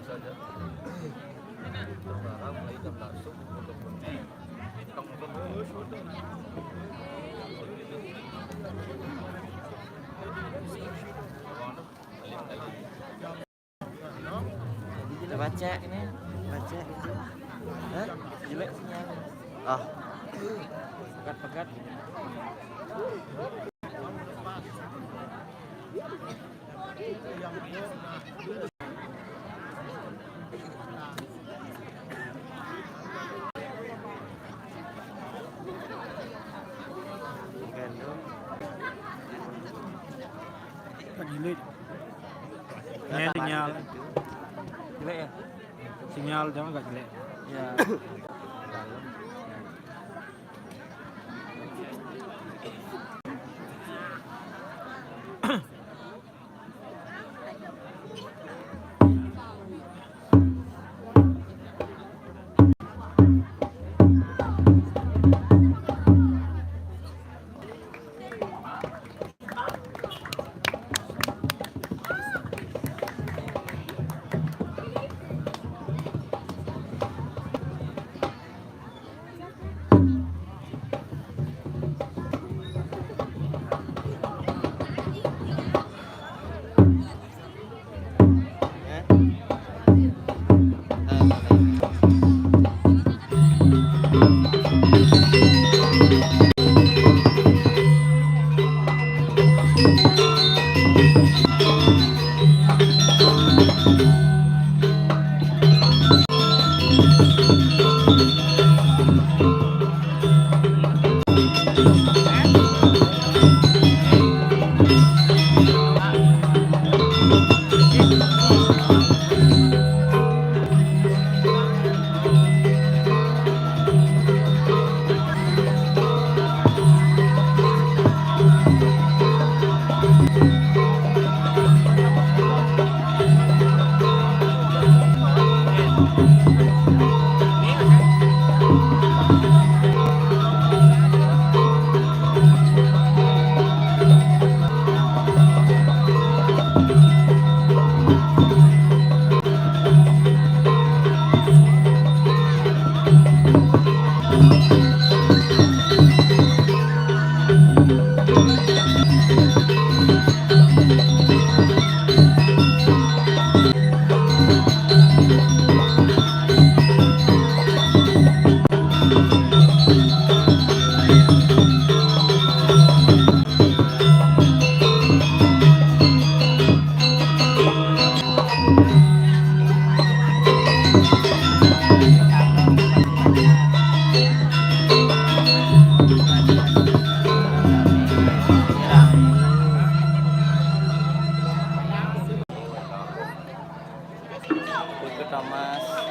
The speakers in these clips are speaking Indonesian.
saja. Sekarang mulai jam langsung untuk baca ini baca itu jelek sinyal pegat-pegat jelek sinyal jelek ya sinyal jangan nggak jelek ya. Thomas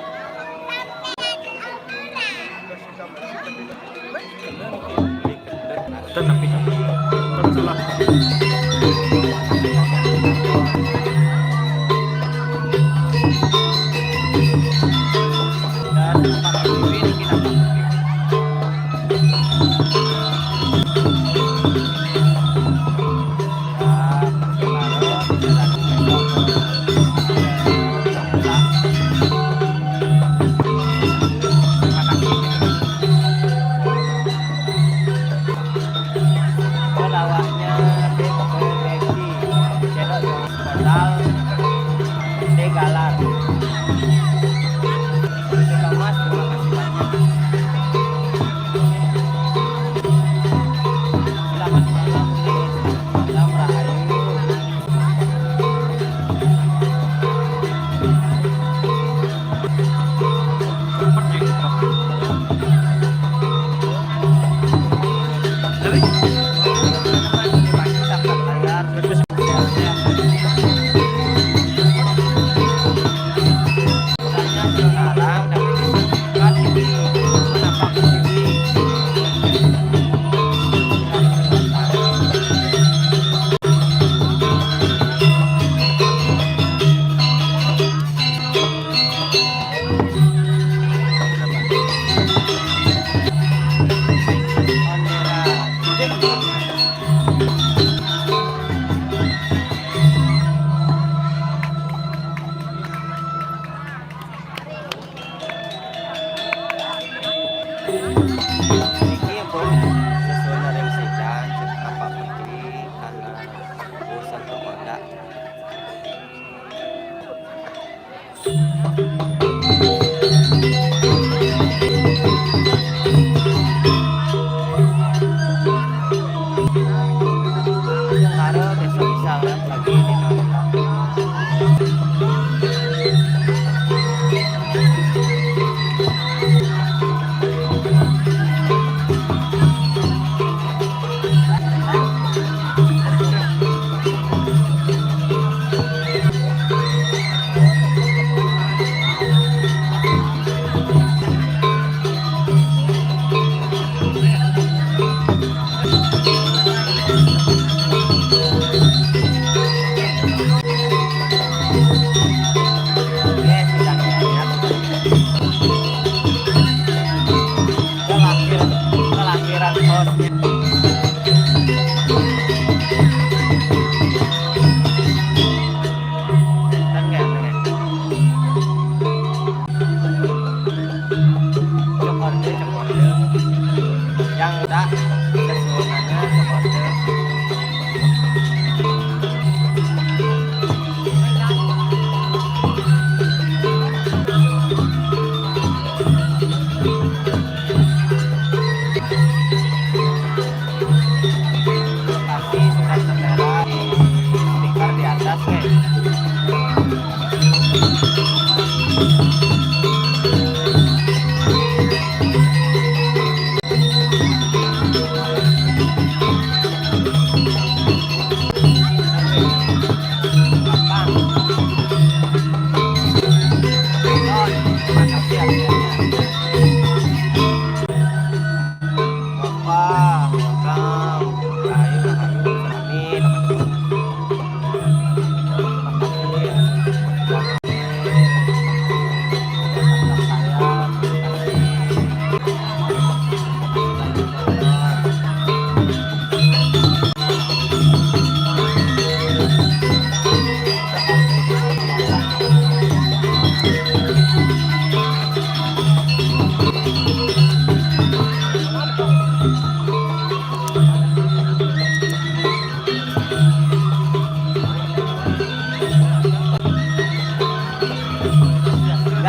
Karo besok bisa live lagi di Nonton. Oke, sudah kelahiran hostnya. Kan nggak dengar? Cek order. Yang udah keseluruhannya cek order. Lokasi sudah tertera di stiker di atas, guys. Terima kasih akhirnya. Bapak, welcome. Ayo, amin.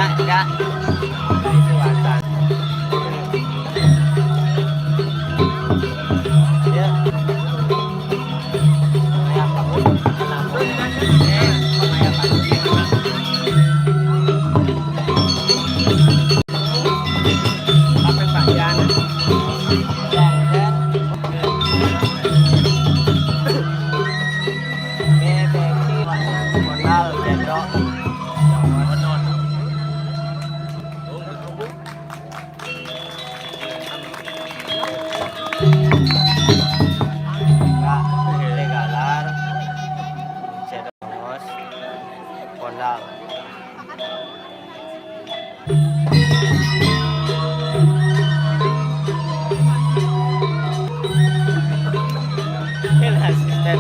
Enggak itu atas. Ya. Kayak kamu kenapa? Kayak kamu gimana? Apa bagian? Modal jendok. Legalar, cedos, pondal. El asisten.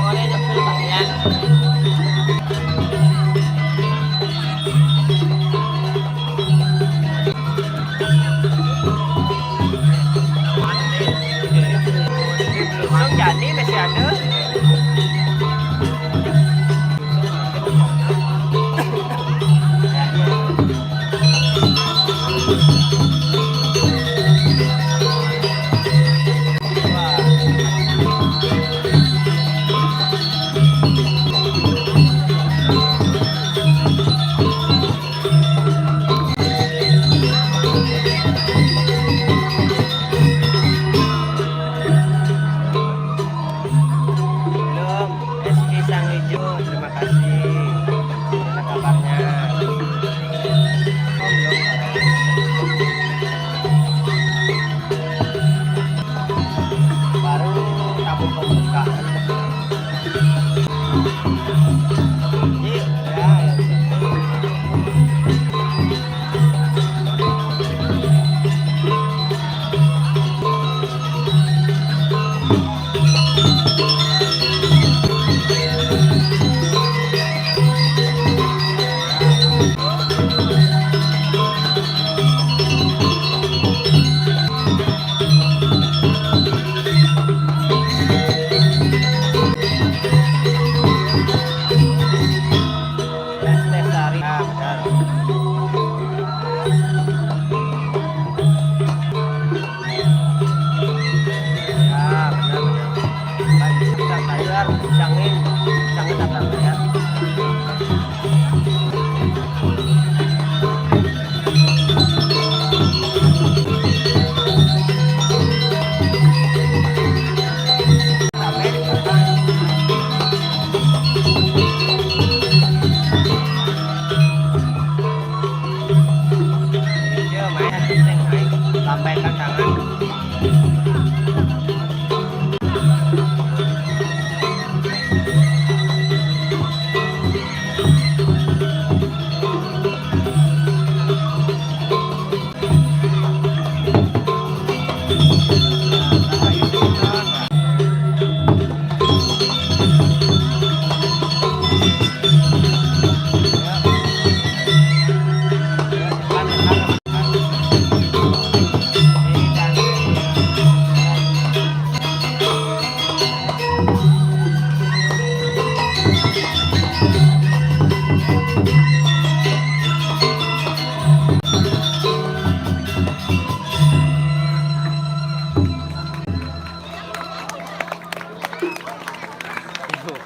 Orang yang berbagian. Belum jadi masih ada.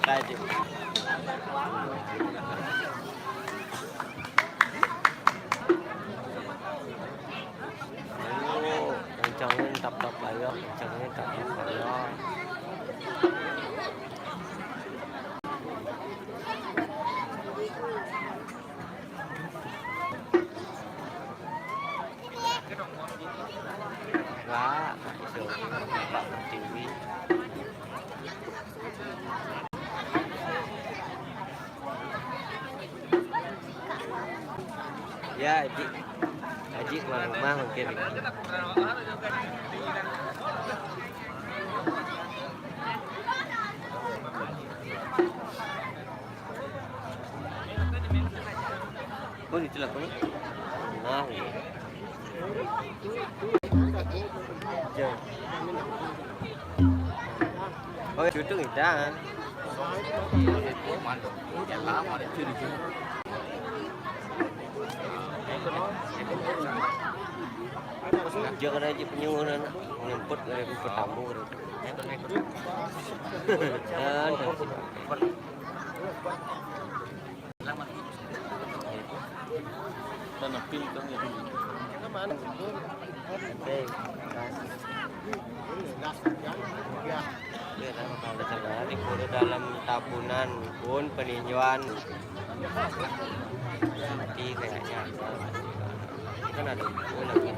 Kaji. Kencangin tap-tap layar, kencangin tap-tap layar. Enggak disuruh Pak Pertiwi. Ya, Haji keluar rumah mungkin. Oh, itu lah kamu. Nah, ya. Oh, cutung ikan. Mantap. Ya lama ada curi. Jangan aja penyuhunan nyemput dari pertamu Tanah pil kan ya. Dalam tabunan pun peninjauan mati kayaknya kan ada lagi.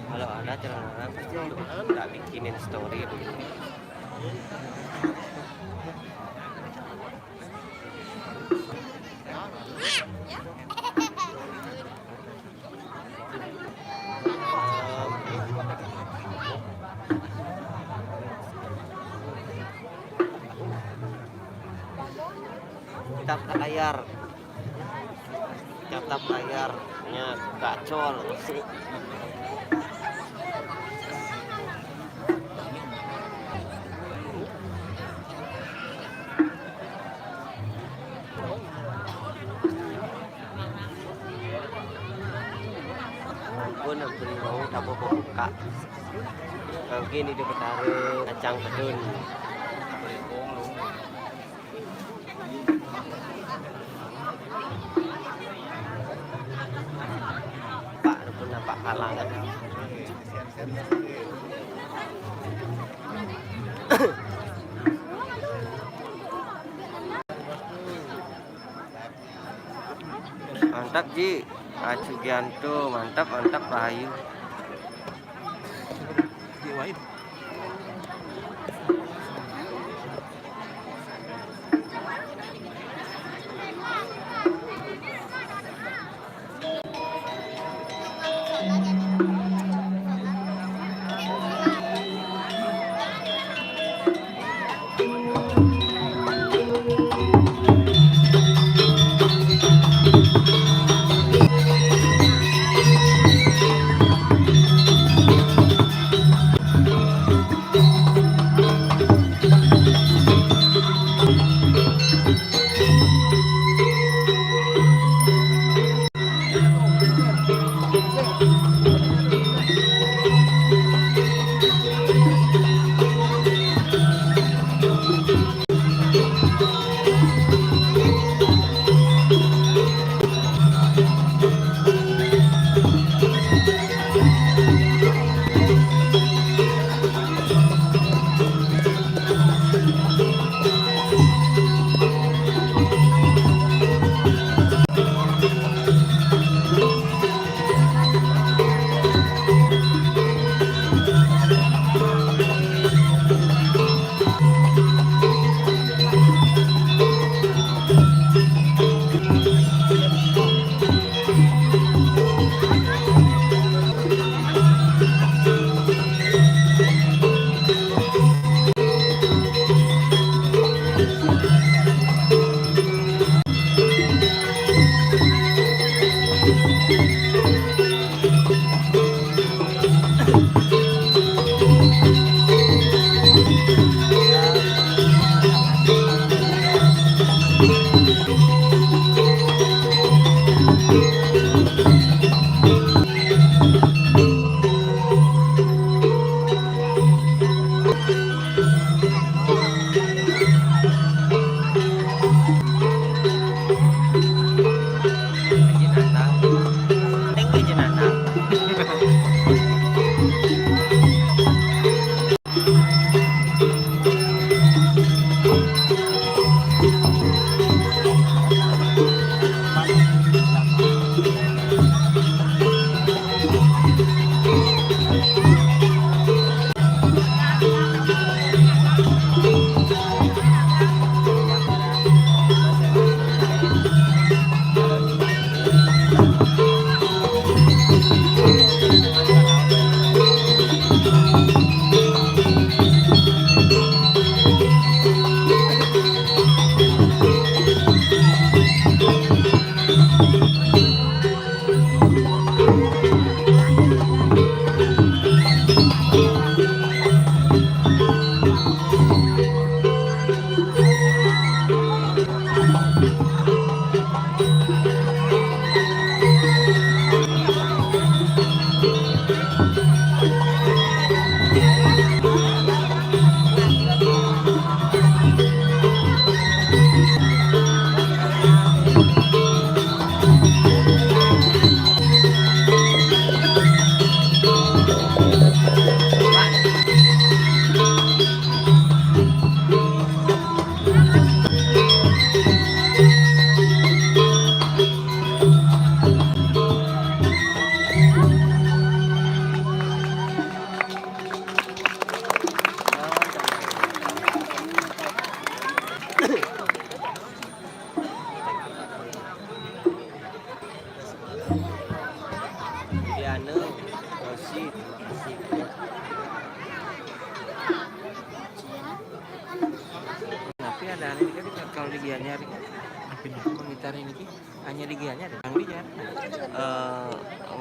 Kalau ada celana nggak bikinin story begini. Catap layarnya gacor. Pun mau tabu buka. Mungkin di petare kacang pedun. Pak kalangan. Mantap Ji, Sugianto, mantap Rahayu. ada ini kan kalau di Gianyar Apanya? komentar ini ki hanya di Gianyar yang di Gianyar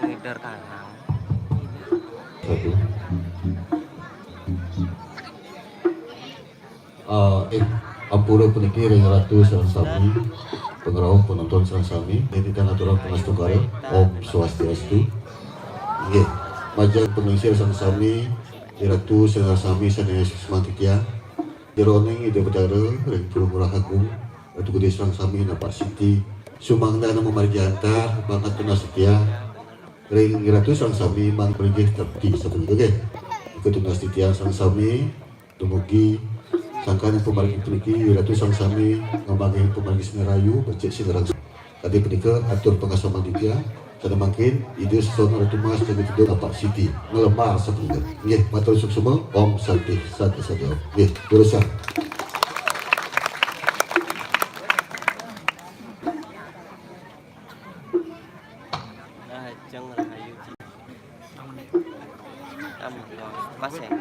ngidar kanal Ampura puniki ring ratu sareng sami pengerawang penonton sareng sami ini kan aturan pengastugara Om Swastiastu nggih majang pengisir sareng sami ratu sareng sami sanes semantitia jeroning ide bedara ring Pulau Murah Agung Ratu Gede sareng sami na Pak Siti sumangda na memargi antar banget penasetia ring ratu sareng sami mang peringgih terti sapunika nggih ikut penasetia sareng sami dumugi sangkan pemargi puniki Ratu sang sami ngembangin pemargi Sinerayu becek Sinerang tadi penika atur pengasah manditia sada mangkin ide sesono Ratu Mas jaga tidur Pak Siti ngelemar sapunika nggih matur suwun semua Om Santi Sati Sadio nggih berusaha Ajeng Rahayu aman pas ya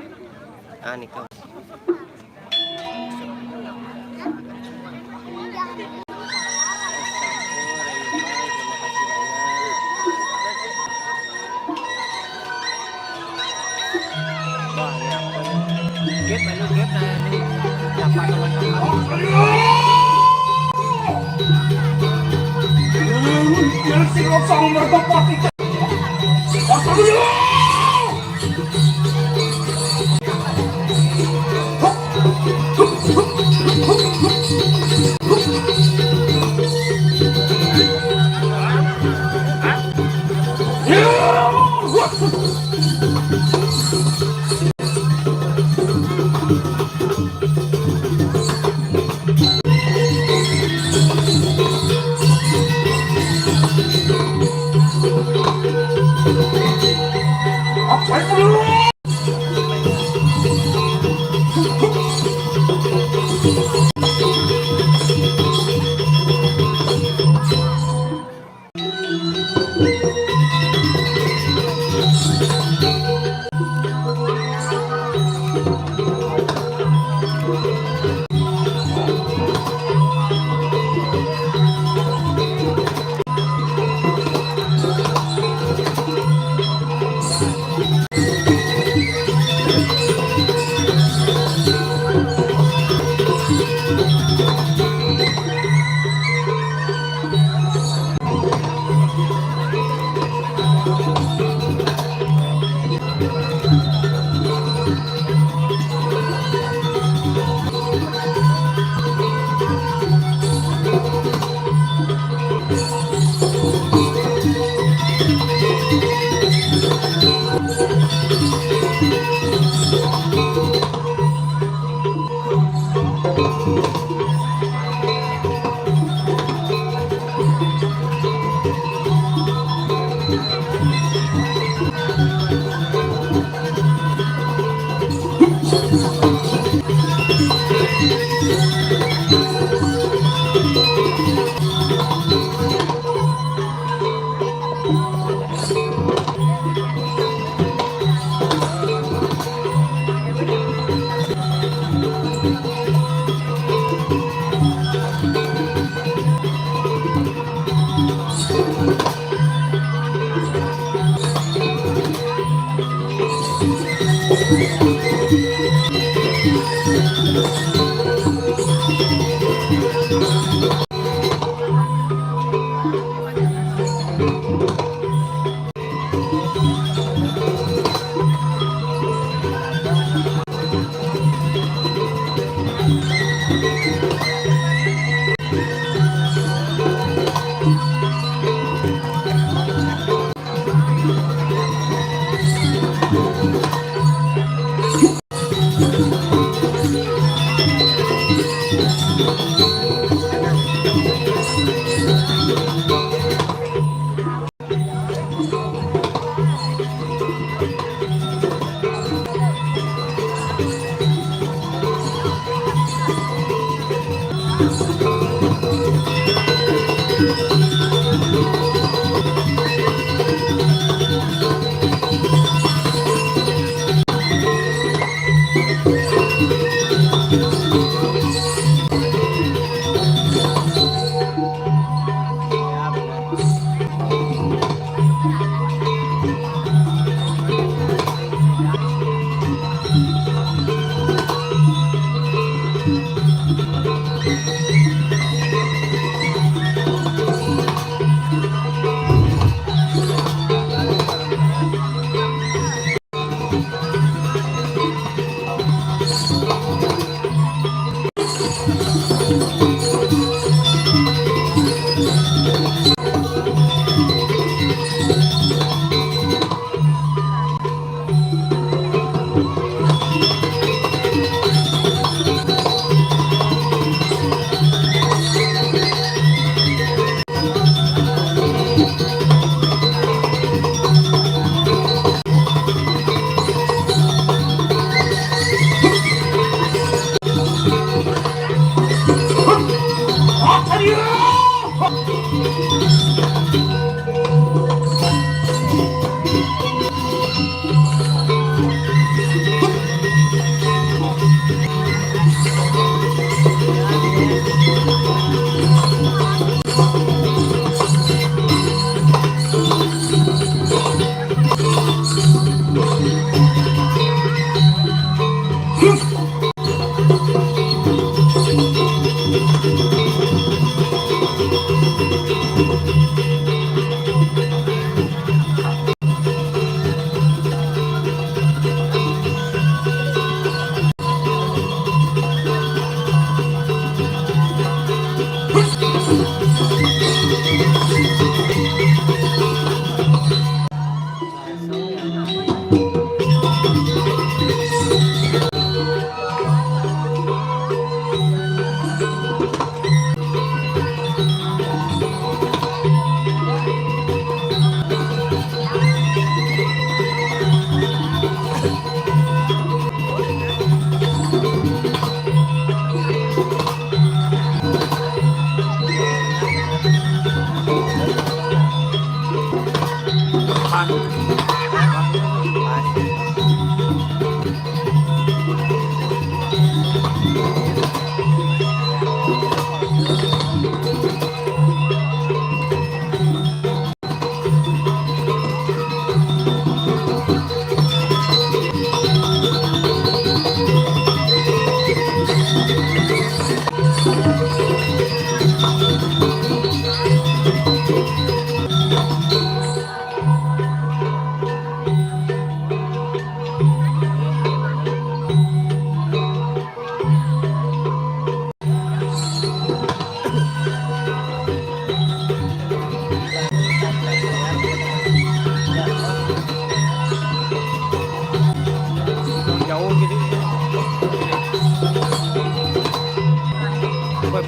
ani kau Gap anu gap na ini dapat teman-teman.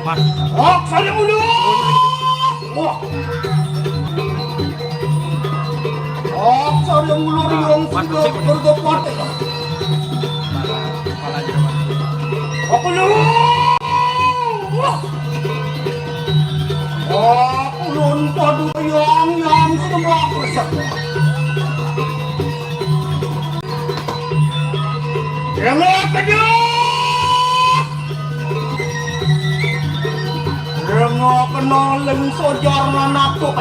Pas. Oh, saya dulu. Wah. Oh, saya dulu yang sudah berdebat. Kepala Jerman. Aku dulu. Wah. Aku lun padu yang semua persen. Jangan kerja. Jangan kenal leng sojar anakku.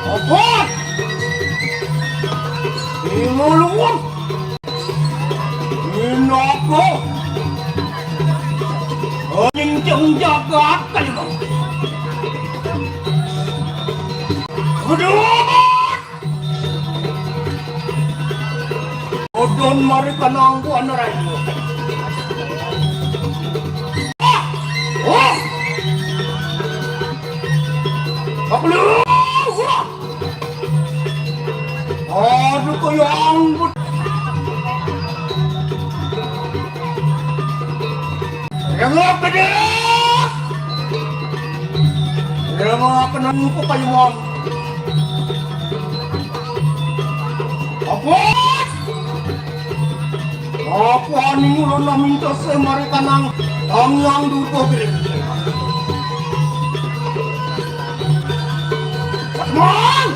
Apa? Ini luar. Ini aku. Anjing jaga kayu. Aduh. Odon mari kanangku anarai. Oh! Aku lu. Aduh koyang. Yang apa dia? Yang apa nangku kayu. Apa? Apa ning ulun na minta sa mari kanang yang duto gire. Patman!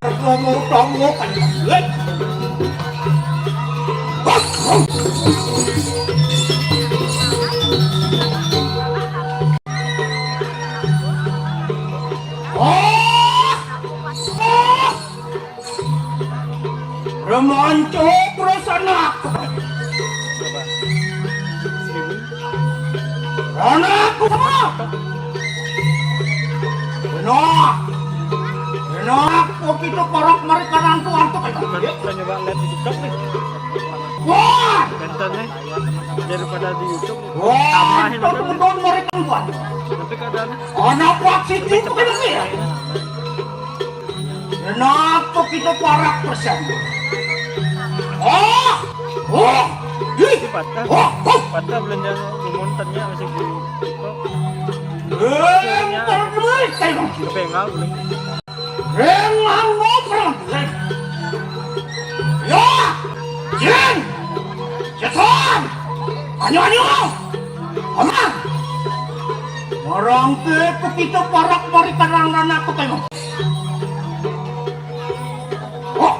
Ako mo tawo kanyo. Remanco perasaan aku. Anakku sama. Enak, kok kita parok mereka nantu antuk aja. Kita nyoba lihat di TikTok nih. Wah, Kontennya daripada di YouTube. wah, Tambahin itu aja. betul mereka buat. Tapi kadang Anak waksi itu kan ya. Enak, kok kita parok persen. Oh, si patah. oh, Patah belanja montannya masih di TikTok. Kepengal belum. Rengang ngobrol. Ya, Jen, Jason, anyo, aman. Orang ke kita parak mari karang anak ko kayo. Oh.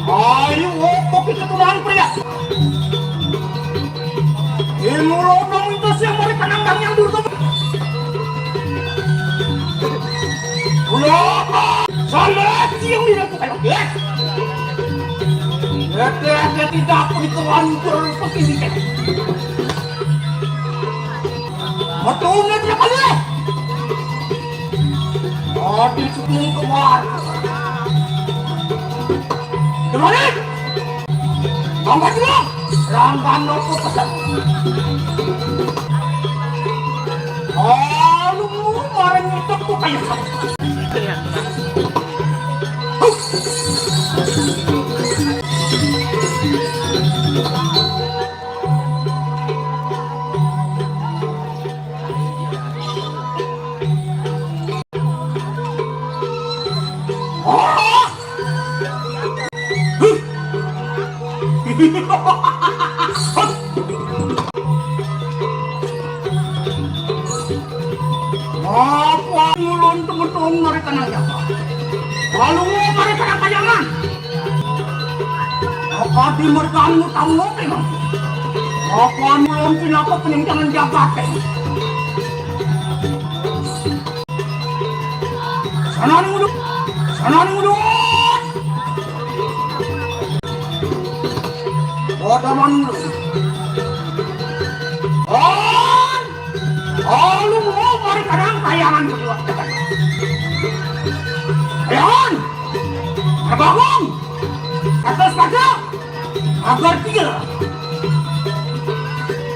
Ayo, kok kita tulang pria? Imulodong itu siang mereka nanggang yang dulu. Ulah, salah siang ini aku kayak ya. Dia tidak aku dikelantur seperti ini. Betul dia kali. Di sebelum keluar. Gimana? Angkat dulu. Rangkan aku pesan. Lu kemarin itu tuh kayak apa? Apa ngulun temen-temen mereka nanya? Kalau mereka nak kajangan, apa di mereka anu tahu ngopi bang? Apa ngulun pinaka peninggalan jabatan? Sana ngulun, sana ngulun. Wadaman ngulun. Lu mau mari kadang kayangan berdua. Ayan! Terbangun! Atas kaca! Agar tiga!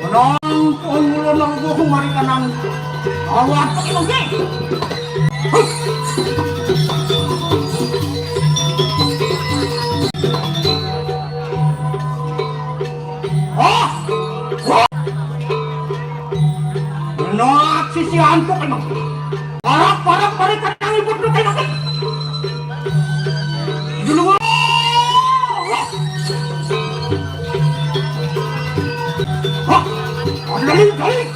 Menang pengulun ng buhong marikanang awat paglugi. Menang sisihan ko kayo. Parang marikanang ibot na kayo. Dulu. Dali.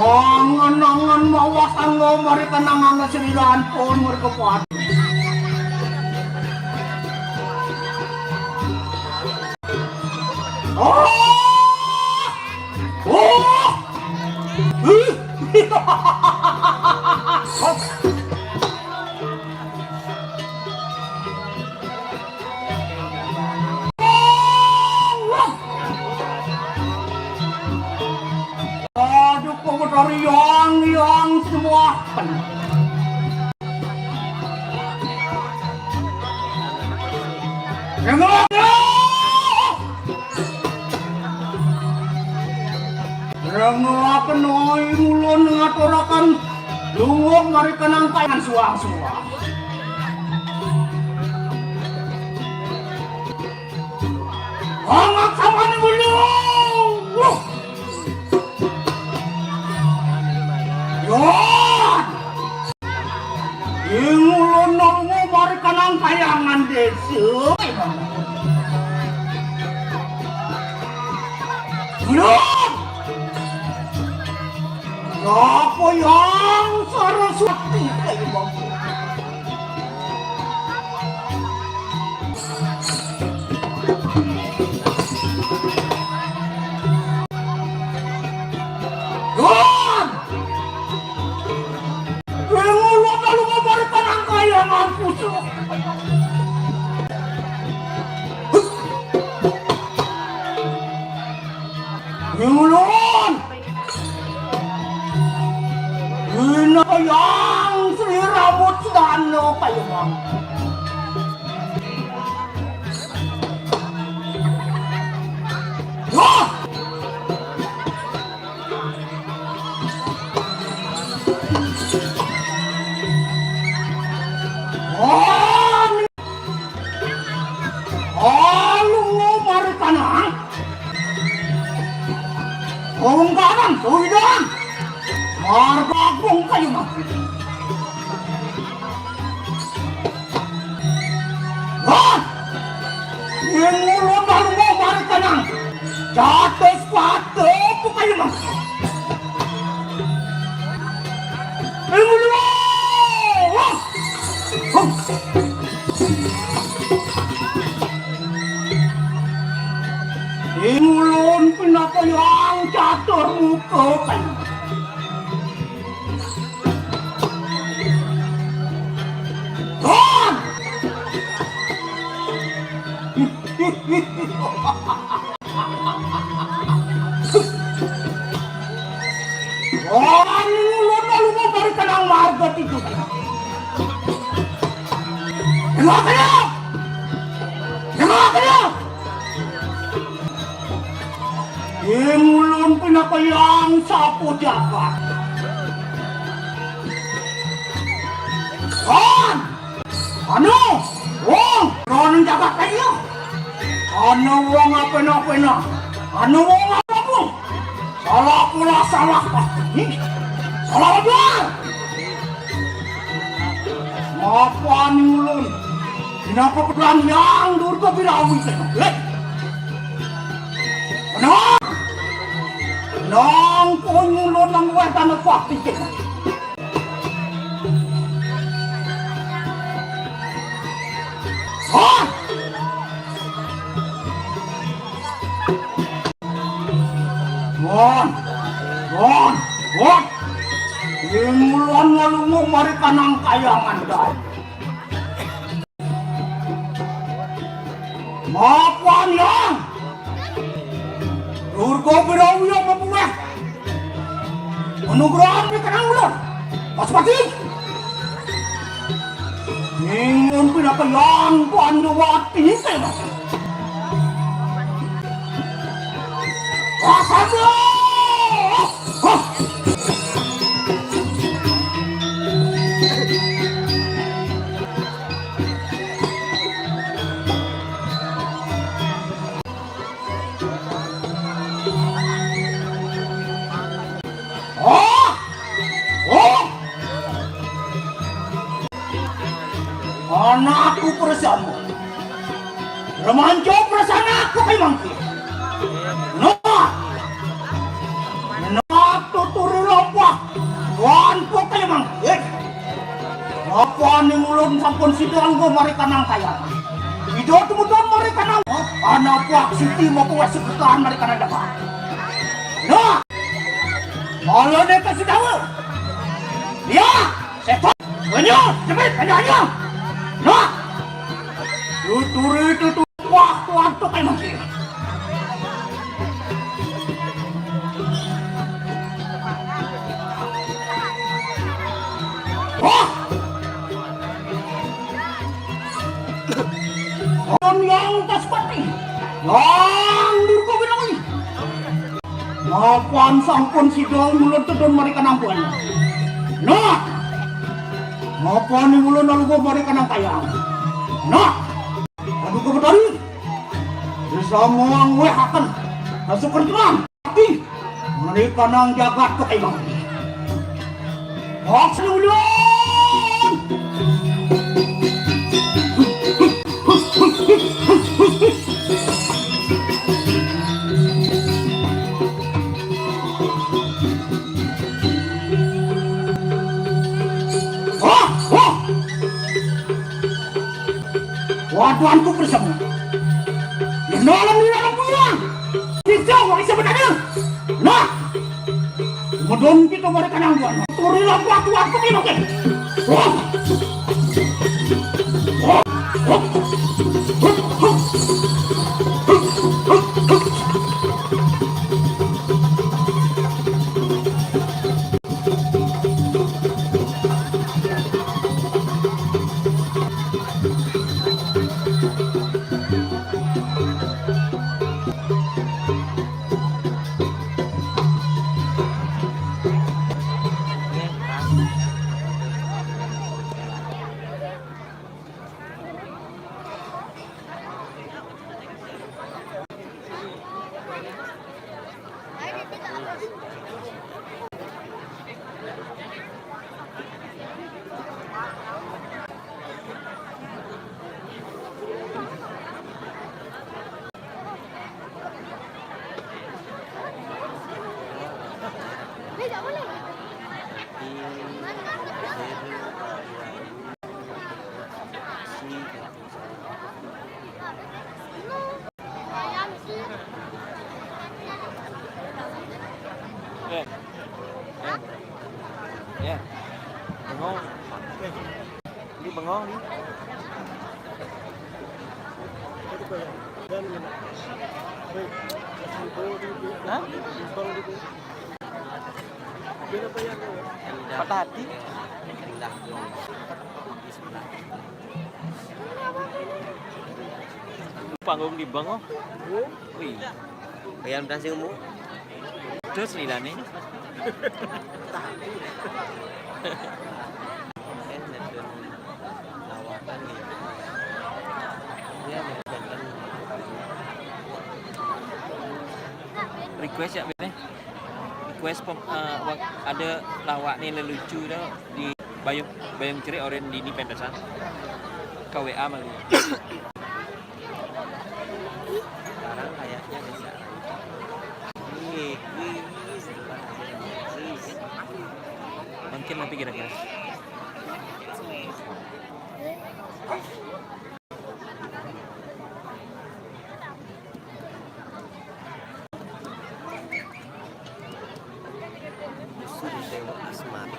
Angan-angan mawasan mo mereka nangangan sirilaan pun mereka kuat. Dari yang semua Rengakan oi mulun ngaturakan lungguh marikanang kayan suang-suang. Hangat sama ni belum. Yon! Ingulun nunggu marikanang kayangan desa. Belum! Apa yang Saraswati kayu bangku? Yon! Ingulun nunggu marikanang kayangan puso. Ingulun! Ina yang Sri Rambut Sedano kayu bang. Wah! Lu marikanang kung kanan tuwidan marga kung kayo mati. Wah! Yung mulong mo marikanang jatos pato po kayo mati. Yung mulong! Wah! Ingulun pinapayang catur muka kayo. Don! Ingulun na lumabari ka ng margat ito kayo. Tengok kena! Tengok kena! Ingulun pinakayang sapo jagat. Kan! Ano? Wong! Ronong jagat kayo! Ano wong apa-apa? Ano wong apa-apa? Salah pula salah. Salah apa? Apa ni ulun? Kenapa pedang yang durga birawi saya? Kenapa? Nang pun ulun nang wetan fakti kita. Ah! Gon! Ingulun ngalungong mari kanang kayangan dahil. Maafan yang! Durga birawi yang membuat anugerah ni kanang ulun. Pasipati! Ingun pinakayang panduwati ni saya. Kasama! Anakku perasaanmu. Remanjo perasaan aku kay mangki. Nak tuturi lompah. Tuan po kay mangki. Apa ni mulun sampun sidang ko mari kanang kaya. Ido tumudon mari kanang. Anak puak siti mo kuwa sebutan mari kanang dapat. Malo ni kasih tahu. Ya, setan. Banyo, cepet aja. Tuturi tutu waktu kay mangki. Yang Pasipati, yang durga birawi. Mapan sampun sidang mulun tudun mari kanang puan. Mapan ni mulun nalugo mari kanang kayang. Aduh kebetulan bisa muang wehakan nasukan terang tapi mereka nang jagat ke kaibang Hoks ulun Waduanku bersama menolong di dalam punya bisa wang sebenarnya kemudian kita mereka nangguan turilah waktu ini oke Bengong. Đi bengong đi. Hah? Patah hati. panggung di Bang oh. Wih, Bayam dan sing mu. terus lilane. Lawatan gitu. Dia menonton Request ya Bene. Request ada lawak nih lelucu dah di Bayam Ceri Oren di Pendasan. KWA malu. sekarang kayaknya bisa. Wih. Mungkin nanti kira-kira. Justru ditengok asmari.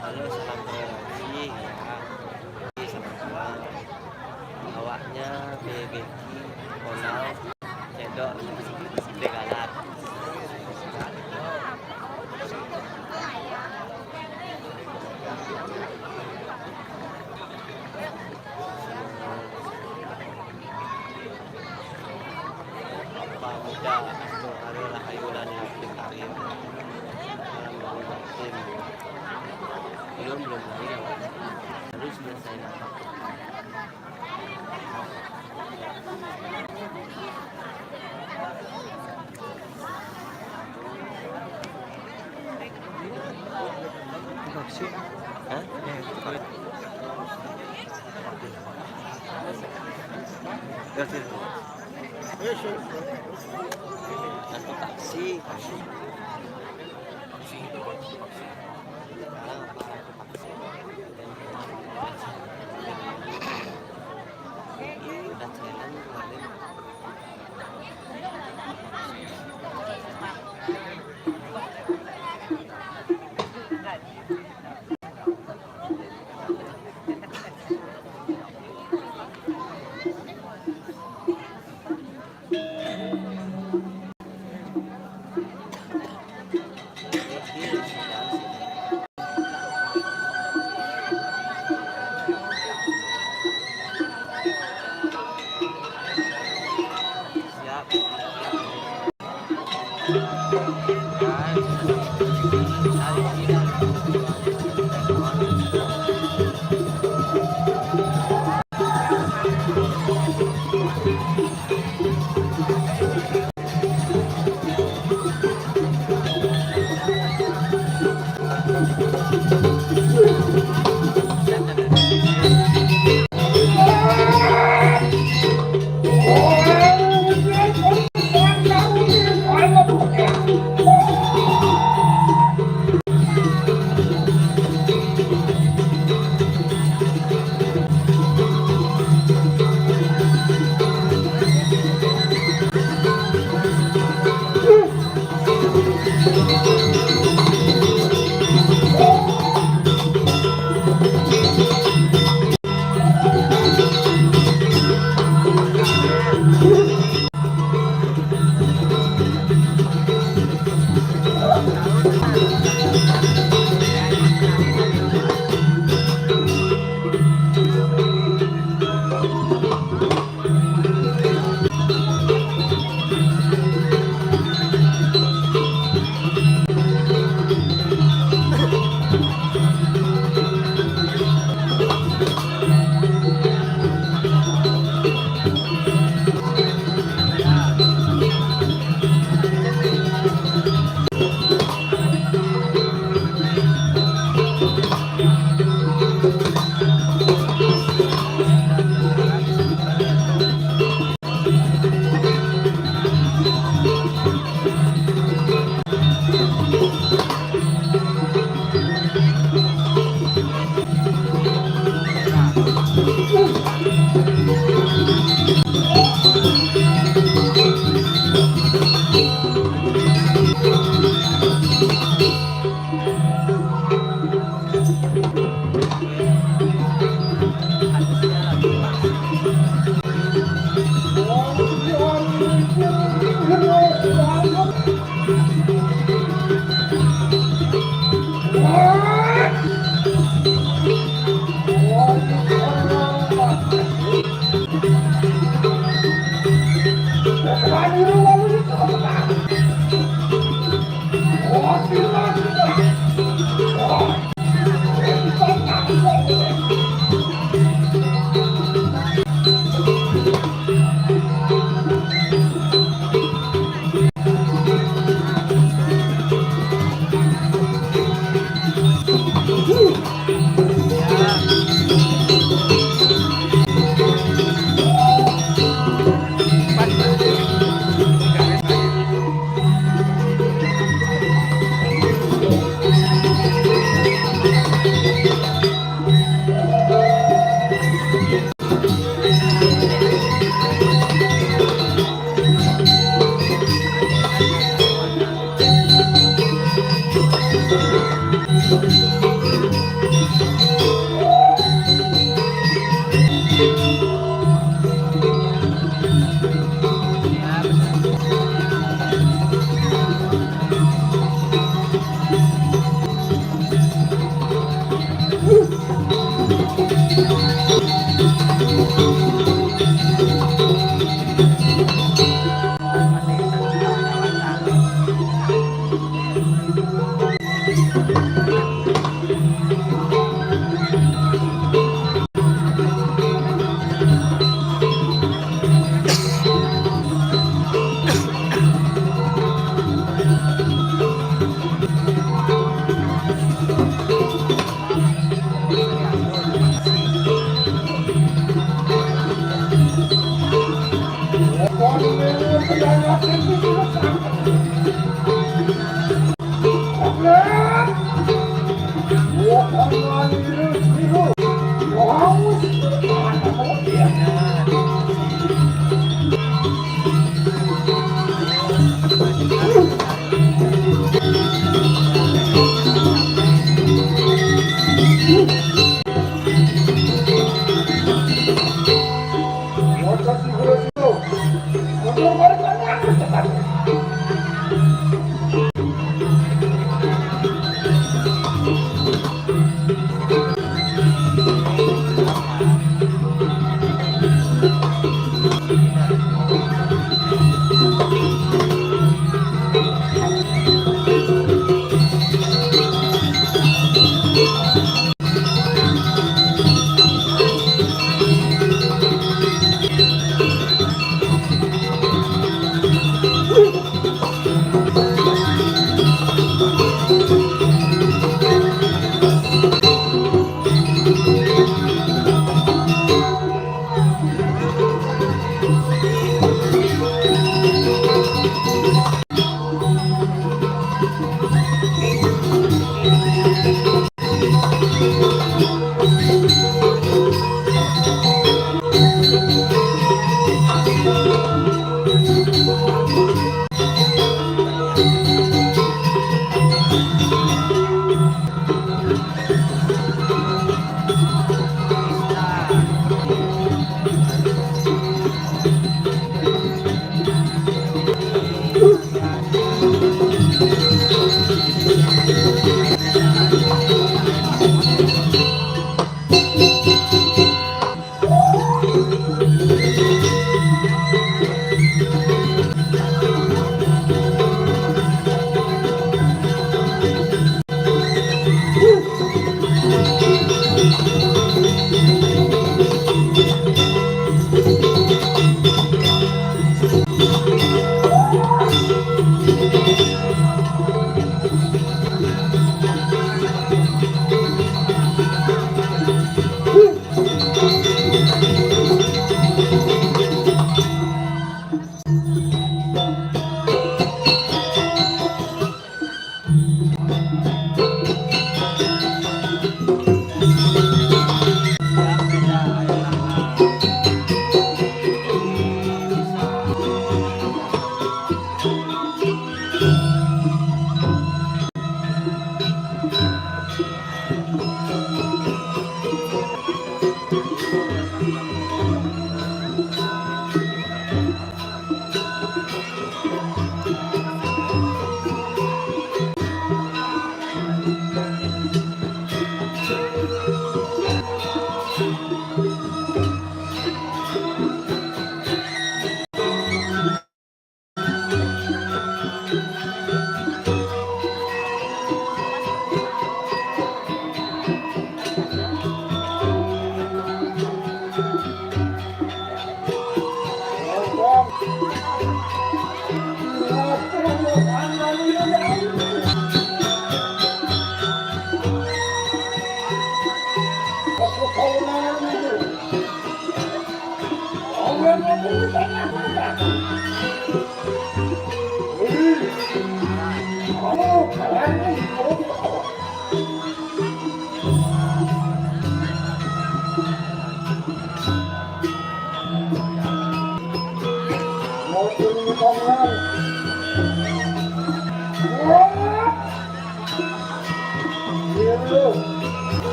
Halo, salam promosi ya. Sama gua. Awaknya BBQ Konal Cedok Begalat. Apa muda itu adalah hayulan yang dikarim dalam batin. Belum lagi awak harus selesai dapat. Hah? Kasih. Aku taksi. Udah jalan kemarin.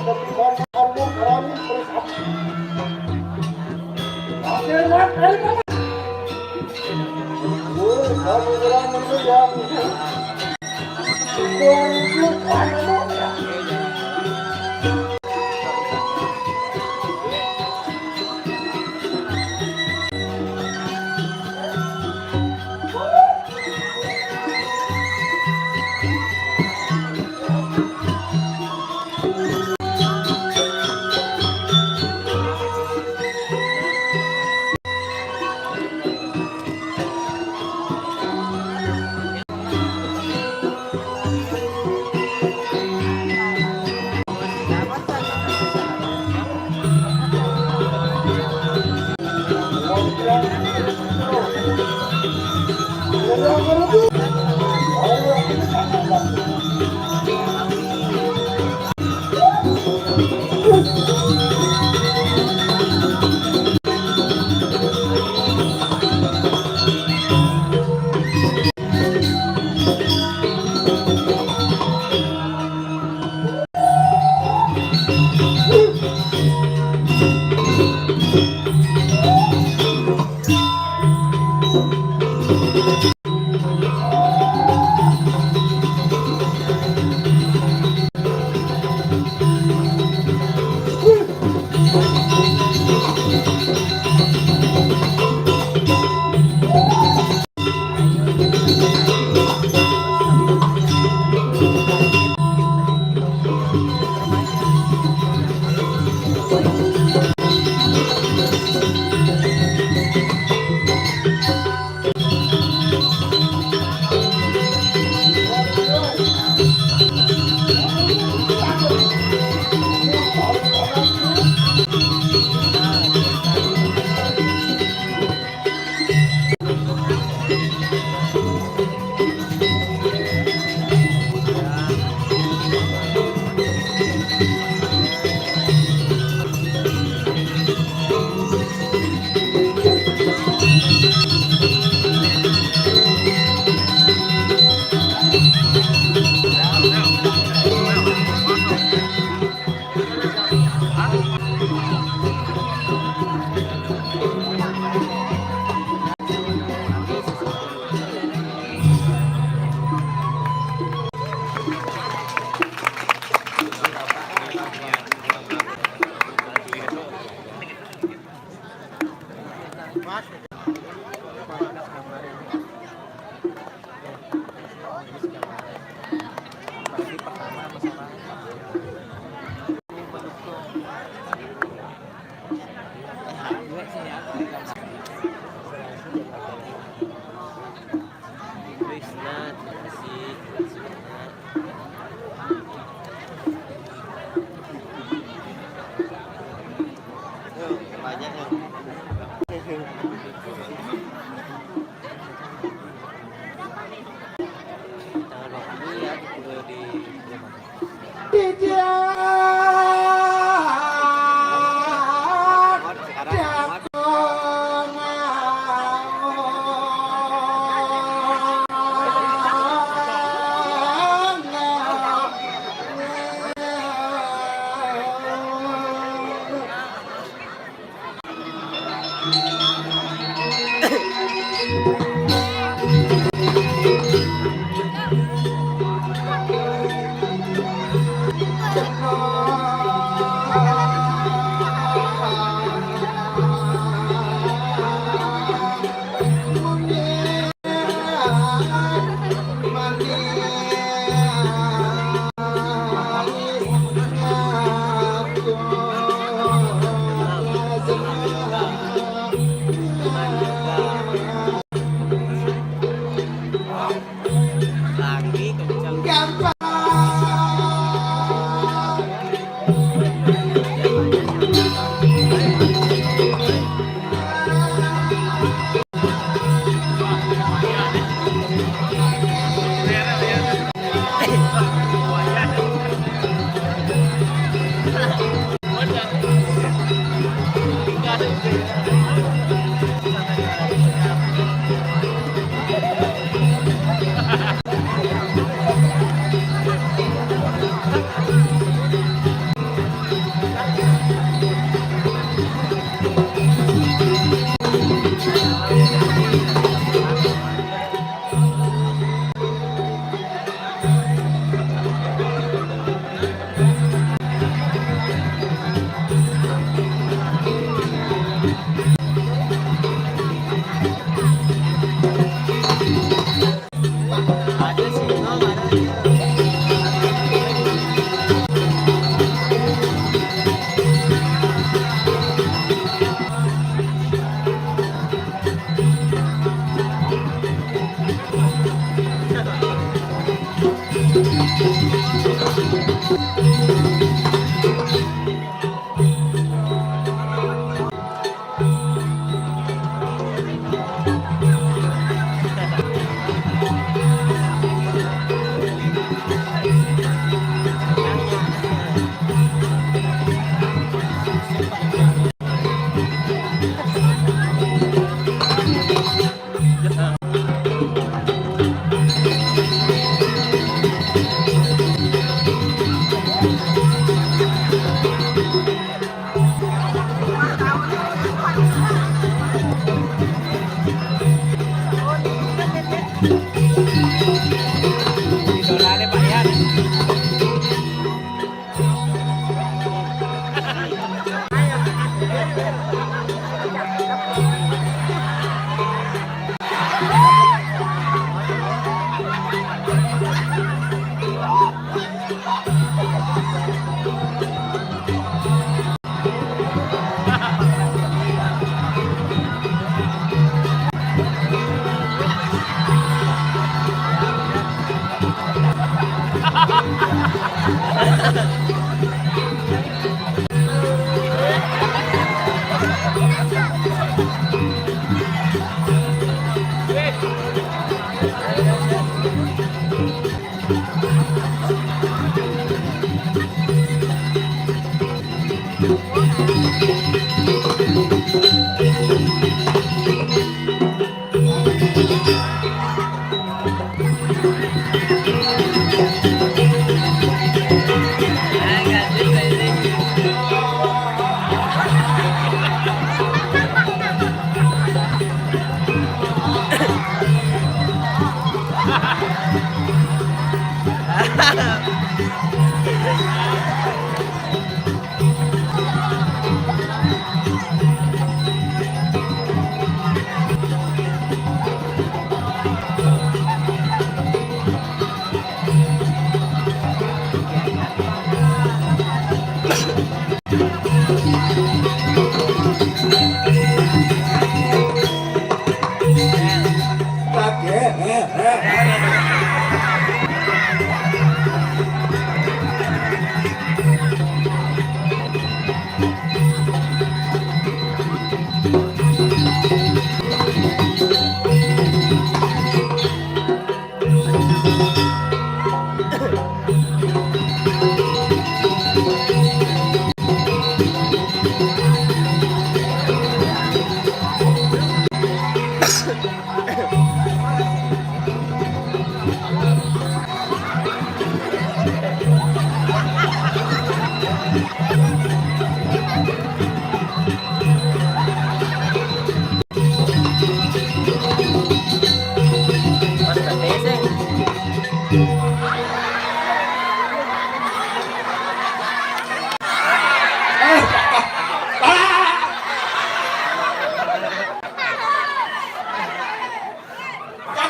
Thank you.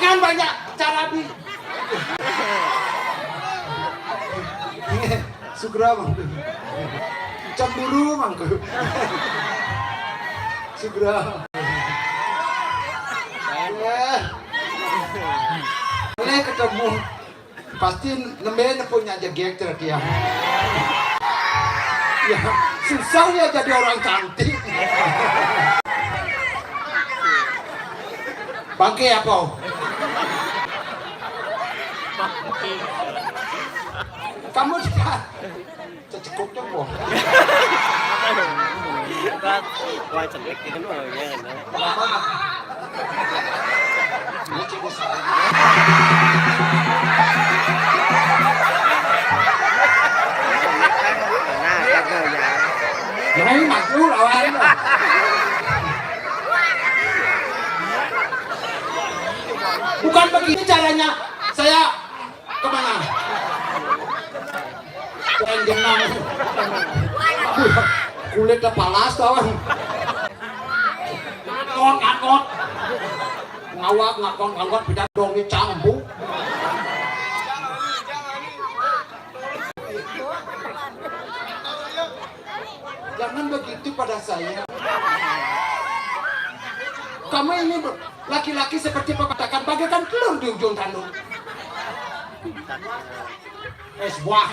Jangan banyak cara bi. Sugra mangku. Cemburu mangku. Sugra. Boleh ketemu. Pasti nembe punya jegek dia. Ya, susah ya jadi orang cantik. Bangke apa? Kamu juga cukup coba. Quay chụp cái kính rồi nha. Đấy mặt chú đâu anh. Bukan begini caranya. Saya kemana? Bukan jenang. Kulitnya panas kawan. Ngakot. Ngawak ngakot beda dong dicambuk. Jangan begitu pada saya. Kamu ini laki-laki seperti pepatakan bagaikan telur di ujung tanduk. Es buah.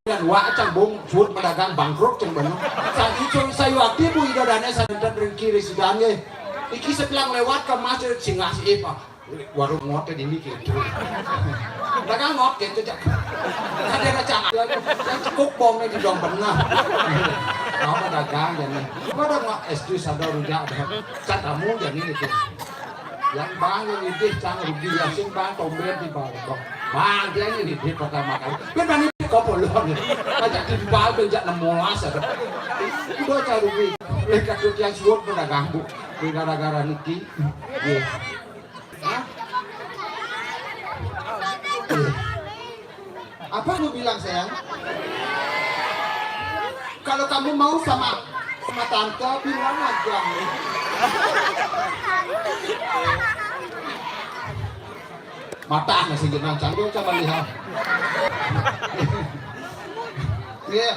Dan wak cambung suut pedagang bangkrut ceng bener. Saat itu saya waktu bu idadane sadar dari kiri sidangnya. Iki sebelang lewat ke masjid singgah si Eva. Warung ngotnya di mikir. Dagang ngot gitu cak. Ada kacang yang cukup bongnya di dong benar. Kau pedagang jadi. Kau ada nggak es jus ada rujak ada. Catamu jadi itu. Yang bang yang ini cang rugi yang sing bang tombel di bawah. Bang dia ini di pertama kali. Benar ini kau bolong. Ajak di bawah bejak 16 ada. Itu cang rugi. Mereka tuh yang suut pedagang bu. Gara-gara niki. Apa lu bilang sayang? Kalau kamu mau sama tante bilang aja. Mata masih jenang canggul coba lihat. Iya,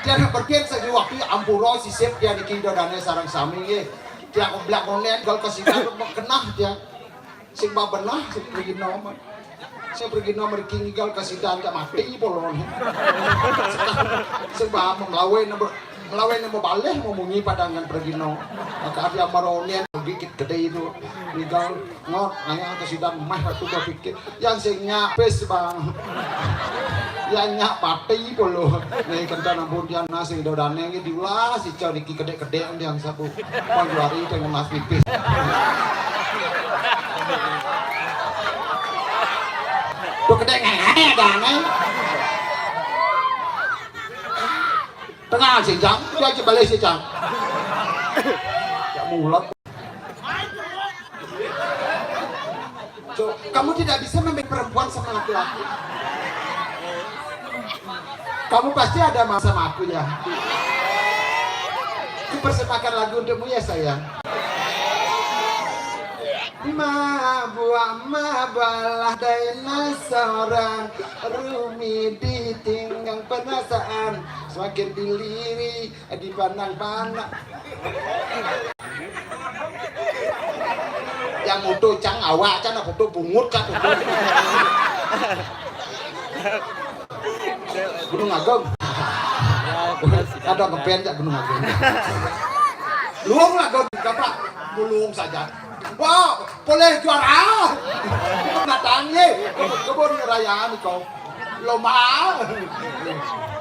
jangan berpikir segi waktu ampuro si sip dia di kido dane sarang sami ye. Dia belak onen gal kasihan kenah dia. Sing benah sing pergi nomor. Saya pergi nomor king gal kasihan tak mati polon. Sebab melawan nomor baleh memungi padangan pergi no. Maka dia maronen gigit gede itu tinggal ngot nanya ke sidang mah waktu gua pikir yang sing nyapes bang yang nyak pati polo nih kenta nampun yang nasi dodane ini diulah si cowok iki gede-gede yang sabu Februari dengan mas pipis tuh gede ngene dane tengah sih jang dia aja balik sih jang ya mulut. So, kamu tidak bisa memilih perempuan sama laki-laki. Kamu pasti ada masa sama aku ya. Aku persembahkan lagu untukmu ya sayang. Ma buah ma balah daina seorang Rumi ditinggang perasaan semakin diliri dipandang-pandang. Yang mutu cang awak cang aku tuh bungut cang Gunung Agung ada ngeband cak Gunung Agung luang lah kau kapak luang saja. Wow, boleh juara. Datangnya kebun raya nih kau. Lomba.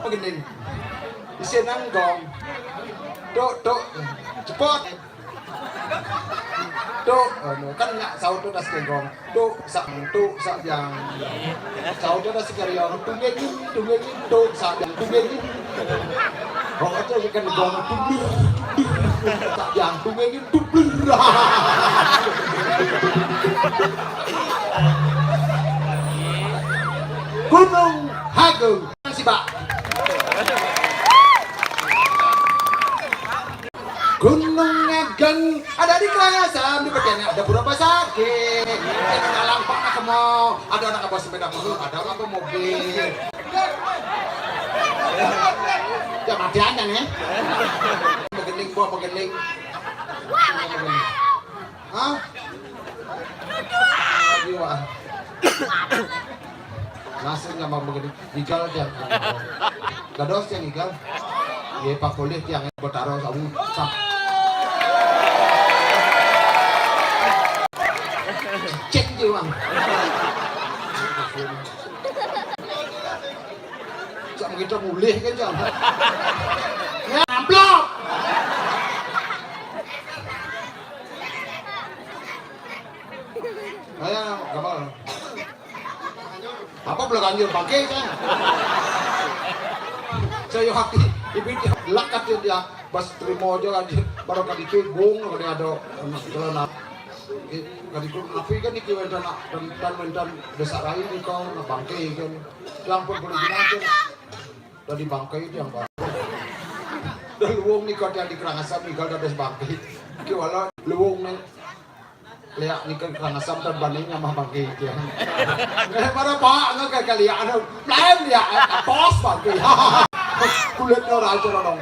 Begini. Di sini gong. Dok, cepot. Dok, kan nggak saud tuh das gong. Dok, sak yang. Saud tuh das keriong. Tunggengin, dok sak yang tunggengin. Oh, itu kan gong tunggeng. Sak yang tunggengin tunggeng. Gunung Agung si Pak. Gunung Agung ada di Kayangan di Pekene ada beberapa sakit. Ada lampak nak kemo, ada anak bawa sepeda motor, ada anak bawa mobil. Ya mati aja nih. Begeling bawa begeling. Hah? Jiwa. Nasi nggak mau begini. Igal dia. Gados yang igal. Ye pak kulit yang bertaruh sabu. Cek jiwa. Jangan kita mulih kan jangan. Ya amplop. Ayo, gampang. Apa belum anjir pakai kan? Saya hati ibu lakat dia bas terima aja aja baru kali itu gong kalau ada jalan kali itu api kan itu dan desa lain di kau nak bangkai kan yang pun boleh dimakan dari bangkai itu yang baru dari luang ni kau dia di Karangasem ni kau ada des bangkai kewala luang ni lihat ni kan Karangasem dan bandingnya mah bangkai itu yang para pak nggak kali ada lain dia bos bangkai kulitnya raja orang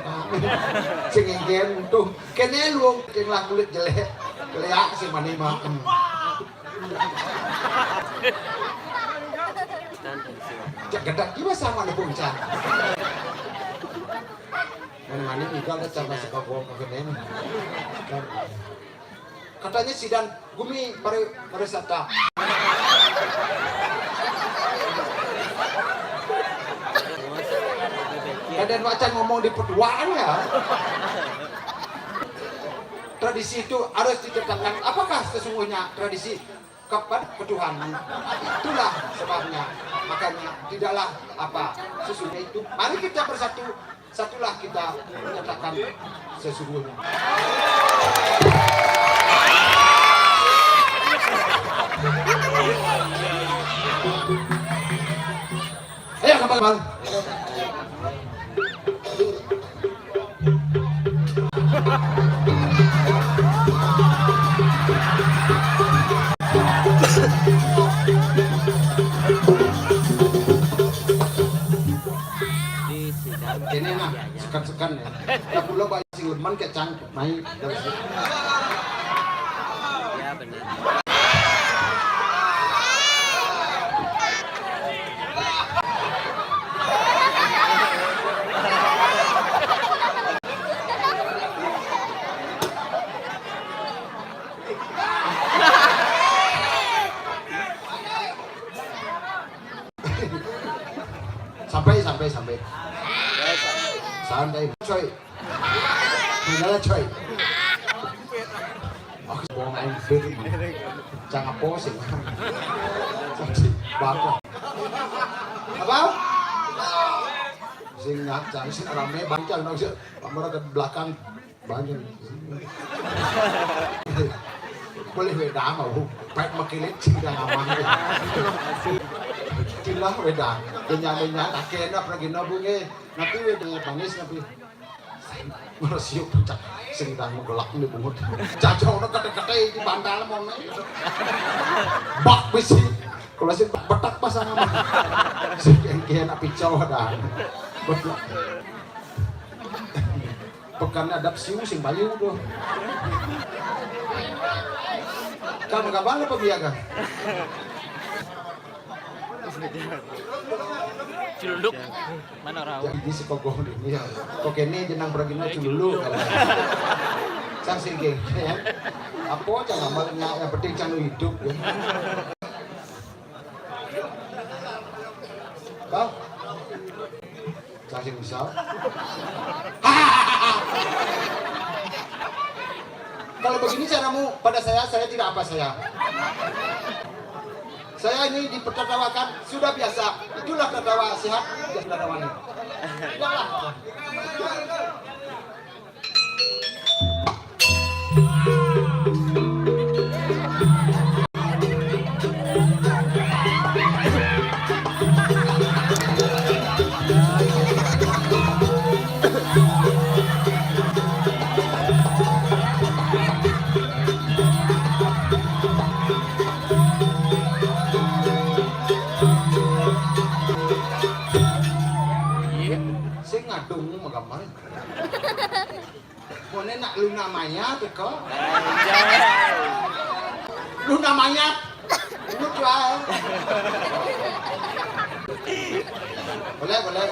singingen tuh kene luang yang kulit jelek lihat si mani mah cak gedak gimana sama nih puncak mani juga ada cara suka bawa ke kene katanya sidang gumi pariwisata dan macan ngomong di perduaan ya tradisi itu harus ditetapkan apakah sesungguhnya tradisi kepada ketuhanan itulah sebabnya makanya tidaklah apa sesungguhnya itu mari kita bersatu satulah kita menyatakan sesungguhnya ayo kembali ini mah sekan-sekan ya. Tak pula bayi si Urman kayak cangkep main. Ya benar. Sampai. Santai, coy. Gimana coy? Aku bohong aing beri. Jangan posing. Bapak. Apa? Sing ngacang sing rame bancang dong sih. Pamora ke belakang banyak. Boleh beda mau. Pek makilit sing dah aman. Kilah beda. Kenya akhirnya pergi nabunge. Nanti beda bangis nanti. Merasiuk pecah. Sing dah mau gelak ni bungut. Cacau nak kata-kata di bantal mau. Bak besi. Kalau sih betak pasangan mah. Sing kian nak picau dah. Betul. Pekan adap siu sing bayu tuh. Kamu kapan apa biaga? Culunduk. Mana rawa? Jadi si kokoh ini ya. Kok ini jenang beragina culunduk. Sang singking ya. Apa jangan amalnya yang penting jangan hidup ya. Kau? Cacing misal. Kalau begini caramu pada saya tidak apa saya. Saya ini dipertertawakan sudah biasa. Itulah tertawa sehat dan tertawa ini. Sudahlah. Magamay. Kone nak Luna Maya teko. Luna Maya. Lu try. Boleh. Boleh.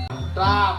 Mantap.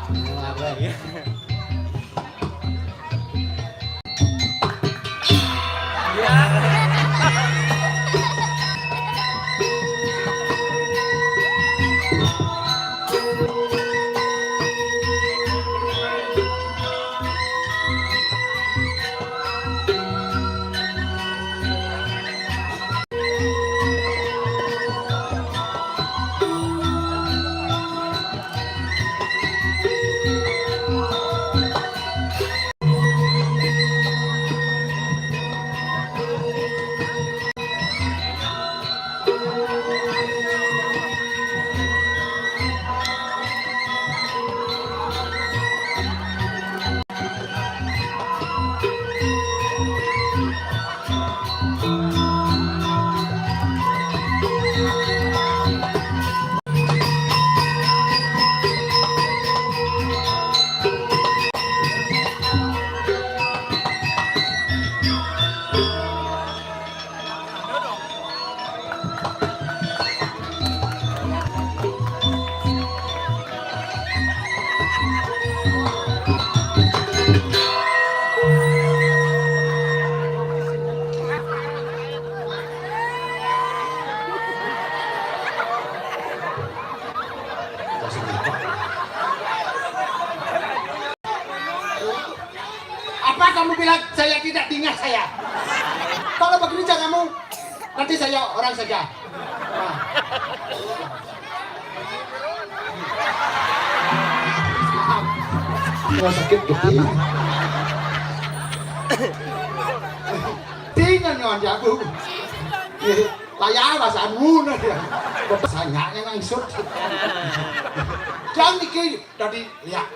Apa kamu bilang saya tidak diingat saya? Kalau begini kamu, nanti saya orang saja. Nah. Sakit gede. Tinggal nyon jago. Layar bahasa anu dia. Bahasanya ngangsut. Jangan mikir tadi lihat.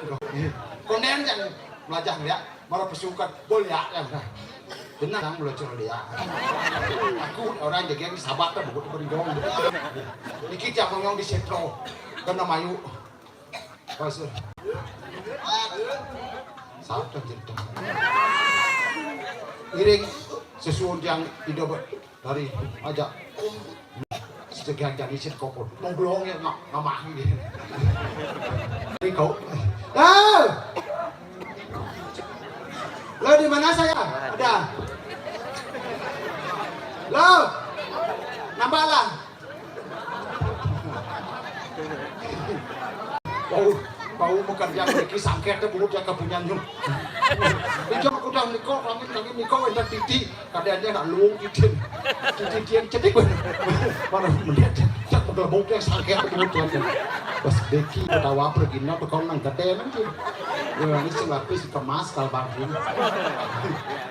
Konen jangan belajar lihat. Malah pesukan boleh ya. Benar yang belajar lihat. Aku orang jaga yang sahabat kan bukan bergong. Niki jangan ngomong di sentro. Karena mayu. Pasal. Satu cinta. Iring sesuatu yang hidup dari aja sekian jadi sit kopor nongkrongnya nggak ini ini kau lo di mana saya ada Loh, nambalan. Bau bukan yang memiliki sangket itu bukan yang kepunyanyu. Itu aku udah nikah, kami nikah entar titi, kadangnya nggak luung titi yang cedik mana melihat cak berlebuk yang sangket itu bukan. Pas Becky ketawa pergi nak kau nang gede nanti. Ya ini sih lapis kemas kalau bangin.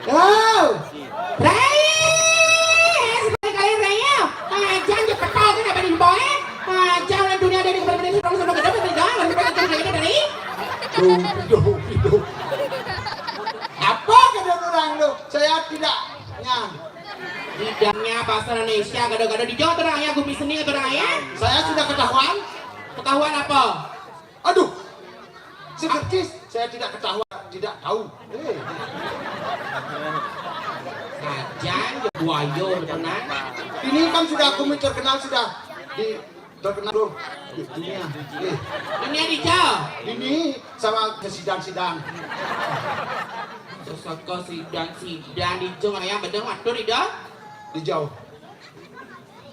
Oh, Rai! Sekali Raya, jangan dipetah kan apa di bawah? Jangan dunia dari keberadaan orang sama kita jangan kita dari. Duh. Apa kata orang lu? Saya tidak nyam. Bidangnya bahasa Indonesia gado-gado di Jawa Tengah ya, Gumi Seni atau Raya? Saya sudah ketahuan. Ketahuan apa? Aduh, seperti saya tidak ketahuan, tidak tahu. Kajan, buayo, tenang. Ini kan sudah komik terkenal terkenal di dunia. Dunia di Jawa. Ini sama sidang-sidang. Terus kau sidang di Jawa ya, betul matur di Jawa. Di jauh.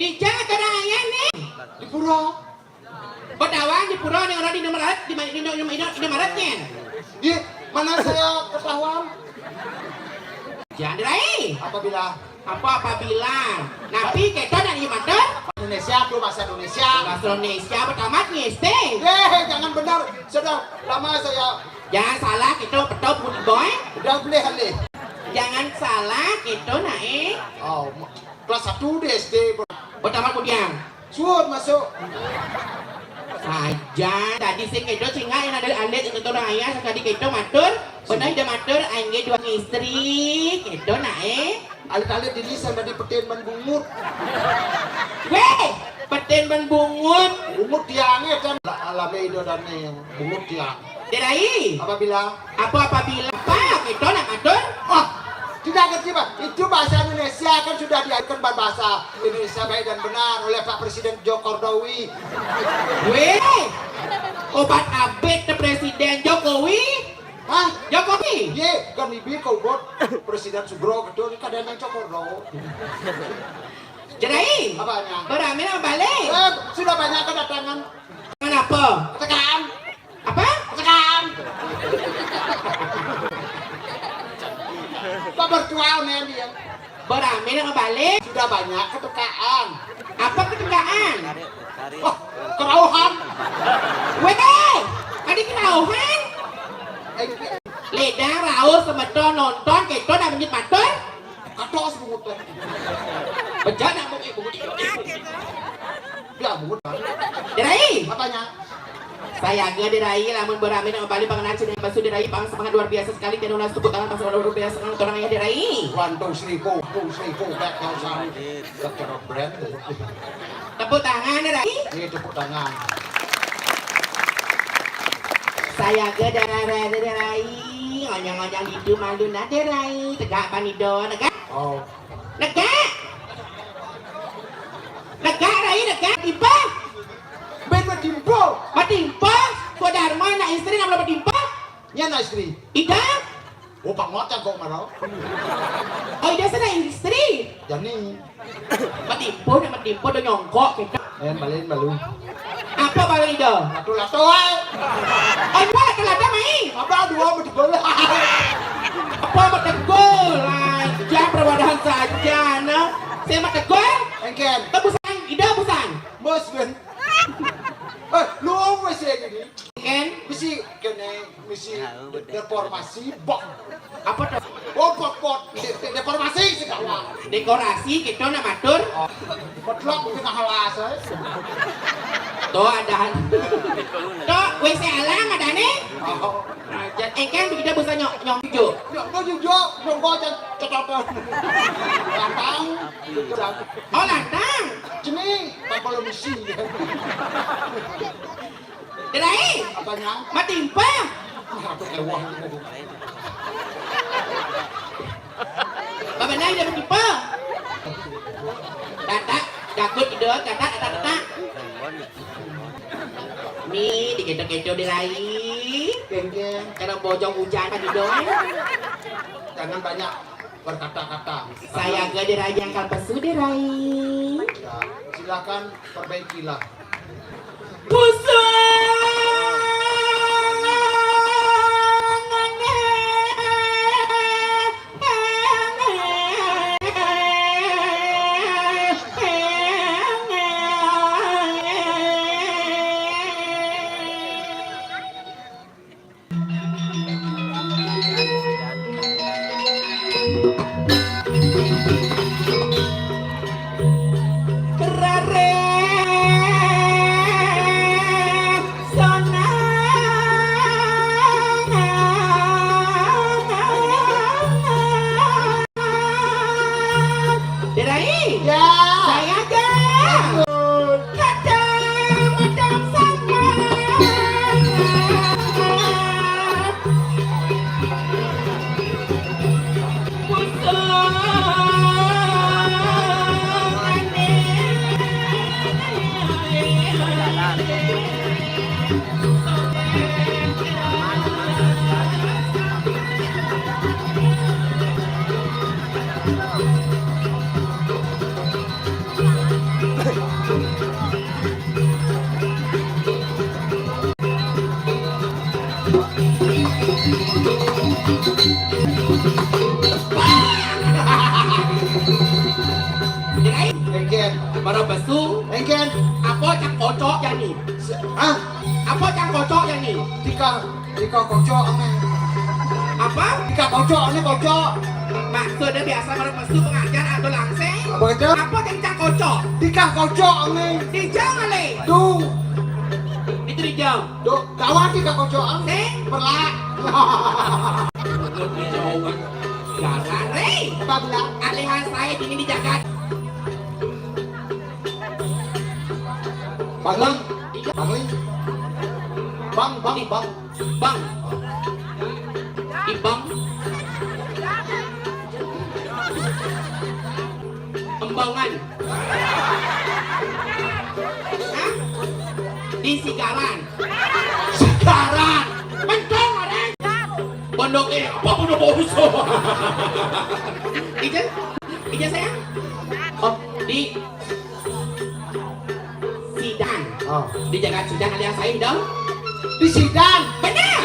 Di Jawa atau Raya nih? Di Pura. Bedawan di Pura nih orang di Indomaret, di Indomaretnya. Di mana saya ketahuan? Jangan dirai. Apabila Nabi kita dari mana? Indonesia tuh bahasa Indonesia. Bahasa Indonesia pertama ngeste. Jangan benar. Sudah lama saya. Jangan salah kita betul pun boy. Udah boleh halih. Jangan salah kita naik. Oh, kelas 1 di SD. Pertama kemudian. Suut masuk. Saja tadi sing kita singa yang ada alit untuk raya sekali kita matur. Benar dia matur angge dua istri kita naik. Alit-alit ini saya dari peten ban bungut. Weh, peten ban bungut. Bungut tiangnya kan alami itu dan bungut tiang. Dirai. Apabila Apa kita nak matur? oh tidak ngerti Pak, itu bahasa Indonesia kan sudah diajarkan bahasa Indonesia baik dan benar oleh Pak Presiden Joko Widodo. Weh, obat abet ke Presiden Jokowi. Hah? Jokowi. Ye, kan ibi kau buat Presiden Sugro gitu, ini kadang yang Joko Widodo. Jadi, Apanya? beramai apa balik? Sudah banyak kedatangan. Kenapa? Tekan, Apa? tekan. Kok virtual nih dia? Beramai apa balik? Sudah banyak ketekaan. Apa ketegangan? Oh, kerauhan. Weh, ada kerauhan? Ledang, raur, semeton, nonton, kita nak menjadi matur? Katos bungut teh. Bejana bungut. Ya bungut. Dirai. Apanya? Saya agak dirai, lamun beramai dengan balik pengenal cina basuh dirai, pang semangat luar biasa sekali, dan unas tepuk tangan pasal luar biasa dengan orang yang dirai. 1 2 3 4 back down sana. Secara brand. Tepuk tangan dirai. Ini tepuk tangan. Saya agak dirai, ngonyang-ngonyang itu malu na dirai, tegak panido, negak, Oh, negak, rai, negak, timpa, ben timpo. matimpa, ko dharma na istri na matimpa, Nya na istri. ida, Oh, pangmata kok marau. oh ida sa na istri, Jani. matimpo do nyongkok kita. Balin balu. Apa baru ida? Lato-lato ay. Ay ba kalada mai? Apa dua mau digol. Apa mategol? Ay, jangan perwadahan saja, no? Saya mategol? Engken. Tebusan, ida busan. Bos ben. Lu wes gini. Ken, Misi kene misi reformasi bok. apa tuh? Oh, pot reformasi segala. Dekorasi kita na matur. Potlok kita halas ay. Tuh ada. Tuh, WC alang ada nih. Oh. Jangan engken kita bisa nyongjo. Nó jujur, không có cho làm tao. Oh lantang. Sini, tak perlu misi. Dirai, Apanya? matimpa. Aku ewah. Babenai dia matimpa. Data, dakut ide, data. Nih, dikedo-kedo dirai. Geng-geng, Karena bojong hujan kan didoi. jangan banyak berkata-kata. Saya Gede Raja yang kalpesu dirai. Ya, silakan perbaikilah. Engken, baru besu. Engken, Apa cang kocok yang ni? ah, Apa cang kocok yang ni? tika kocok ane. Apa? Tika kocok ane kocok. Maksudnya biasa baru besu pengajar atau langseng? Apa itu? Apa cang kocok? Tika kocok ane. Dijang ale. Tuh, Itu dijang. tuh, kawan tika kocok ane. Sing. Perlak. Jangan re. Apa bilang? Alihan saya ini dijaga. Bangling, bangling. Bang. Bang. Ibang. Embangan. Hah? Di Sigaran. Sigaran. Mentong ada. Pondok apa pondok bosok. Ija sayang. Oh, di Sidang. Oh. Di jaga Sidang alias saya dong. Di sidang. Benar.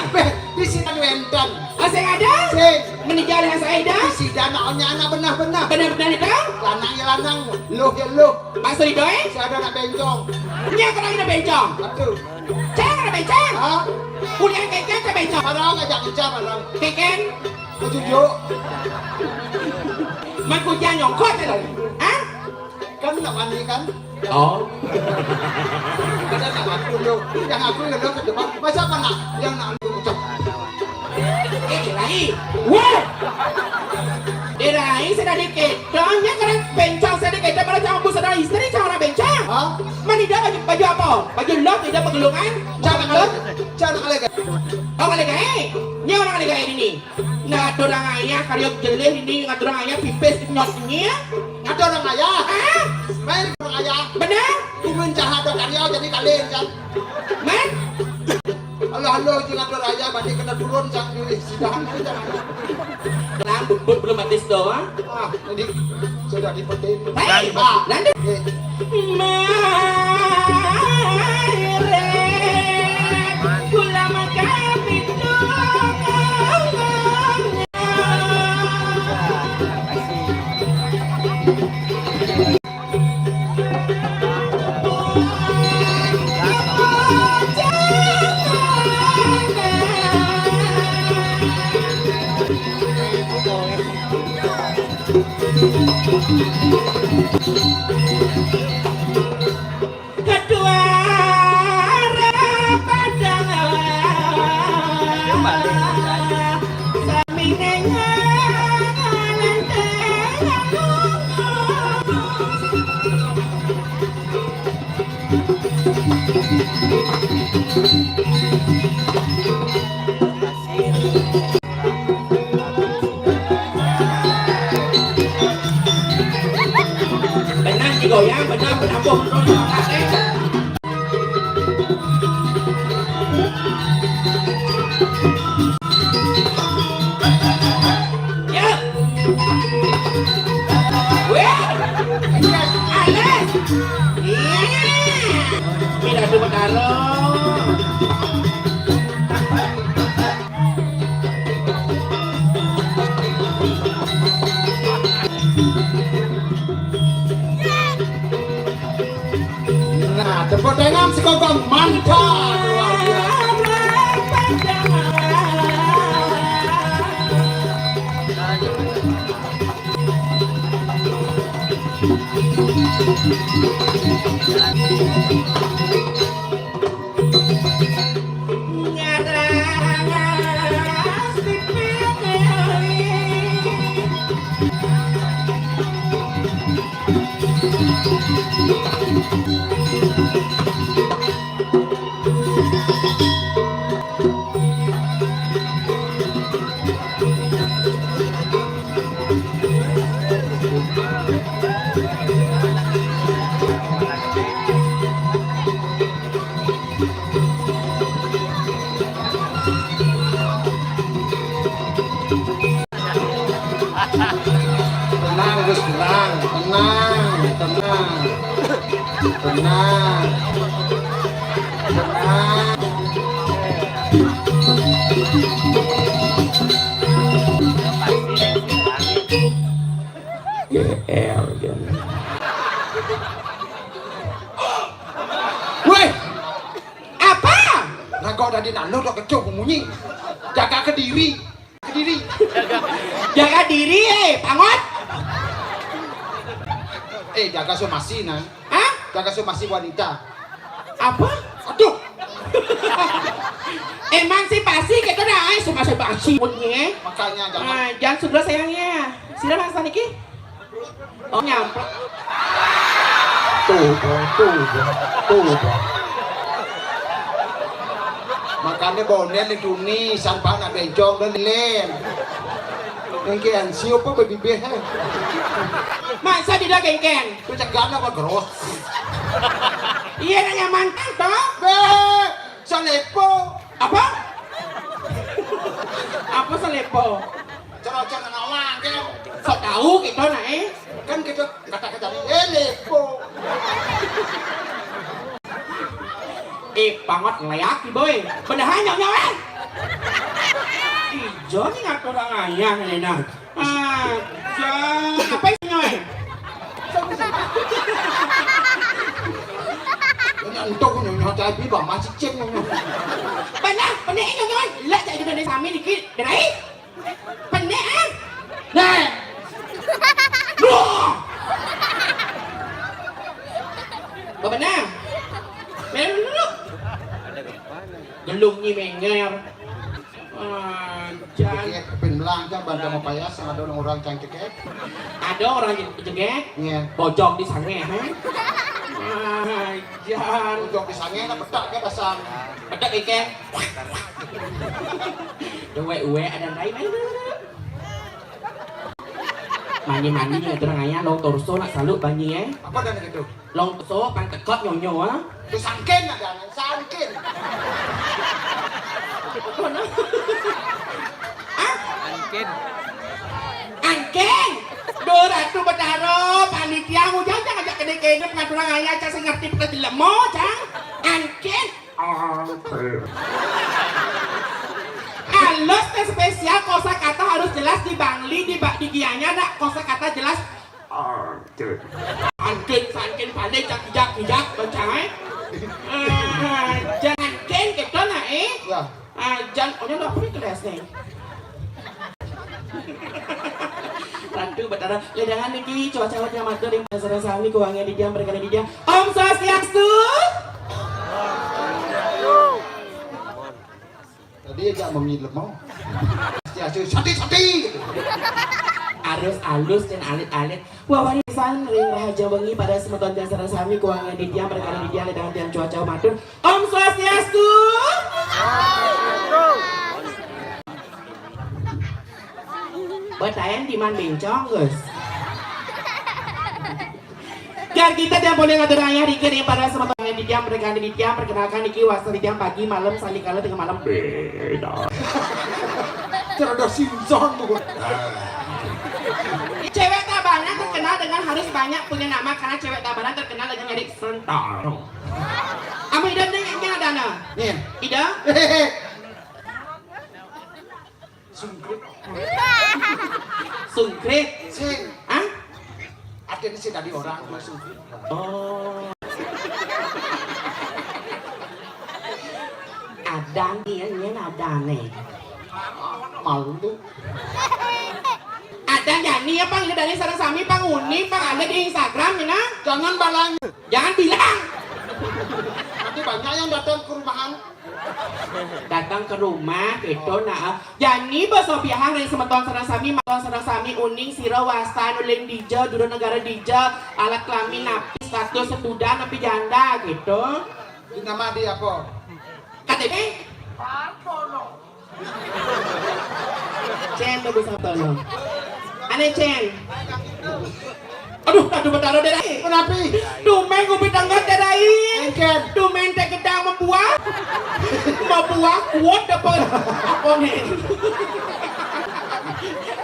Di sidang Wendan. Oh, saya ada. Sing. Menikah alias saya Di dong. sidang anak anak benar-benar. Benar-benar itu. Lanang ya lanang, luh ya luh. Maksud itu Saya ada nak bencong. Nya kena kita bencong. Aduh. Cang kena bencong. Hah? Punya keken ke bencong. Parang ngajak kejar parang. Keken. Kejujuk. Man kujan nyongkot loh. Hah? Kan nak mandi kan? Oh. Ada nak aku dulu. Yang aku yang dulu ke depan. Masa apa nak? Yang nak aku ucap. Dirai. Wah. Dirai sudah dikit. Soalnya karena bencong sedikit dan pada campur saudara istri cara bencong. Hah? Man tidak baju apa? Baju lot tidak pegelungan. Jangan lot. Jangan kali kan? Oh kali gaya. Ni orang kali gaya ini. Ngatur orang ayah karyok jeleh ini ngatur orang ayah pipis nyotnya. Ada orang ayah. Ah, Main orang ayah. benar? Kumin jahat ada karya jadi kalian kan? Man? Halo jangan ada ayah. Badi kena turun jangan di sidang. Lang belum batis doang. Ah, jadi sudah dipetin. Baik. Ah, Lanjut. eh, Kula makapitu. Kedua Benang digoyang, benang berambung. Ya. Betara. Nah, tepuk tangan sekongkol mantap luar biasa. Tenang Gus, tenang, GR gitu. Woi, apa? Nah kau udah dinanu udah kecok bunyi. Jaga kediri. Jaga diri, pangot. Jaga somasi nah. Hah? Jaga somasi wanita. Apa? Aduh. Emansipasi kita dah, somasi punya. Makanya jangan. Jangan sebelah sayangnya. Sila bangsa niki. Oh nyampe. Tuh. Makanya bonen itu nih, sampai nak bencong dan len. Gengkean siapa baby behe? Masa tidak gengkean? Itu cegah apa geros? Iya nanya mantan toh? Selepo. Apa? Apa selepo? Cara-cara ngawang kan? Sok tahu kita naik? Kan kita kata-kata lepo. Pangot ngelayak boy. Benahan nyawa. Ijo nih ngatur orang ayah nih nah. Apa sih nyawa? Untuk nyonya tapi bang masih cek nyonya. Benar ini nyonya. Lihat jadi dari sami dikit. Dari. Benar. Nah. Benar. Benar dulu. Gelungnya menger. Jangan penbelang kan banda mau payas ada orang cantik ya. Ada orang cantik. Iya. Bojong di sange ha. Jangan bojong di sange lah bedak ke dasar. Bedak ikan. Uwe ada lain. Mandi nya terang ayah long torso nak salut banyi ya. Apa dan gitu? Long torso pan tekot nyonyo ah. Tu sangken ada sangken. Angken. Doratu Betara panitia ngujang jangan ajak kedekene pengaturan ayah cak sing ngerti kita tidak mau cang. Angken. Alus tes spesial kosakata harus jelas di Bangli di gianya nak kosakata jelas. Angken sangken pandai jak baca jangan ken kita nak jangan orang dah pergi kelas ni. Ratu Betara ledangan niki cuaca yang matur yang pasar sami keuangan di jam berkali di jam. Om Swastiastu. Tadi agak memilih mau. Sati. Arus alus dan alit-alit. Wah warisan ring rahaja wengi pada semeton dasar sami keuangan di jam berkali di jam ledangan tiang cuaca matur. Om Swastiastu. Betayan di man bencong guys. Dan kita tidak boleh ngatur ayah dikirim pada semeton di jam berkali di jam perkenalkan iki wasta di jam pagi malam sandikala tengah malam beda. Terada sinzon bukan. Cewek Tabanan terkenal dengan harus banyak punya nama karena cewek Tabanan terkenal dengan nyari sentaro. Ami dan Nih. Ida? Hehehe. Sungkrit. Sungkrit. Sing. Hah? Ada sih tadi orang sungkrit. Oh. Ada nih, ada nih. Malu tuh. Ada nyanyi ya Pang, ini dari sarang sami Pang Uni, Pang ada di Instagram ya nah. Jangan balang. Jangan bilang. Nanti banyak yang datang ke rumahan. Datang ke rumah gitu nah. Jani baso biahang dari semeton sarang sami uning siro wasan uling dija dulu negara dija alat kelamin napi status setudah napi janda gitu. Di nama dia apa? KTP? Cen tuh bisa tono. Aneh Cen. Aduh betaro deh. Kenapa? Dumen gue bidangnya dadai. Engken. Dumen teh gedang membuah. Membuah kuat dapat apa nih?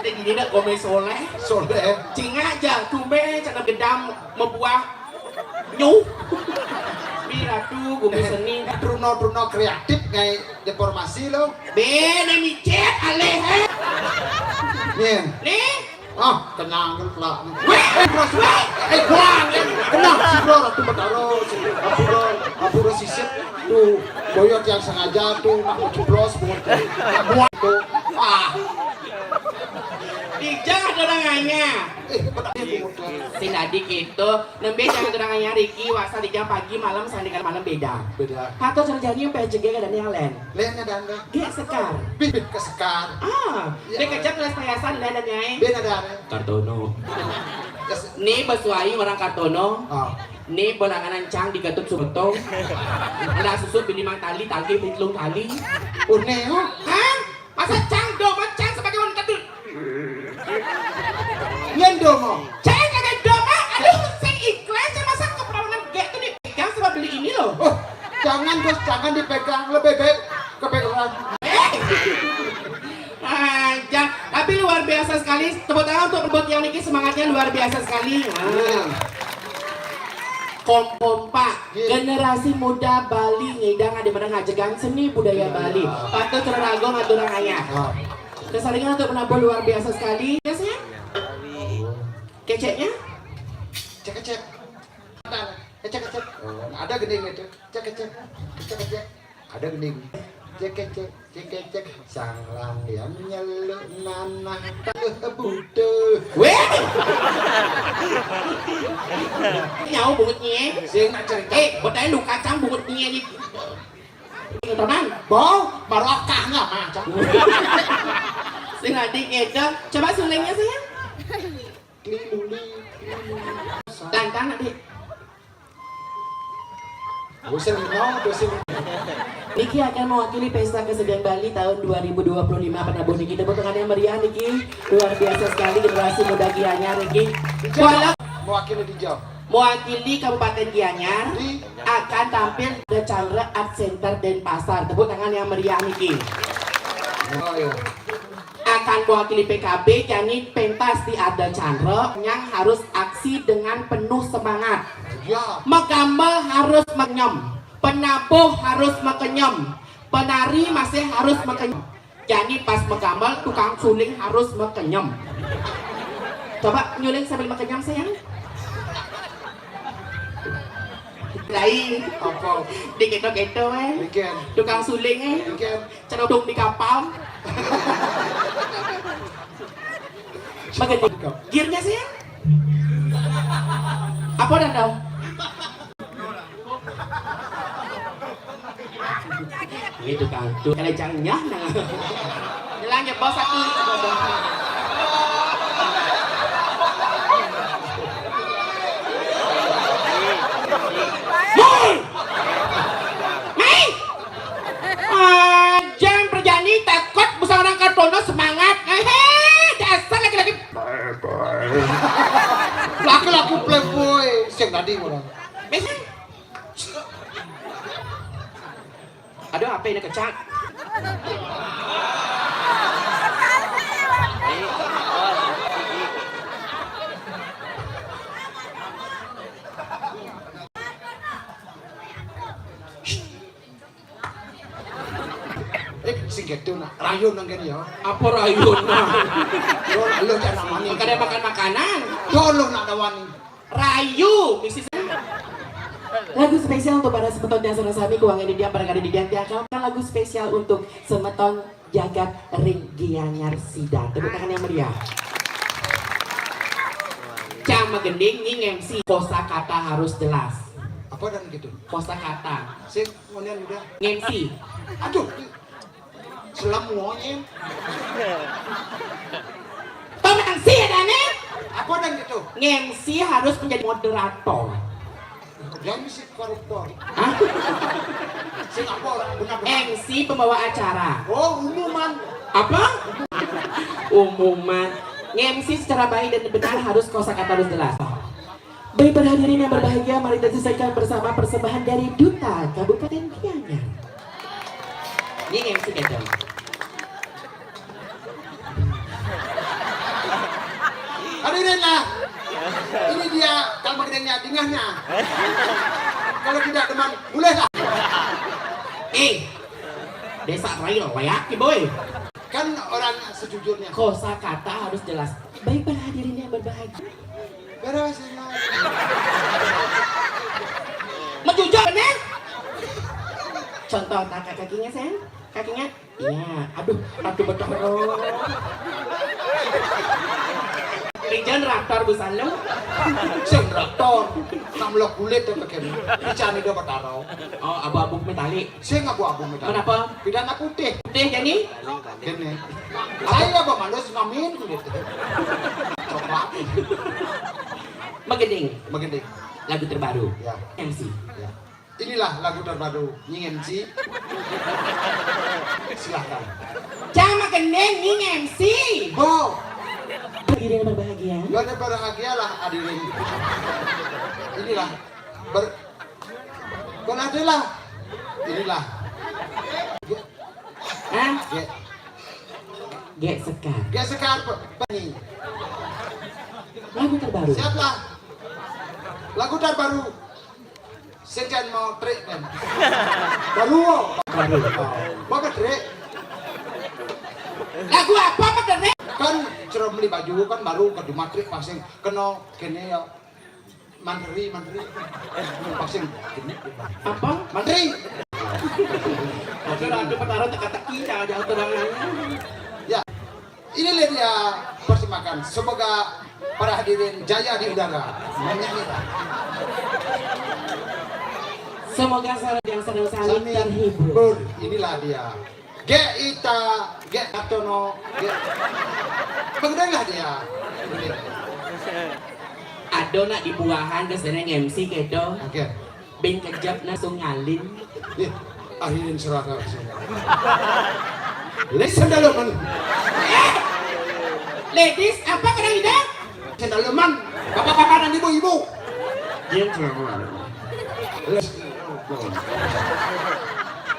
Jadi ini nak komen soleh. Soleh. Cing aja dumen cina gedang membuah nyuh. Biratu gue seni. Truno kreatif kayak deformasi lo. Bene micet aleh. Nih. Nih. Ah, kenang pula. Kuang. Kenang si bro ratu betaro. Apuro sisip tuh boyot yang sengaja tuh nak jeblos buat tuh. Ah. Dijang ada orangnya. Si Nadik itu nembe jangan orangnya Riki wasa dijang pagi malam sandikan malam beda. Beda. Atau cerjani yang PJG dan yang lain. Lainnya danda. Gak sekar. Bibit kesekar. Dia kejap les payasan dan nyai. Beda danda. Kartono. Nih basuai orang Kartono. Ah. Nih beranganan cang digatuk subetong. Ada susut binimang tali bitlung tali. Uneo. Hah? Masa cang doma cang sebagai wanita tuh. Yendomo. Cang kagak doma. Aduh, saya ikhlas saya masa keperawanan gak tuh dipegang sama beli ini loh. Oh, jangan bos, jangan dipegang, lebih baik kepegang. Aja, tapi luar biasa sekali. Tepuk tangan untuk rebut yang Niki semangatnya luar biasa sekali. Kompa generasi muda Bali ngidang ada mana ngajegan seni budaya Bali. Patut terrago ngaturang ayah. Kesalingan untuk menabur luar biasa sekali. Ya sayang? Keceknya? Cek. Cek. Ada gending itu. Cek. Ada gending. Cek. Sang layang nyeluk nanah butuh. Weh! Nhau bungutnya. Sing nak cerita. Betanya lu kacang bungutnya di teman. Bau, barokah nggak macam. Sing adik itu. Coba sulingnya sayang. Lili. Lantang nanti. Dosen Niki akan mewakili Pesta Kesenian Bali tahun 2025 penabuh Niki. Tepuk tangan yang meriah Niki. Luar biasa sekali generasi muda Gianyar Niki. Mewakili di Jawa. Mewakili Kabupaten Gianyar akan tampil di Chandra Art Center Denpasar. Tepuk tangan yang meriah Niki. Oh iya. Akan mewakili PKB yakni pentas di Ada Chandra yang harus aksi dengan penuh semangat. Ya. Megamel harus menyem. Penabuh harus mekenyem, penari masih harus mekenyem. Jadi pas megamel tukang suling harus mekenyem. Coba nyuling sambil mekenyem sayang. Lain Apa? diketo-keto Bikin. tukang suling Bikin. ceruduk di kapal. Begini, gearnya sayang. Apa dan dong? Itu kan tuh kelecangnya nah. Hilangnya bos satu. Jam perjani takut besar orang Kartono semangat. Dasar laki-laki. Laki-laki playboy. Sing tadi orang. Mesem. Aduh, apa ini kecak? sing gitu nak rayun nang kene ya. Apa rayun? Lo jangan namani. Kada makan makanan. Tolong nak dawani. Rayu, misi Lagu spesial untuk para semeton dan sarasami keuangan di dia pada kali diganti akan lagu spesial untuk semeton jagat ring gianyar sida. Tepuk tangan yang meriah. Cama gending ning MC kosa kata harus jelas. Apa dan gitu? Kosa kata Sing kemudian udah. MC. Aduh. Semuanya. Tomang sih ada nih. Apa dan gitu? MC harus menjadi moderator. Yang misi koruptor. Hah? Sing apa benar-benar. MC pembawa acara. Oh, umuman. Apa? Umuman. MC secara baik dan benar harus kosakata harus jelas. Baik para hadirin yang berbahagia, mari kita selesaikan bersama persembahan dari Duta Kabupaten Gianyar. Ini MC gitu. Hadirin lah. Ini dia kalau gedengnya dingahnya. Kalau tidak teman, bolehlah. Desa Rail, wayaki boy. Kan orang sejujurnya. Kosakata harus jelas. Baik para hadirin yang berbahagia. Beres ini. Menjujur bener? Contoh tak kakinya sen? Kakinya? Iya. Aduh betul. Rinjan raptor busan lo? Sing raptor. Namlo kulit dan begini. Bicani dia bertarau. Oh abu-abu metalik. Sing abu-abu medan. Kenapa? Pidana putih. Putih jadi? Gini. Saya apa manusia ngamin kulit. Coba. Megeding. Begini. Lagu terbaru. Ya. MC. Ya. Inilah lagu terbaru Nying MC. Silahkan. Cama gendeng ning MC. Bo. Hadirin yang berbahagia. Gak ada bahagialah hadirin. Inilah beradalah. Inilah. Hah? Ge Gek sekar. sekar bani. Lagu terbaru. Siaplah. Lagu terbaru. Sekian mau trik kan. Baru. Bapak trik. Lagu apa Pak? Kan cerah beli baju kan baru ke matrik pasing kena kene ya mandiri pasing kene Apa? mandiri. Ada pertaruhan teka-teki jangan terangannya. Ya, inilah dia persembahan. Semoga para hadirin jaya di udara. Menyanyikan. Semoga saudara yang sedang saling terhibur. Inilah dia. Ge Atono, Bagdanglah dia. Ado nak dibuahan ke seneng MC kedo. Oke. Ben kejap na sungalin. Akhirin serata. Listen dalaman. Ladies, apa kadang ida? Dalaman. Bapak-bapak dan ibu-ibu.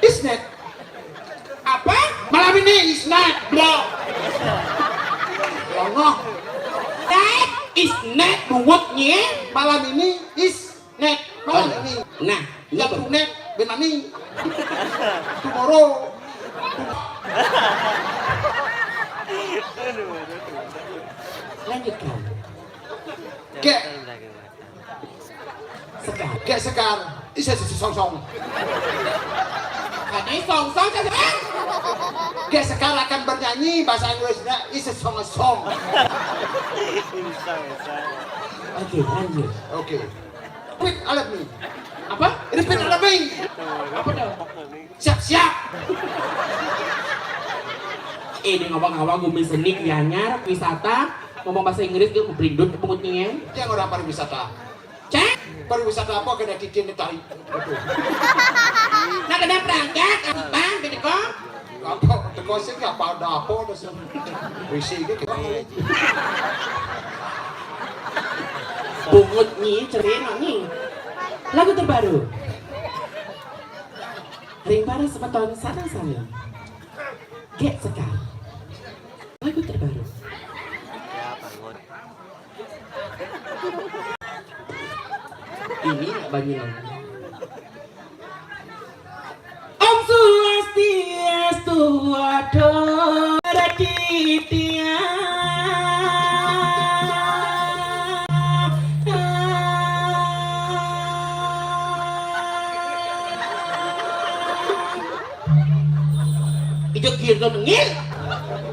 Isnet. Apa? Malam ini isnet, bro. Longoh. That is not buatnya. Malam ini isnet. Malam ini. Nah, Ya tunet benani. Tomorrow. lanjutkan. Sekar. Ge sekar. Isa song-song. Katanya song-song kan? Ge sekar akan bernyanyi bahasa Inggrisnya is a song. Oke, lanjut. Oke. Repeat alat nih. Apa? Repeat alat nih. Apa dong? Siap-siap. Ini ngomong-ngomong gue seni Gianyar, wisata, ngomong bahasa Inggris gue berindut pengutnya. Dia orang pariwisata. Cek? Pariwisata apa kena kikin tahi. Nah kena perangkat, apa? Gitu kok? Apa tekosing apa ada apa ada sih. Risi gitu. Pungut nih, cerita nih. Lagu terbaru. Ring para sepeton sana-sana. Get sekar. Lagu terbaru. Ini Banyuwangi. Om Swastiastu. suado raditya ijo kirno ngil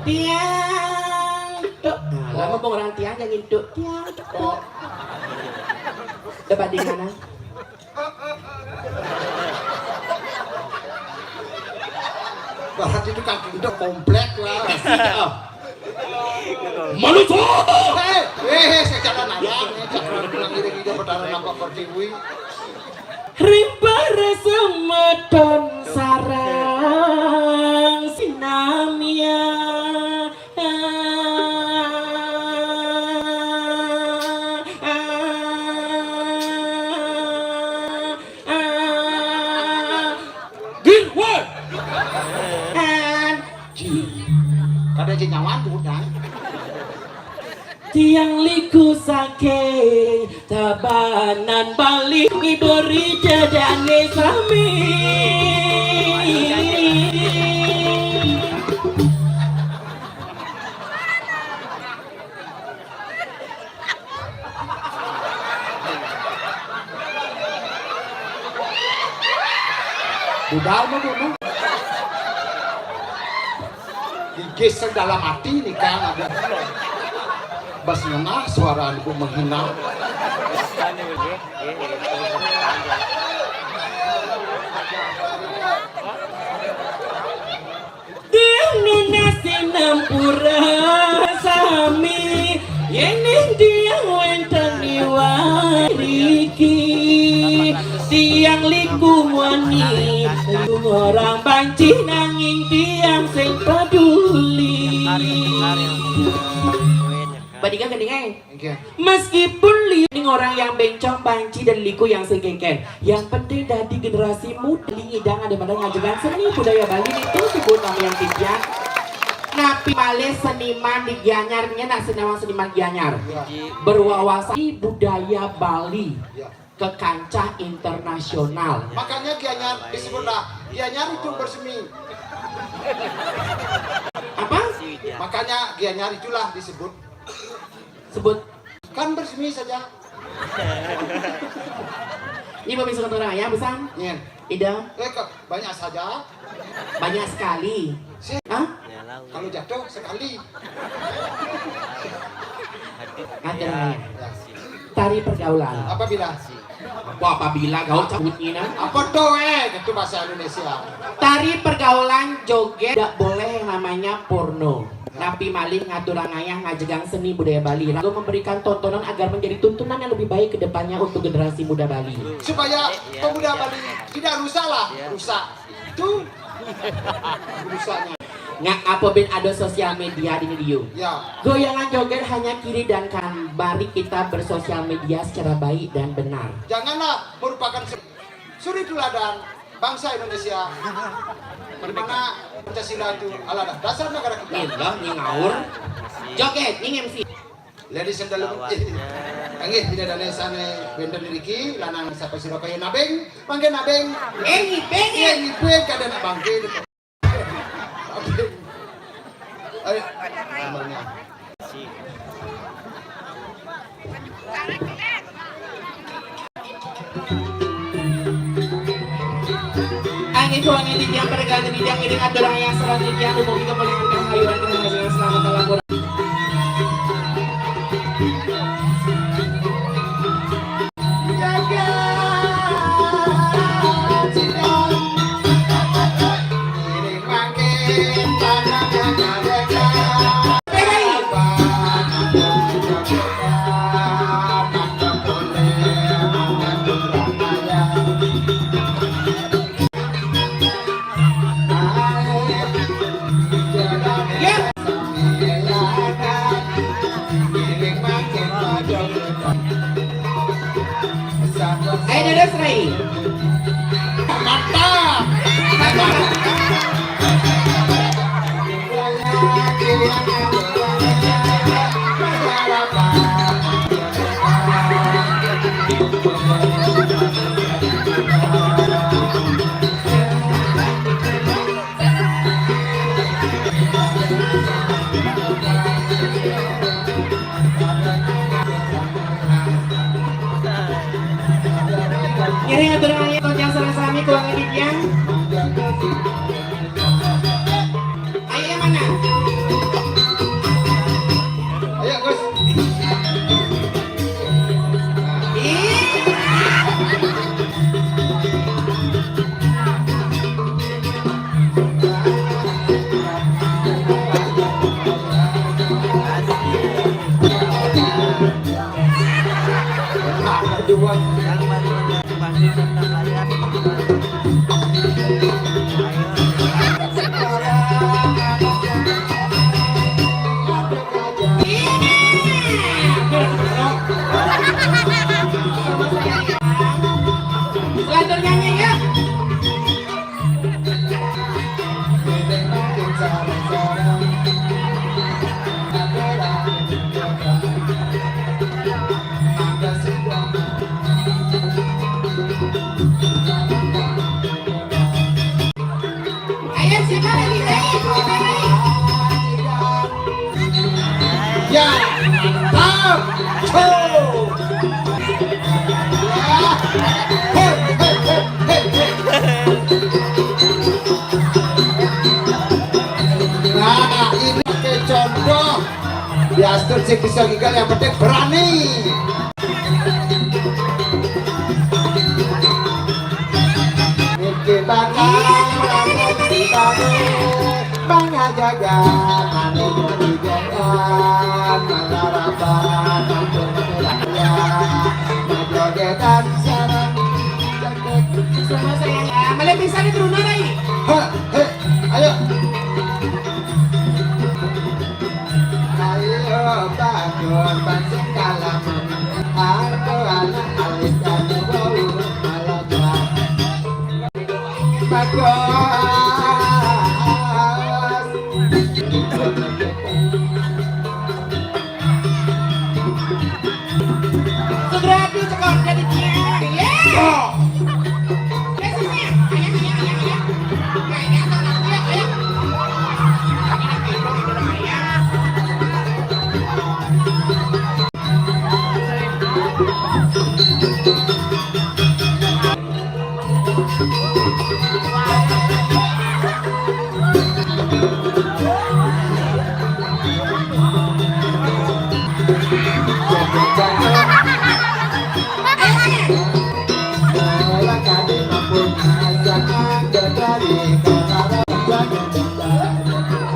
tiang tok lama mau orang tiang yang induk tiang tok dapat di mana Berarti itu kaki udah komplek lah. Manusia. Saya jalan aja. Jangan bilang iring hijau berdarah nampak pertiwi. Rimpar semedon sarang sinamia Kada jenyawan udah. tiang liku sake tabanan balik ibori jadane sami Budal mah dulu. Digeser dalam hati nih kan ada. Bas ngena suara aku menghina. tiang nuna sinampura sami yening dia wenten iwariki tiang liku wani orang banci nanging tiang sing peduli Badingan gendingan meskipun lining orang yang bencong, banci dan liku yang sekeken, yang penting dari generasi muda lingidang ada pada ngajagan seni budaya Bali itu sebut nama yang tiga napi male seniman di Gianyarnya nak seniman Gianyar berwawasan budaya Bali ke kancah internasional. Makanya Gianyar disebutlah Gianyar itu bersemi. Apa? Makanya Gianyar itulah disebut Sebut kan bersemi saja. ini pemirsa orang ya besar? Iya. Ida Banyak saja. banyak sekali. Hah? Kalau jatuh sekali. Ada tari pergaulan. Apabila Apabila gaul cabut ini apa tuh itu bahasa Indonesia. tari pergaulan joget tidak boleh yang namanya porno. Napi malih ngaturang ayah ngajegang seni budaya Bali lalu memberikan tontonan agar menjadi tuntunan yang lebih baik ke depannya untuk generasi muda Bali. Supaya pemuda Bali tidak rusak lah. Rusak itu rusaknya. Nggak apa ben ada sosial media di video. Ya. Goyangan joget hanya kiri dan kanan. Mari kita bersosial media secara baik dan benar. Janganlah merupakan suri teladan bangsa Indonesia. Di mana Pancasila itu adalah dasar negara kita. Ilah nih ngaur. Joget nih MC. Ladies and gentlemen, anggih tidak ada sana benda diriki lanang sampai Surabaya nabeng, bangke nabeng, ngibeng kada nak bangke. Ayo, nomornya. Angin tuang ini yang berganti di yang ini adalah yang selanjutnya umum kita melihatkan hayuran dengan selamat dalam kurang. Ayo dada serai. Mantap. Kira atur ayah kocang sarasami keuangan didiang. Ayo yang mana? Ayo Gus. Dua. Lanjut nyanyi ya. Ayo siapa lagi? Siapa lagi? Ya, tam, cho. Hei, hei, hei, hei. Nah, ini pakai contoh. Biastur sih bisa gigal, yang penting berani. Mikir bakal di baru, banyak jaga, ane jadi jalan, mengharapkan untuk berlaku, menjogetan sarang, Semua saya ya. Malah bisa diturunkan lagi. Hei, ayo. Ayo bangun pancing kalaman, aku anak alis dan bau malaja. Bagus. Sudradi cekok jadi dia. Yeah.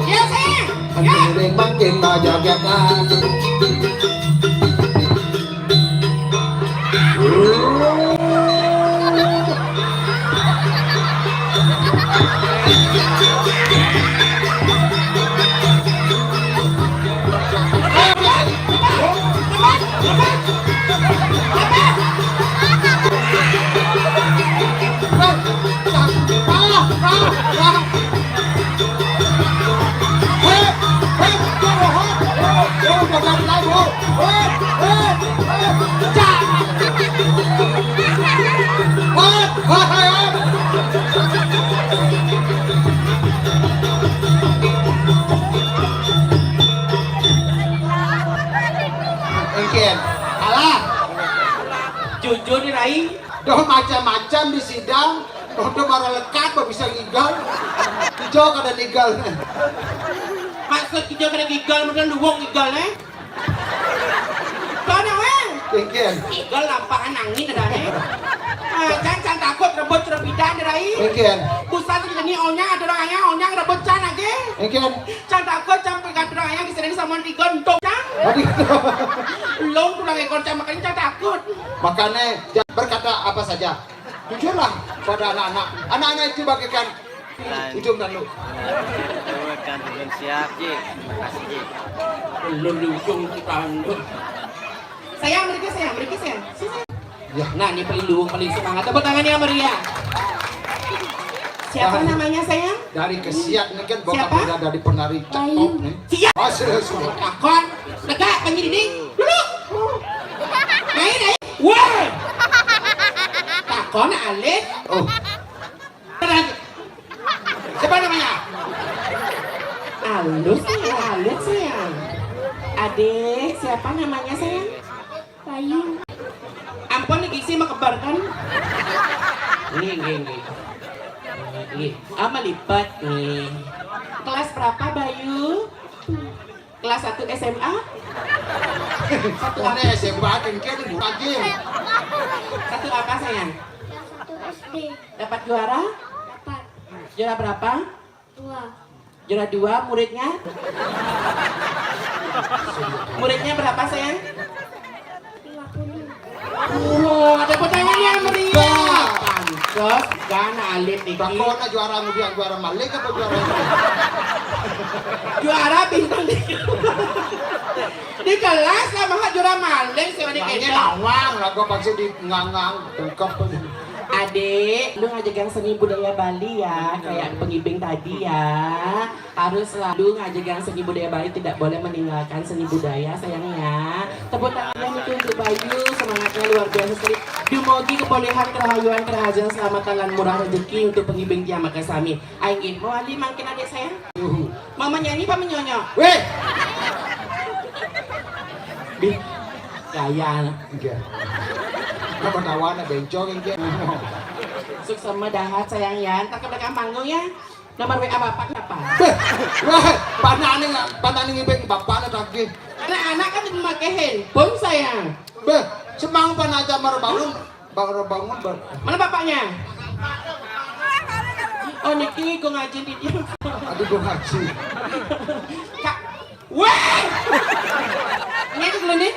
Ya sayang. Makin joget Mungkin alah Jujur nih Rai. doh macam-macam di sidang doh marah lekat kok bisa ngigal hijau kada ngigal Maksud kita kena gigal mungkin luwung gigal nih. Kau nak weh? mungkin Gigal lampahan angin dah nih. Jangan takut rebut rebidan Rai. mungkin Pusat kita ni onya ada orang ayah onya rebut can lagi. mungkin Jangan takut jangan pegang orang ayah kisah sama digontok can. Long tu lagi kau can makanya jangan takut. makanya jangan berkata apa saja jujurlah pada anak-anak itu bagaikan ujung dan lu Kan belum siap, Ji. Makasih, Ji. Belum di ujung kita. Sayang mereka sayang. ya Nah ini paling semangat. Tepuk tangannya Maria. Siapa namanya sayang? dari kesiat ini kan Siapa? bokap udah dari penari cetop nih Siap. hasil semua Takon. Tegak penyelidik. Duduk. Naik. Wah. Takon Alif. oh Siapa namanya? Alus sayang. Adik, siapa namanya sayang? Ayu. Ampun nih Gisi mau kebar kan? Nih. Ama lipat nih. Kelas berapa Bayu? Kelas 1 SMA? Satu Mana apa? SMA kengkeng bukan game. Satu apa sayang? Kelas 1 SD. Dapat juara? Dapat Juara berapa? 2. Juara 2, muridnya? Muridnya berapa sayang? 50. Wow, ada tangannya meriah. Pantes, gana alit nih. Bangkona juara kemudian juara Malik apa juara Juara bintang di kelas lah mah juara maling sih adik Ini kita. lawang lah gua pasti di ngangang tengkap. Adik, lu ngajagang seni budaya Bali ya, kayak pengibing tadi ya. Harus selalu ngajagang seni budaya Bali, tidak boleh meninggalkan seni budaya sayangnya. Tepuk tangannya itu untuk Bayu, semangatnya luar biasa sekali. Dumugi kebolehan kerahayuan kerahajaan selamat lan murah rezeki untuk pengibing Tiamak Kesami. Aing mau Ali mangkin adik saya. Mama nyanyi apa menyonyo? Weh, Bi, gaya. enggak. Apa tawana bencong enggak. Sukses dahat sayang ya. Ntar ke belakang panggung ya. Nomor WA bapak apa? Weh, panani ngibeng bapaknya lagi. Anak-anak kan memakai handphone sayang. Beh, semang panaja baru bangun. Mana bapaknya? Oh Niki, gue ngaji di dia. Aduh gua ngaji. Kak, wah! Ini itu dulu nih.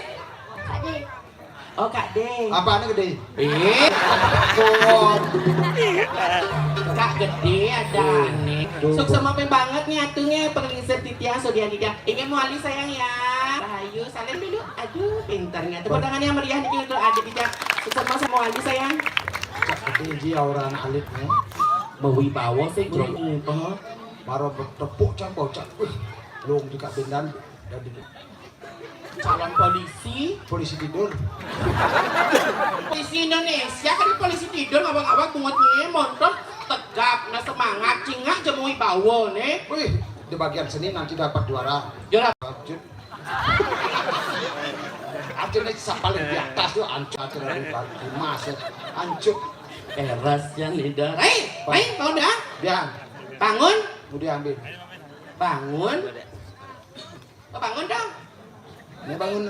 Kak D. Oh Kak D. Apaan gede? Kon. Kak Gede ada nih. Sukses mampir banget nih atunya pengelisir titiang Sodian Dida. Ingin mau Ali sayang ya. Rahayu salim dulu. Aduh pintarnya. Tepuk tangan yang meriah nih untuk adik kita. Sukses mau Ali sayang. Gede ji orang alitnya. Berwibawa sih ini. Baru bertepuk cang bocah. Wih, long juga bendan. Calon polisi. Polisi tidur. Polisi Indonesia kan polisi tidur ngabang-ngabang bungetnya monton tegak nah semangat cingak jemui bawo nih. Wih, di bagian seni nanti dapat juara. Juara Acun. Acun itu paling di atas tuh ancur dari Mas. Ancur. kerasnya lidah. Hei, bangun dah. Dia, Bangun, mau diambil. bangun. Bangun dong. Ini bangun.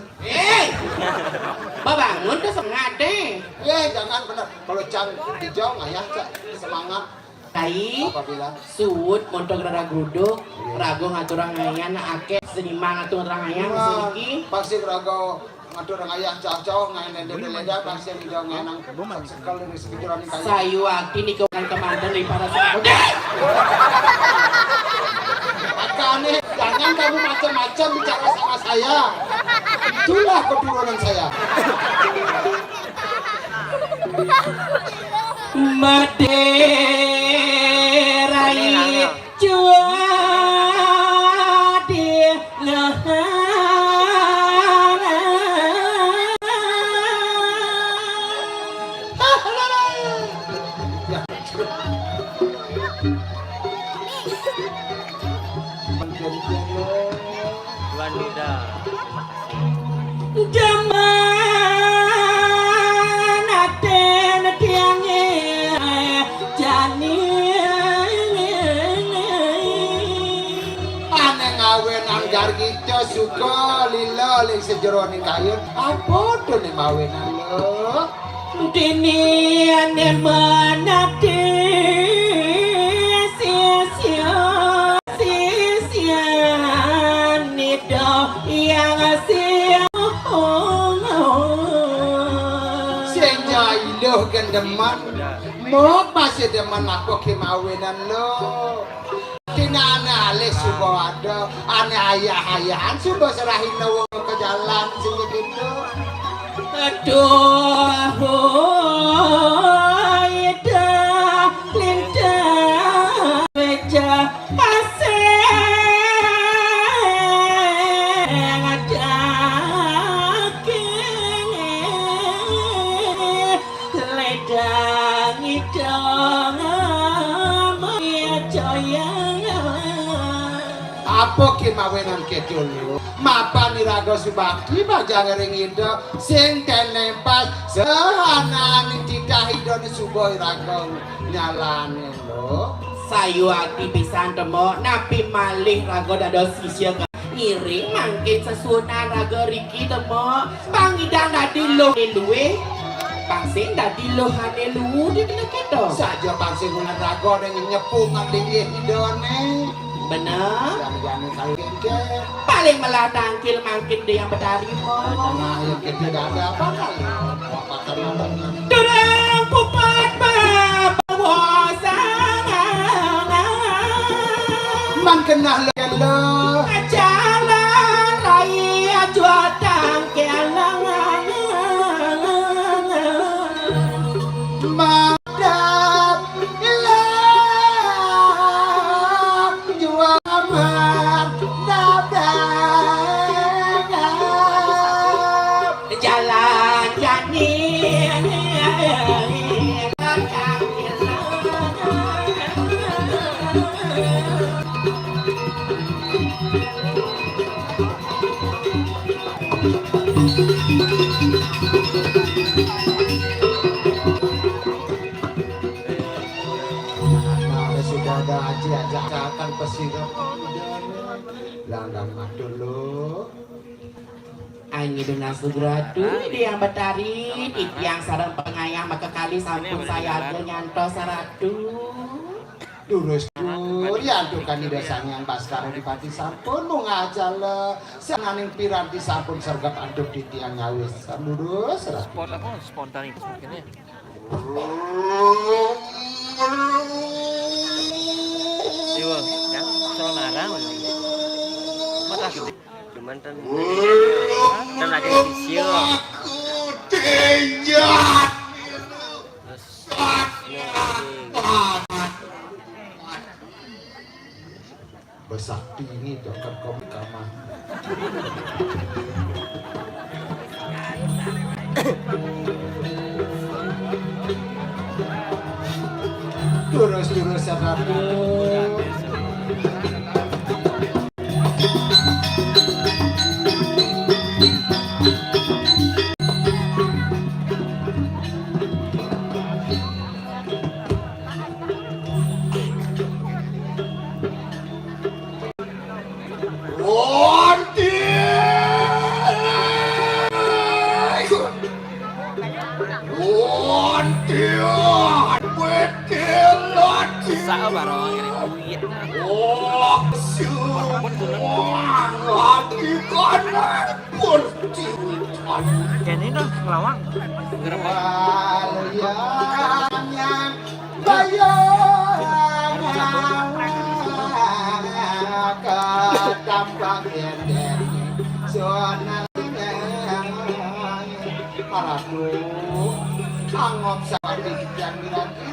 Bangun tuh semangat deh. Jangan benar. Kalau cang hijau ngayah cak semangat. Tai, Apabila sud, montong rara gruduk, rago ngatur ngayan, ake, seniman ngatur ngayan, sedikit. pasti rago ngatur ngayah cacau ngayan leda pasti hijau ngenang sekali dari sepikiran ini kayak. Sayu akti nih kan komandan dari para sahabat. Makanya jangan kamu macam-macam bicara sama saya. Itulah keturunan saya. Maderai cuadi Wanita. Jaman aten tiange jani Ane ngawen anggar kita suka lila ling sejero ning kayu. Apa tuh nih mawenan lo? dini ane manate sia-sia nido yang sia Senja ilo gendeman. Mo masih deman aku ke mawenan lo. Tina ane ales suka ada, ane ayah-ayahan suka serahin lo ke jalan sing gitu. aduh ida linda meja aseng daging ledang idang ya joyang apa kimawenan kedulu mapan iraga subakti bajang ringido sing tenempas sehanani tidak hidoni suboy raga nyalane lo sayu akti pisan temo napi malih raga dados sisya iring mangkin sesunan raga riki temo pangidang dadi lo luwe pangsing dadi lo hane lu di kena kedo saja pangsing dengan raga dengan nyepung tinggi hidone bener jangan saya keke paling malah tangkil mangkin dia yang bedari mo nah yang keke tidak ada apa kali apa karena durang pupat bawasang man kenal lo jalan raya juatang kelang madap ilah jual jalan jani sudah ada ajakan pesirap langgang mah dulu Angi duna sugratu di yang betari itu yang sarang pengayang maka kali sampun saya nyanto saratu Durus ya tuh kan desanya yang Baskara di Pati sampun mau ngajal sanganing piranti sampun sergap aduk di tiang ngawis lurus Spontanitas mungkin ya. Iya, ya, soal narang mata gede. Cuman kan lagi visio. Besakti ini akan kau kamar. Terus saratu. Sao barang ini duit. Kene dah lawang. Angop sapi yang kiri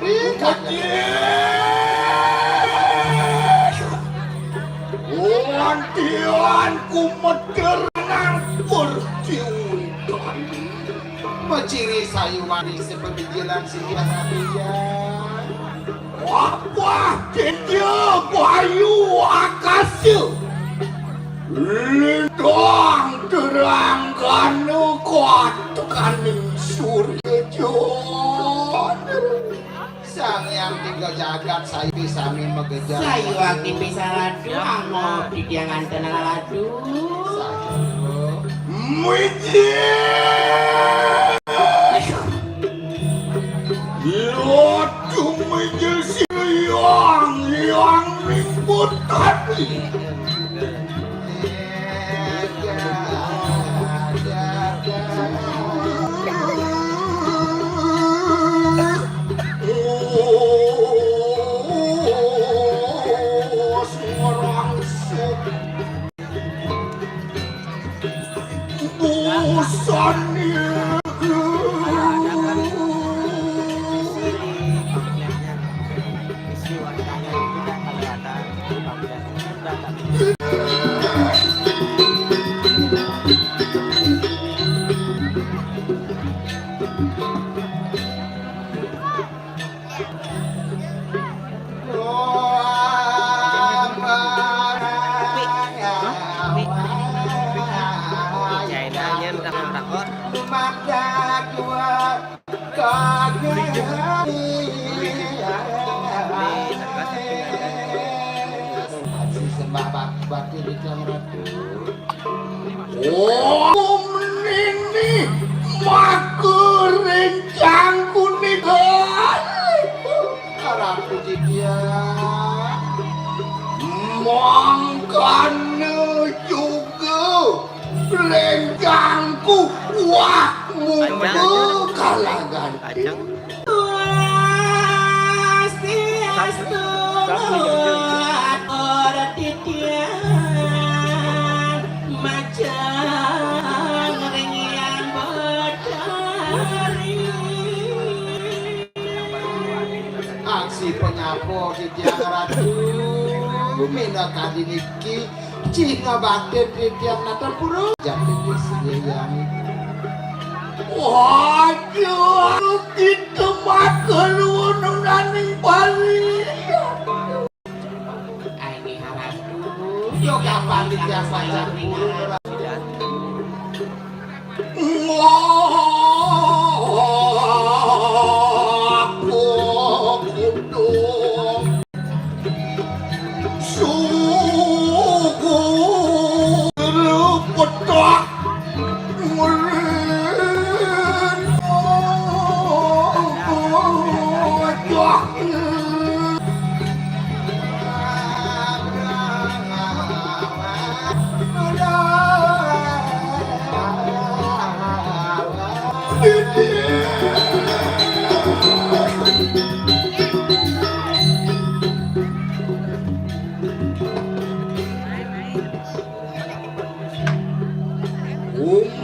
Wantianku mederang pertiukan Menciri sayuwani seperti jalan siapa bijan Wapah dia bayu akasih Lindang terangkan kuat kaning surya jon Sang yang tinggal jagat saya bisa mengejar sayu akti pisaratu angop di tiangan tenang ladu Mijir Lotu mijir siang yang ribut tadi bakti di Tiang Ratu. Oh, ini maku rencangku nih Ratu Jidia mangkane juga rencangku wah muka kalah ganti. Aksi penyapo di Tiang Ratu Mina kadiniki Cina bakti di Tiang Natal Puro jadi disediakan. Waduh kita makan unang-unaning balik. Ini haratu. Yo kapan di Tiang Pacar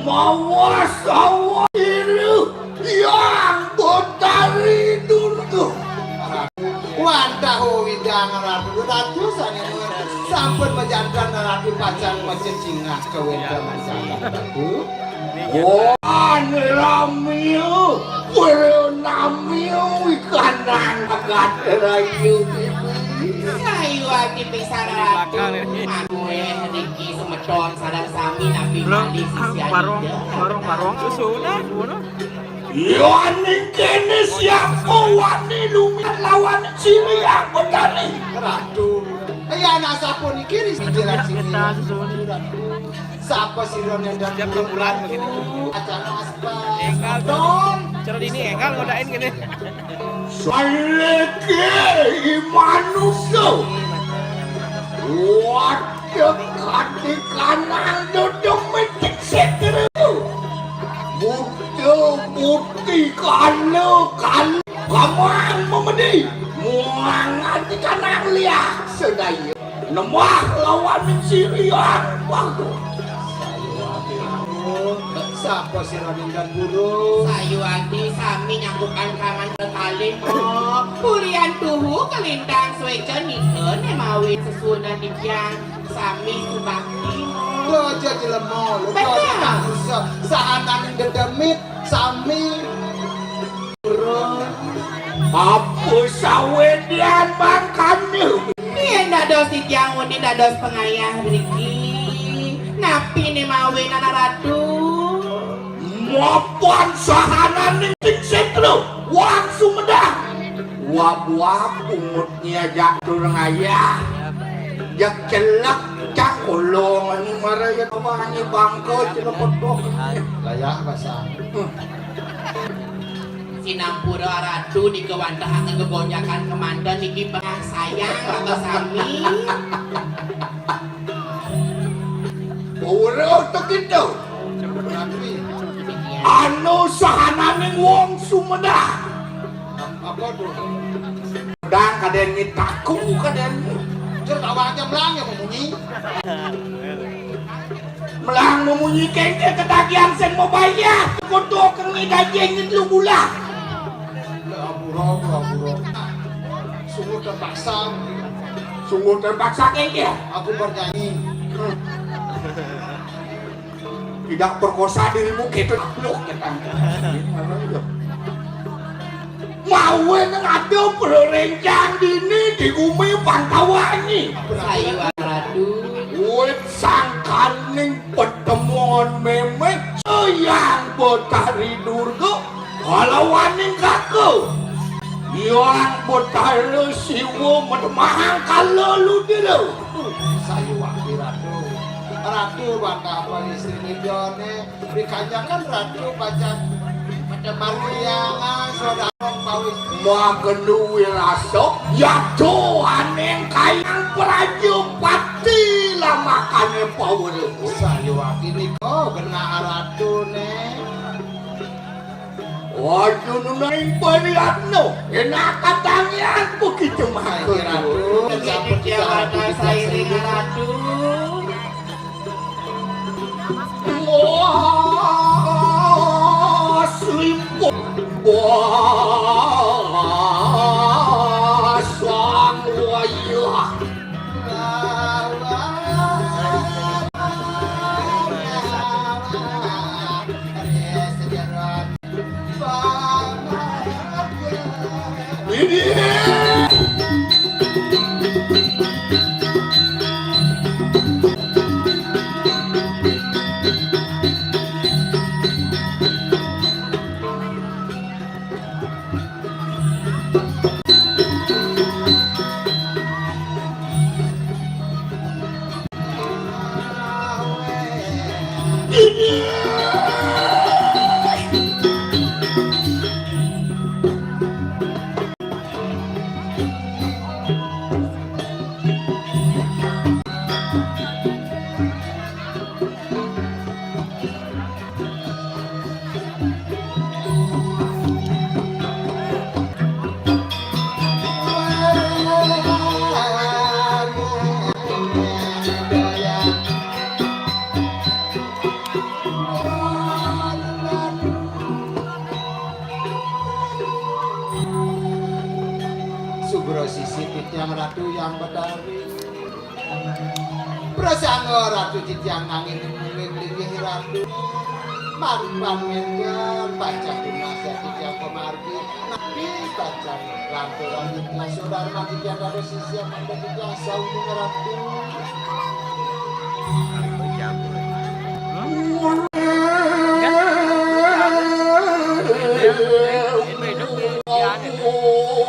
mawas awak diri yang botari dulu. Wanda Widang Ratu Ratu sangat sampun menjantan Ratu pacar mencingak ke Wedang Ratu. Oh, anramiu, berenamiu ikanan agak terayu. Ayo ati pisah ratu. Anu Riki semedon sadar sami nabi mandi sisi Barong susuna. Yohaning kene siapa wani lumiat lawan ciri yang betani. Ratu, ayah anak siapa ni kiri sejalan sini. Siapa sih yang dan bulan begini. Acara aspa. Enggal Don. Cara ini enggal ngodain gini. Saleke manusia. Waduh kaki kanan duduk metik seteru. Bukti kalau kamang memedi muangan di kanan liat sedaya nemah lawan mencirian waktu siapa si Raden dan Guru sayu ati sami nyangkukan kangen kekali pulian tuhu kelintang sueca nikeun emawi sesunan dikian sami subakti doja jelemo doja manusia sahanan dedemit sami turun apa sawedian makan Iya dados tiang undi dados pengayah Riki napi nih mawi nana ratu mapan sahanan ning setro wang Sumedang wab-wab umutnya jatuh ngayah jak celak cak kolong ini maraya kemana bangko celepot dok layak bahasa Sinampura ratu di kewandahan kegonjakan kemandan niki sayang atau sami Ora to gitu anu sahananing wong Sumedang apa tuh Sumedang kaden ngitaku kaden cerita aja melang ya memunyi melang memunyi kengke ketagihan sen mau bayar kodok kengi gajeng itu gula buro sungguh terpaksa kengke aku bernyanyi tidak perkosa dirimu gitu loh mau ngadu perencang dini di bumi Pantawani sayu ratu wit sangkaning pertemuan memek yang betari durga Kalau waning kaku yang betalo siwo medemahang kalau lu dulu. Saya wakil ratu. Ratu bangga apa istri nidone. Berikanya kan ratu baca Mariangan saudara mau istri. Magenu wirasok ya Tuhan yang kayang prajupati lah makanya power. Saya wakil niko kena ratu nih. Waduh nunaing periatno enak katanya begitu mah Ratu Jadi dia mata saya dengan ratu. wah selimpo wah sang wayah ini Sugro sisi titiang ratu yang berdari. Prasangga ratu titiang angin linggih ratu. Mari pamirkan baca dunasya titiang pemargi. Nabi baca ratu rambutnya saudara mati tiang ada sisi yang manda titiang saudung ratu.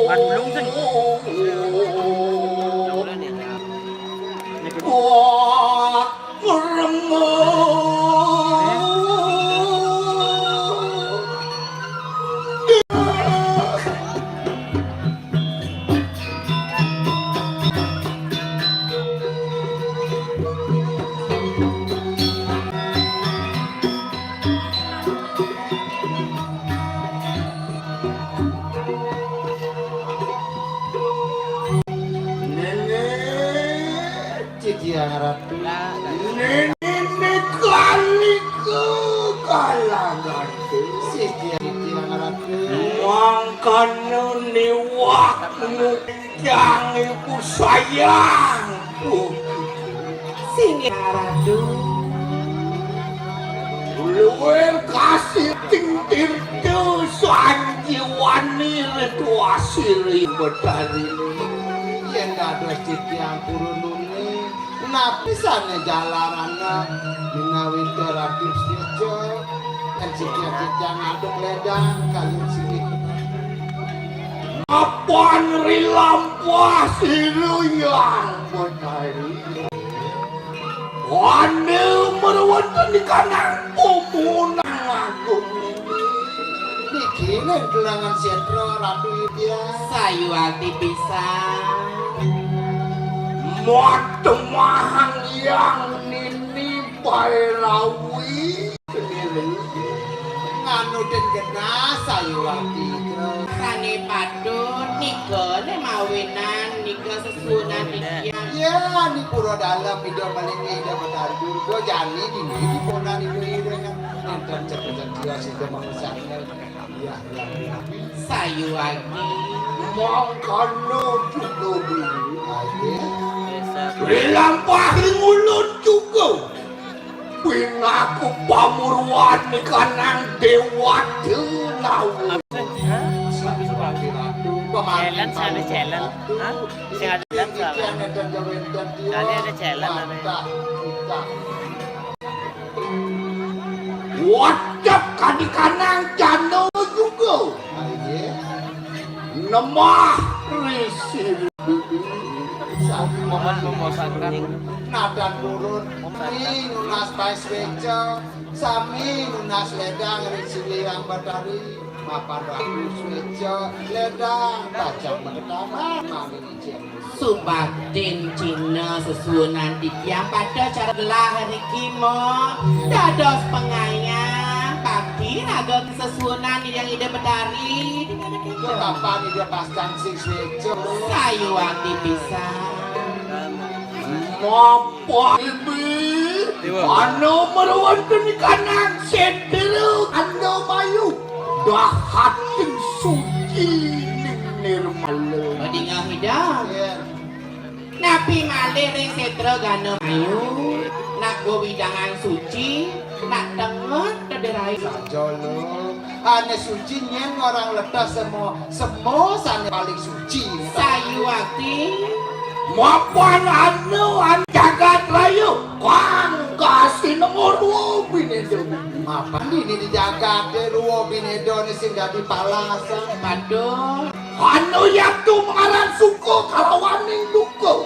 Ban belum sih. wah meremuk Titiang ratu. nenek kali ke kalangan Titiang ratu. mangkana ni wakmu yang ibu sayangku Sini ratu. luwer kasih tingtir tu sanjiwani retua siri betari Yen dados titiang purunune napisane jalarana menawi ratu stijo kan titiang aduk ledang kayun sikit. apaan rilampah siru yang betari wane merwatan di kanan umunang agung Bikinin gelangan sentro ratu dia. Sayu hati pisang. Matemahang yang nini bairawi Nganu den kena sayu hati Kane padun nika le mawinan nika sesunan nikian. ya ni pura dalam video paling ida betar durgo jani di pona di dengan nonton cepet dia sudah mengesak ya Sayu hati. makanya juga bini aja rilampahi mulut juga pinaku pamurwan ni kanang dewa tenau Challenge ada challenge. Hah? Sing ada challenge salah. Tadi ada challenge namanya. wajib kadi kanang jano juga nemah risih Momen membosankan. nadan turun ini nunas pais wejo sami nunas ledang risih yang badari mapan ratus wejo ledang bajang pertama mami nicil Subatin Cina sesunan yang pada cara gelah hari kimo dados pengayang pagi naga sesunan yang ide bedari kapan dia pasang sing wejo kayu hati bisa Mapa ibi anu meruankan kanan sederu anu bayu dahating suci ning nirmala Odinga hidang Nabi malih ring setra gana ayu nak go widangan suci nak denget tederai jolo ane suci nyen orang letas semua sana paling suci sayu hati mapan anu jagat rayu kang kasih nomor 2 binedo mapan ini dijaga de 2 binedo ni sing dadi palasan paduh anu yatu mengaran suku kalawaning duko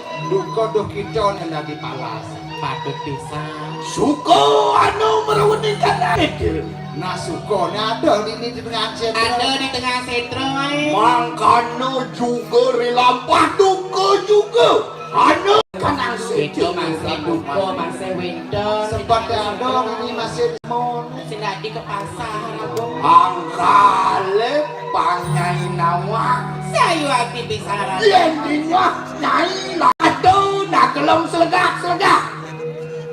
do kita yang dadi palasan patut bisa suku anu meruning kana nah suku ada ini di tengah ada di tengah setra mangkano juga rilampah duko juga anu kanang itu masih duko masih winter sempat ada ini masih mon tidak di ke pasar angkale pangai nawa sayu hati bisa yen dinya nyai lah aduh nak gelem selegak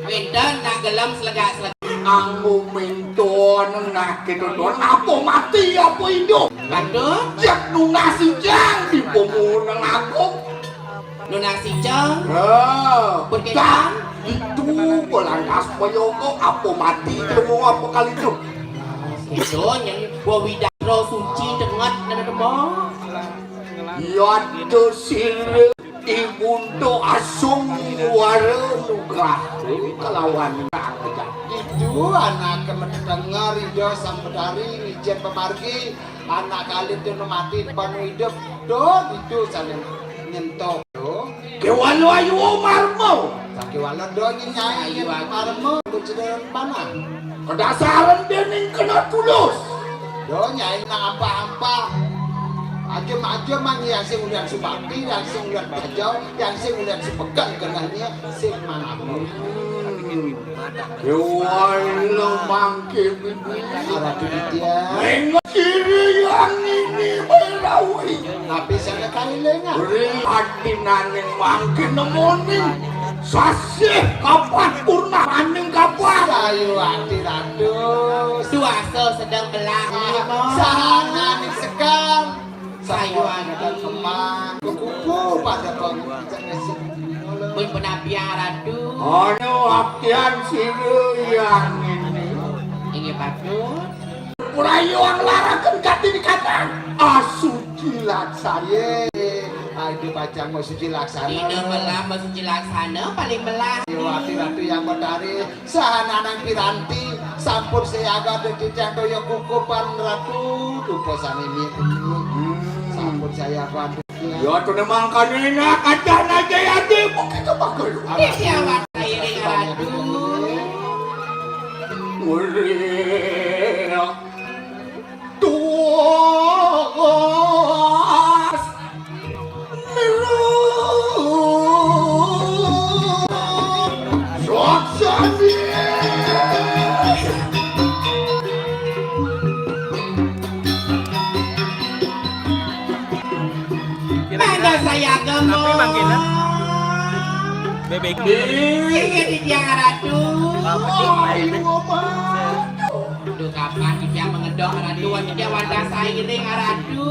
winter nak gelem selegak anggo menton nak kedodon apa mati apa hidup paduh jak nu nasi jang di pomo nang aku lunasi jeng betul itu belangas poyoko apa mati temu apa kali itu itu yang wawidaro suci dengat dan demong yaitu sire ibundo asung wara nugrah kelawan itu anak kemendengar ido sampedari ijen pemargi anak kali itu mati panu hidup do itu saling nyentok do kewalu ayu marmo kewalu do nyai marmo kucederan panah kedasaran dening kena tulus do nyai nang apa-apa ajem yang sing ulian subakti yang sing ulian bajau yang sing ulian supegang kenanya sing manamu kewalu mangke arah dia nengok kiri yang ini berawi tapi saya kailengan hati naning mangke nemoning sasih kapan purna maning kapan ayo hati radu suasa sedang belah sana nih sekam sayu hati kemang kuku pada pengecesin pun penapian radu anu aktian siru yang ini paduh Purayu ang larakan kati dikatakan asuci laksana aduh pacang mau suci laksana ini belah suci laksana paling belah ratu yang berdari sahana nang piranti sampur seaga di candoyo kukupan ratu duposan ini sampur saya bantu ya tuh memang kanina kacan aja ya di mungkin kebakar ini siapa kairing ratu tuas miru suaksani mana saya gemuk Tapi panggilan bebek ini di tiang ratu Duh kapan dia mengedok ratu dia wadah sairing ratu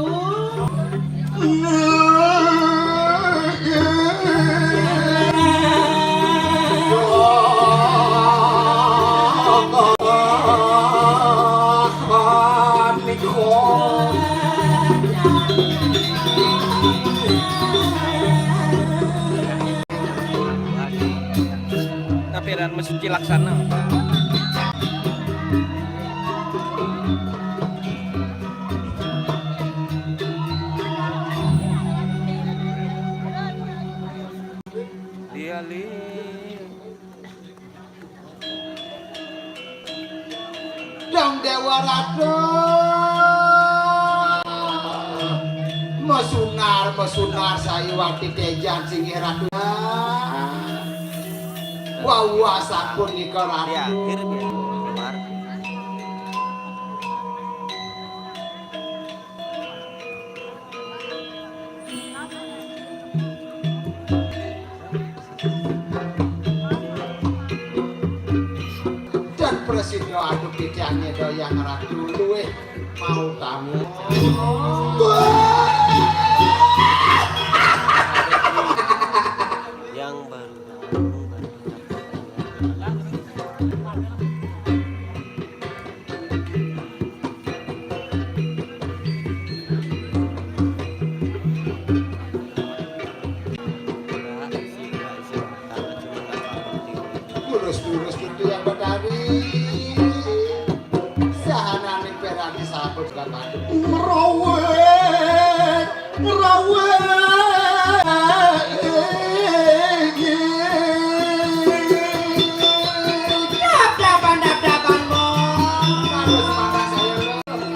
Napiran mesuci laksana. ratu mesunar sayuwati kejan singgih ratu wawa sampun nika Di ratu akhir dia keluar. dan presiden adu pikirannya doyang ratu luwe mau kamu Yang baru lurus gitu yang berdari sahanane perani sabut kakak merawet dap-dapan mo kalau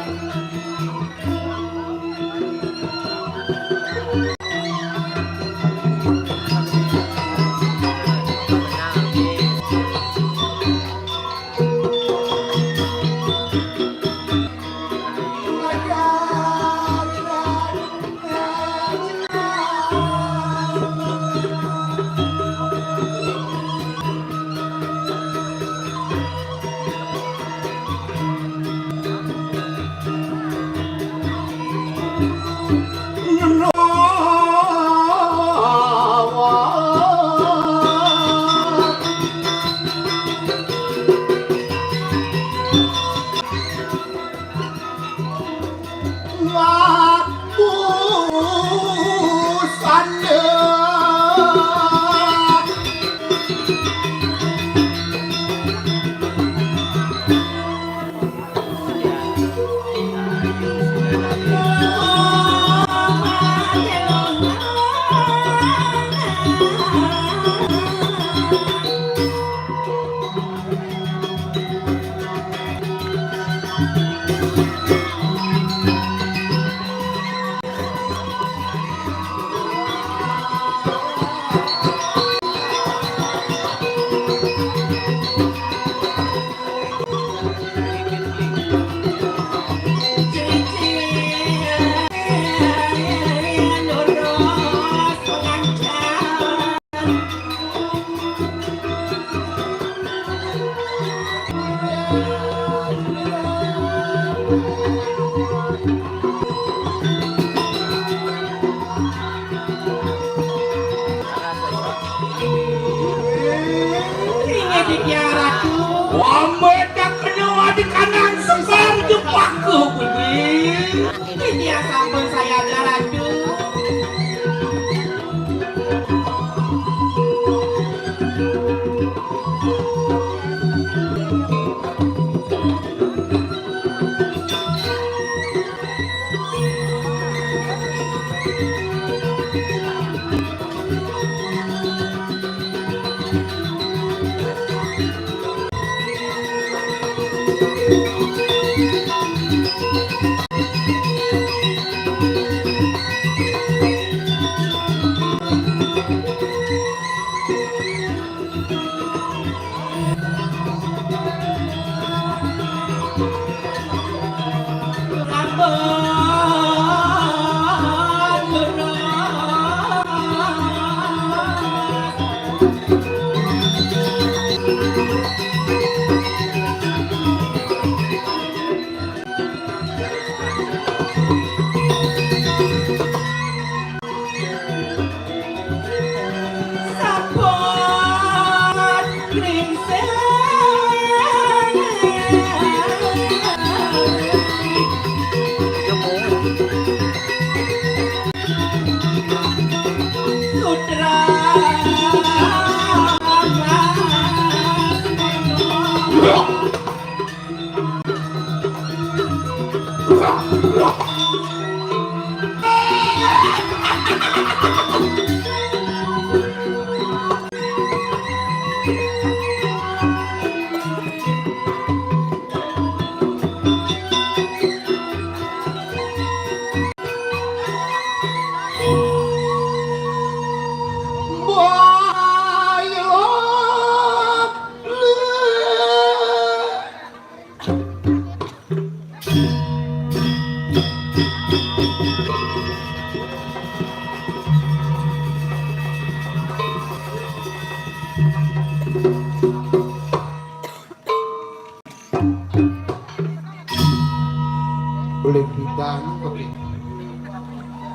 semangat saya ini yang sampun saya garaju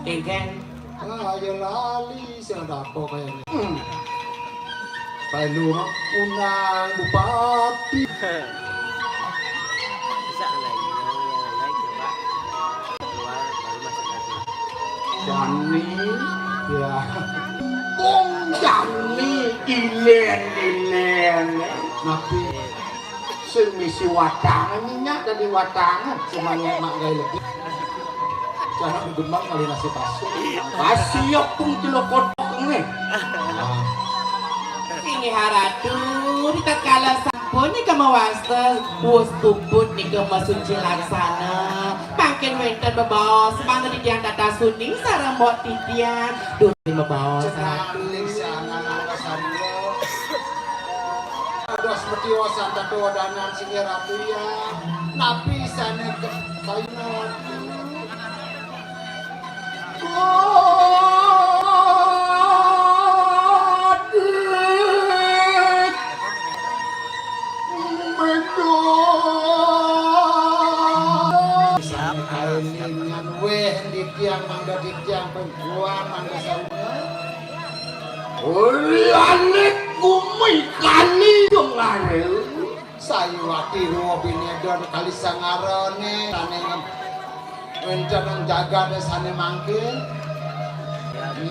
Ingkang Ayo lali sing dapo kayaknya. Perlu undang bupati. Bisa lagi yang lain coba keluar baru masuk lagi. Jani ya. Bong Jani ilen. Nabi sing misi watangan minyak dari watangan semuanya mak gay lebih. Jangan gemar kali nasi pasir. Pasiok pun cilokot ini. Ini haratu kita kalah sampun ni kemawasta bos tumput ni kemasuci laksana makin wenten bebawa semangat di tiang tata suning sarang buat titian dulu ni bebawa Cenalik sana nangka saryo. Aduh seperti wasan tato wadanan singi ratu ya. Nabi sana kayunya ratu. Kailingan weh di tiang mangga di tiang perempuan mangga saunya. Anik kumai kali dong ngare. Sayuwati ruwa binedon kali sangarone sane wencan jaga desane mangke.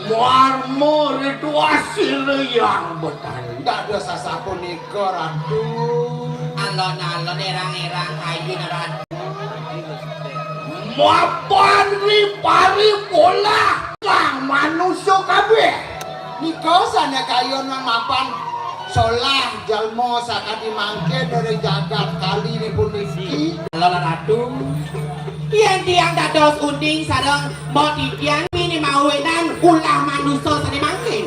Marmor itu hasil yang betul. Tidak ada sasapun ikor aduh. alon-alon erang-erang kayu ratu Mapan pari bola kang manusia kabeh. Niko sana kayo nang mapan solah jalmo sakati mangke dari jagat kali ni pun iki. alon ratu yang tiang dados unding sareng mau tiang mini mawenan ulah manusia sani mangke.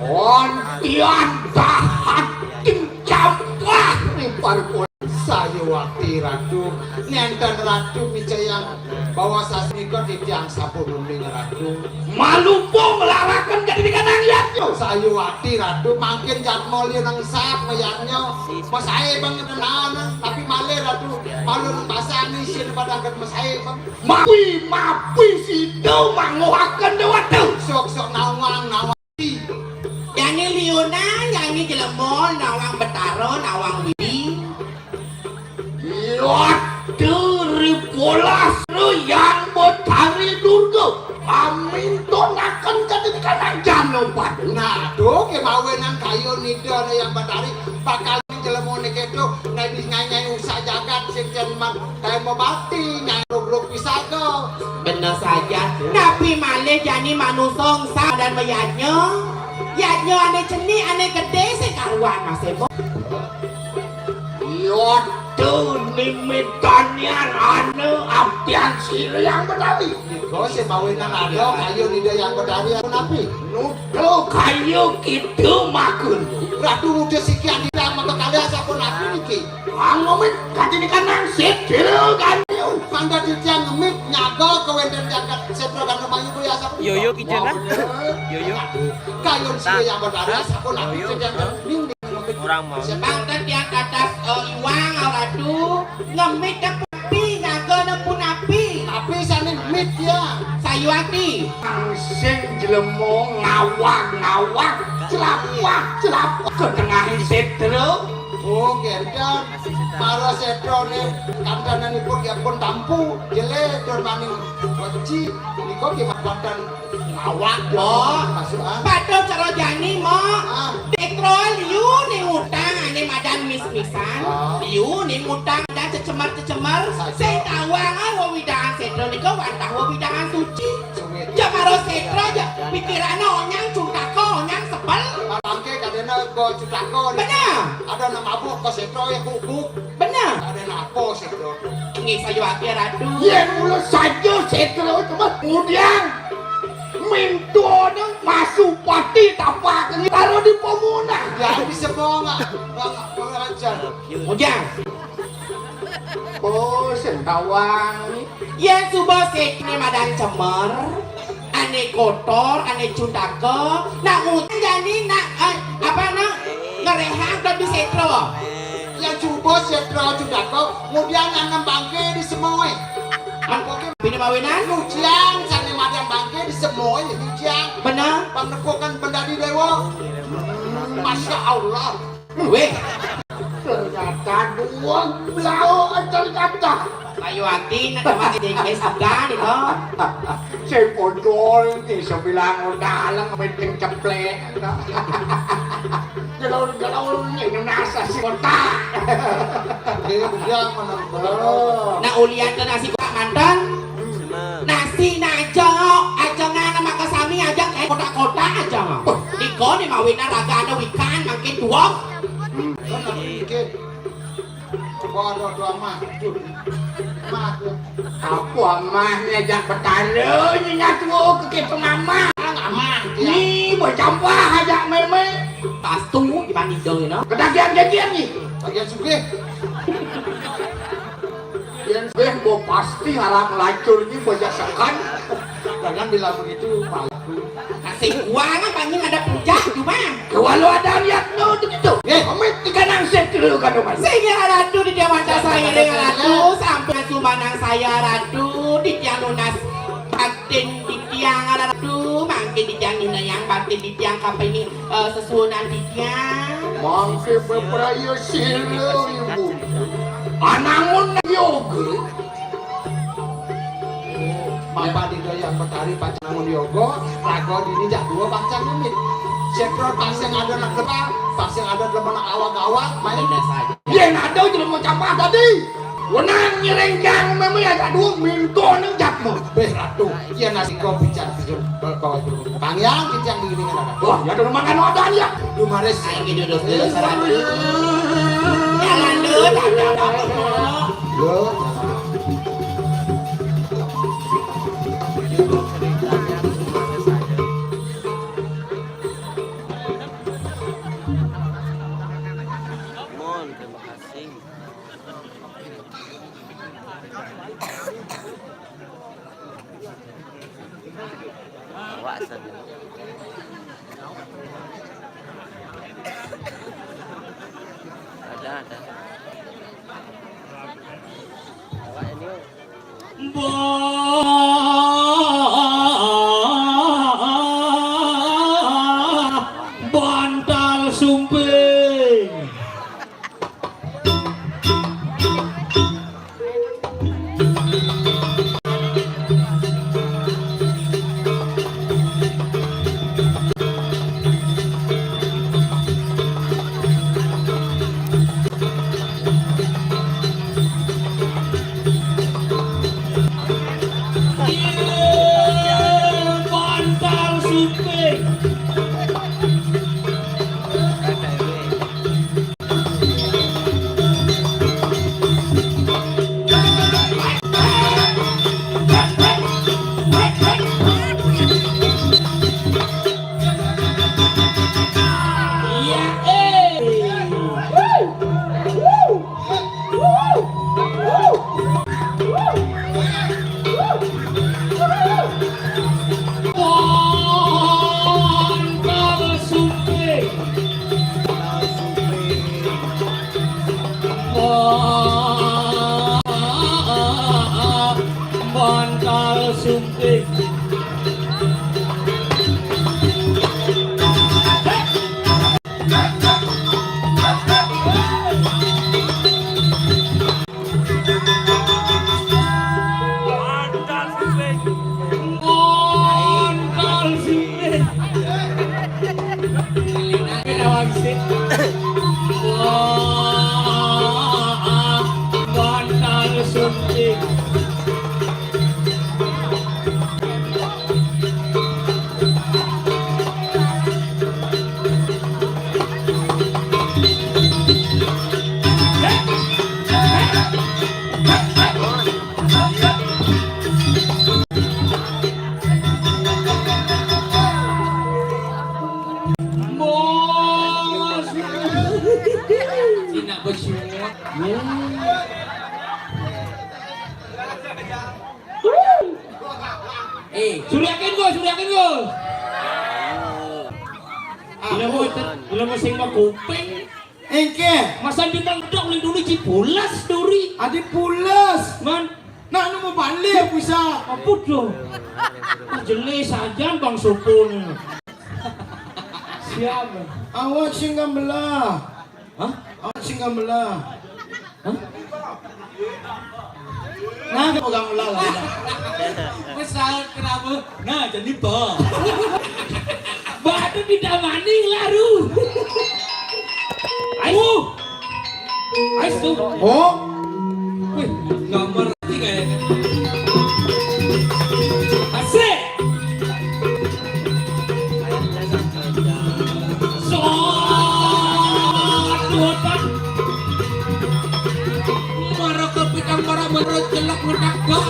On tiang tahat tim campah ni pari bola. Saya wakti ratu nenten ratu bicayang bawa sasmiko di tiang sapu runding ratu malumpo melarakan jadi dikandang liatnya saya wakti ratu makin jat moli nang sap mayaknya masai banget nana tapi male ratu malu nang pasani sin padangkat masai bang mapi sido manguhakan dewatu sok-sok nawang yang ini liuna yang ini jelemol nawang betaro nawang widi dari bola seru yang bertari durga amin tonakan ketika jangan lupa nah tuh kemawinan kayu nido yang bertari bakal jelemone kedo nyai usah jagat sekian man kayak membati nyai ruk pisago bener saja tapi malih jani manusong sa dan mayatnya yatnya ane ceni ane gede sekaruan mas ebo tuh nimitannya ane abdian sila yang berdari kau sebawinan ada kayu nida yang berdari aku nabi nudo kayu gitu makun ratu muda sekian tidak maka kalian siapa nabi niki ngomit katini kanang sedel kanyu mangga ditiang ngemit nyaga kewenden jagat sedel kan rumah ibu ya siapa Yoyo kijana Yoyo kayu sila yang berdari siapa nabi sedang nindi orang mau sebangkan tiang atas iwang ratu ngemit tapi naga nepun api tapi sana ngemit ya sayuati sing jelemo ngawak celapah ke tengah setro oh gerdan maro setro ne kandananipun ya pun tampu jele dormaning wajib niko ki makan ngawak Oh, masuk padahal cara jani mo Dekro liu nih utang ane madan mis-misan liu nih utang dan cecemar saya tawang wawidahan setro niko wantah wawidahan suci jamaro setro aja pikiran onyang cutako onyang sepel bangke kadena go cutako benar ada nama abuk ko setro ya bubuk benar ada apa setro ini sayuati ratu ya mula saja setro kemudian mintunya masuk pati tapak taruh di pemunah ya bisa nggak pengajar ujang oh sentawang ya subuh sekni madan cemer ane kotor ane cutako nak utang jadi nak apa nak ngerehang dan di setro yang coba setro cutako kemudian yang bangke di semua Mangkoknya Bini mawinan? Nuciang, sana madang bangke di semoy Nuciang. Benar? Pangnekokan benda di dewa. Masya Allah. Weh, Ternyata dua belau ternyata. layu hati na naman di segan ito. Saya podol di sebilang dalang penting ceplek. Galau ini nasa si kota. Dia mana Na ulian ke nasi kuah mantan. Nasi na ajong na nama kasami ajang kayak kota-kota aja. Diko ni mawin na raga ada wikan makin duong. Bodoh doa mah. Aku amahnya jak petara nyatu ke pengama. Aman. Ni bercampur aja meme. Pastu dibanding doi no. Kedagian-dagian nih. Bagian sugih. Yang gue mau pasti halang lacur ini berjasakan. Jangan bilang begitu, Pak. Nasi kuah kan panggil ada pujah cuma. Kalau ada lihat no gitu. Amit tiga nang dulu kan rumah. Saya ratu di dewasa saya dengan ratu sampai sumanang saya ratu di tiang lunas batin di tiang ratu makin di tiang lunas yang batin di tiang apa ini sesunan di tiang. Mangke beberaya silo ibu. Anamun yoga. Bapak di doya petari pacangan yogo, rago dini jak dua pacar limit. Sektor pasang ada nak kenal, pasang ada dalam nak awak-awak, main Sudah saja. Yang ada jadi mau campur tadi. Wenang nyerenggang memang ada dua minto neng jakmu. beh ratu. Iya nasi kau bicara bawa itu. Pangyang kita yang begini kan ada. Wah, ya dulu makan ada ya. Dumares. Ayo kita duduk dulu saratu. Jalan dulu, dadah. Yo. Mohon terima kasih. Awak saja. Ada. Awak ini. Bantal sumping. Bantal sumping. Bantal sumping. Bantal sumping. Bos, tidak bersyukur. Suriakin go. Bila mo sing maguping. Engke. Masa di mangdok li dulu cipulas duri. Adi pulas. Man, Nak nu mau balik bisa. Apa tuh? Jelas saja Bang Sopon. Siapa? Awak singgah belah. Hah? Awak singgah belah. Hah? Nah, pegang belah lah. Pesawat kenapa? Nah, jadi bah. Batu tidak maning laru. Ayo. Ayo. Oh, Wih, nggak ngerti kayaknya. Asik. Sobat. Marah ke pitang para menurut jelek menakut.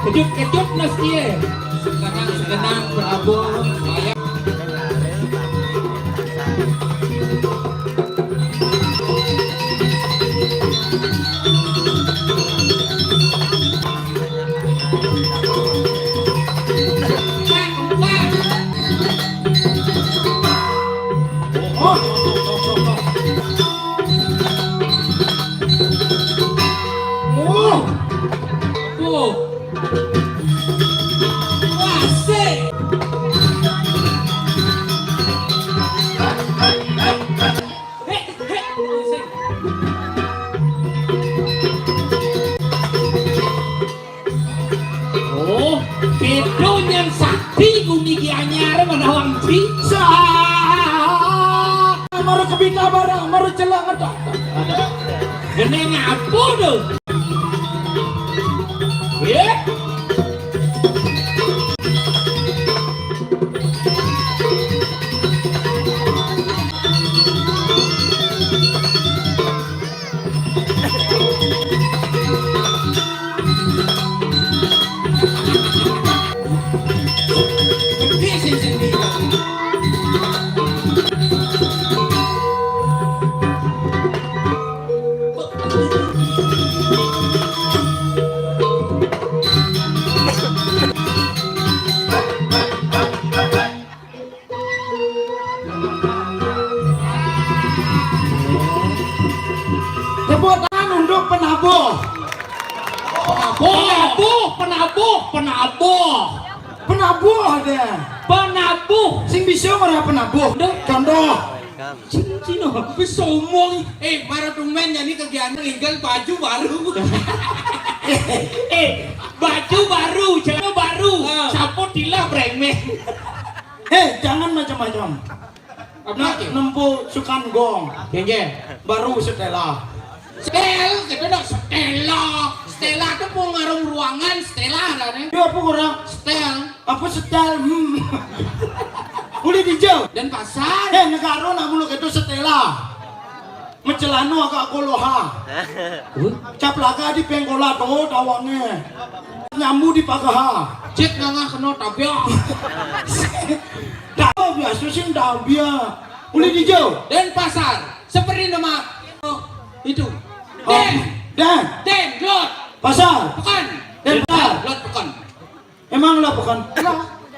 Kejut-kejut nasi ya. Sekarang berabung. Itu yang sakti kumiki anyar menawang bisa. maru kebita barang, maru celang ada. Gene ngapu tuh. Ya. Tepuk tangan untuk penabuh. Penabuh ada. Penabuh. Sing bisa ora penabuh. Contoh. Cino, bisa omong. Para temen jadi kegiatan tinggal baju baru. Baju baru, celana baru. Sapu tilah bremen. Jangan macam-macam. Nak nempuh sukan gong. Baru Stella. Kita nak Stella. Stella itu pengaruh ruangan Stella lah nih. Dia apa kurang? Stel Apa setel? Boleh dijauh. dan pasar. Negara nak muluk itu Stella. Mencelano agak koloha. Caplaka di pengkola tuh tawange. Nyambu di pagaha. Cek nggak kena tabiak. Dah biasa sih dah biar. Boleh dijauh. Dan pasar seperti nama itu. Den, lot, Pasar. pekan. Den pasar. Lot pekan. Emang lah bukan.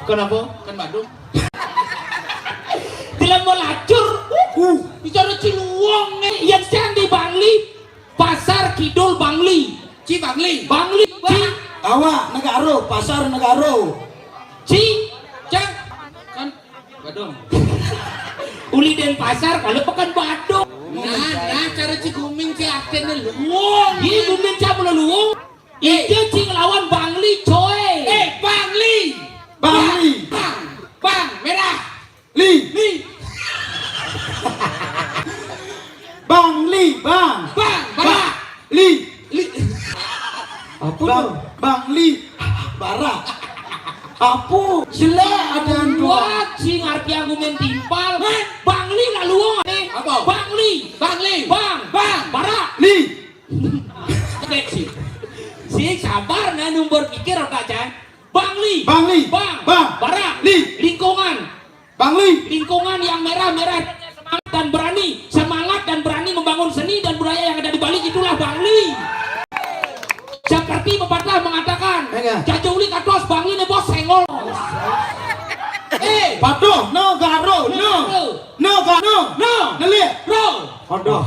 Kenapa? Kan Bandung. Tidak mau lacur. Bicara Ciluwang yang sedang di Bangli. Pasar Kidul Bangli. Bangli. Awak negara, pasar negara. Cang. Kan Badung. Uli dan pasar kalau pekan Badung. Nah, cara Ciguming Aten luwung. Ini Guming Cak luwung. Itu Cing lawan Bangli coy. Bangli. Bang, merah. Li. Bang. Barak. Li. Apa Bang Li. Barak. Apa? Jelek ada dua. Wah, Cing arti aku main timpal. Bangli lah luwung. Apa? Bangli. Bang, Barak. Li. Si sabar nah nomor pikir otak Cang. Bangli. Bang, Barak. Li. Lingkungan. Bang Li. Lingkungan yang merah-merah, semangat dan berani membangun seni dan budaya yang ada di Bali, itulah Bangli. Seperti pepatah mengatakan, caculi katos Bangli ne bos sengol. Paduh, no garo, no. Aduh.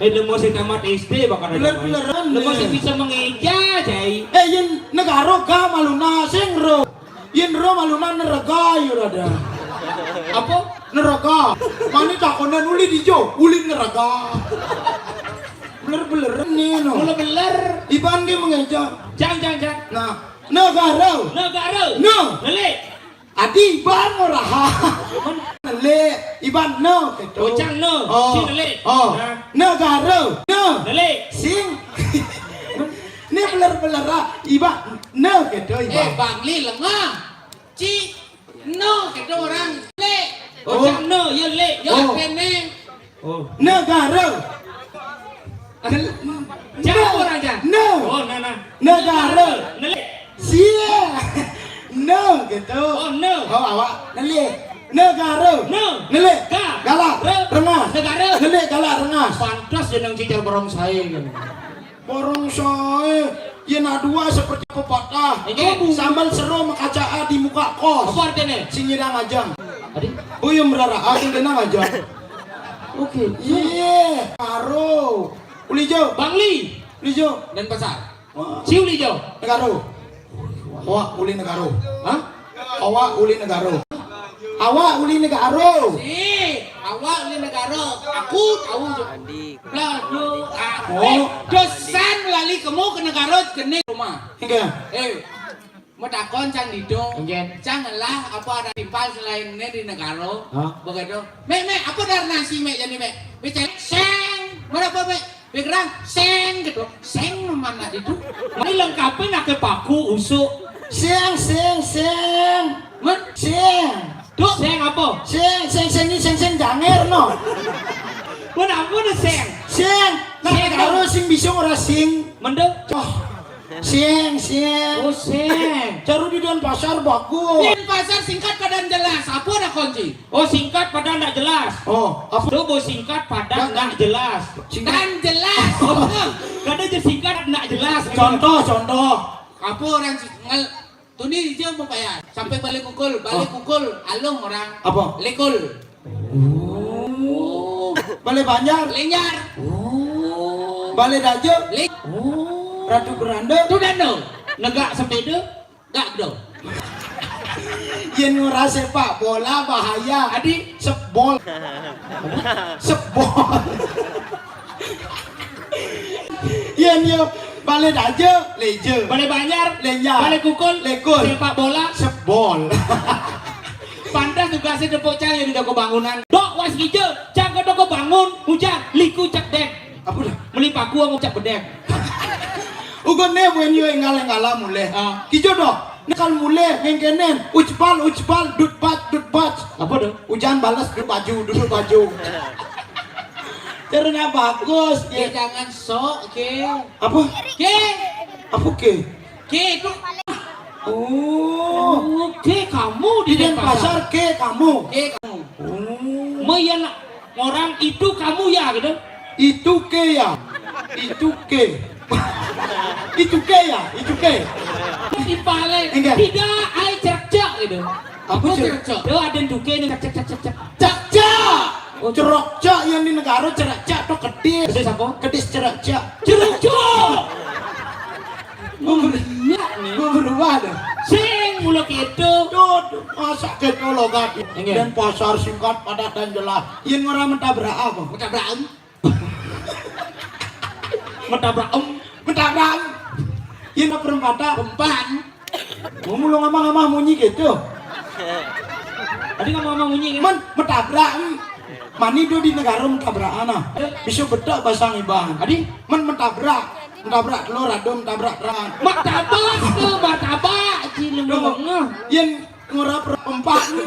Lemo sing tamat SD bakal ada. Beler-beleran. Lemo sing bisa mengeja, Jai. Yen negara ga maluna sing ro. Yen ro maluna neraka yo ada. Apa? Neraka. Mani takonan uli dijo, uli neraka. Beler-beleran nih no. Mula beler. Iban ge mengeja. Jang. Nah, negara. No. Lele. Adi bang ora. Le iban no keto. Oh, jang no. Sing lele. Negara. No. Lele. Sing. Ni beler-belera iban no keto iban. Bang Li lengah. Ci. No, kita orang. Le. Oh, jang no. Ya le. Ya kene. Oh. Negara. Jang orang jang. No. Oh, nah. Negara. Lele. Sia. No gitu. Oh, no. Oh awak neli. Negara. No. Neli. Ga. Galak. Rengas. Negara. Neli galak rengas. Pantas jeneng cicar borong saya gitu. Borong soe. Yen adua seperti pepatah. Ini. Sambal seru makacaa di muka kos. Apa artinya? Singira ngajang. Adik. Uyum berara aku dena ngajang. Oke. Iya. Karo. Ulijo. Bang Li. Ulijo. Dan pasar. Si Uli Jo. Negaro. Awak uli negaro. Hah? Awak uli negaro. Awak uli negaro. Awak Uli negara. Aku tahu. Andi. Lalu. Oh. Dosan lali kamu ke negara kene rumah. Hingga. Mau takon cang didong. Janganlah apa ada timpal selain ini di negara. Begitu. Me apa dari nasi me jadi me. Bicara seng. Mana apa me? Pikiran seng gitu. Seng mana itu? Ini lengkapin pakai paku usuk. Seng. Men? Seng. Tuh. Seng apa? Seng ini seng janger no. Men apa nih seng? Seng. Negaro sing bisa ora sing. Mendem. Seng. Oh seng. Caru di dan pasar bagus. Di pasar singkat padan jelas. Apa ada kunci? Oh singkat padan tidak jelas. Oh, apa? Tuh bos singkat padan tidak jelas. Dan jelas. Kadang je singkat tidak jelas. Contoh. Apa orang ngel tuni dia mau bayar sampai balik kukul alung orang. Apa? Lekul. Oh. Balai Banjar. Lenyar. Balai Dajo. Oh. Ratu Beranda. Tu dano. Negak sepeda. Gak do. Yen ngora sepak bola bahaya. Adi Sebol. Yen yo Balai Dajo leje. Balai Banjar. Lenyar. Balai kukul. Lekul. Sepak bola. Sebol. Pantas tugasnya depok cang yang di toko bangunan. Dok was hijau. Cang ke toko bangun. Hujan. Liku cak dek. Apa dah? Melipaku aku cak bedek. Ugon ne wen yo engala mule. Kijo do. Nekal mule ngengkenen. Ucpal dut bat. Apa dong? Hujan balas duduk baju. Caranya bagus. Ya jangan sok ke. Apa? Ke. Apa ke? Ke itu. Oh. Ke kamu Di Denpasar ke kamu. Ke kamu. Oh. Meyan orang itu kamu ya gitu. Itu ke ya. Itu ke. Itu ke ya. Di pale. Enggak. Tidak, ai cercak gitu. Apa cercak? Dia ada duke nih cak. Cak. Oh, cerok cak yang di negara cerak cak tuh kedis. Kedis apa? Kedis cerak cak. Cercak. Iya nih. Gue berubah dah. Sing mula gitu. Tuh, masa gitu logat. Dan pasar singkat padat dan jelas. Yang orang mentabrak apa? Mentabrak. Yang perempatan. Mau mulu ngomong munyi gitu. Tadi ngomong bunyi kan? Mentabrak. Mani do di negara mentabrak ana. Bisa bedak basang ibang. Adi mentabrak telur adom mentabrak ran. Martabak cilem ngomong. Yen ngora perempat.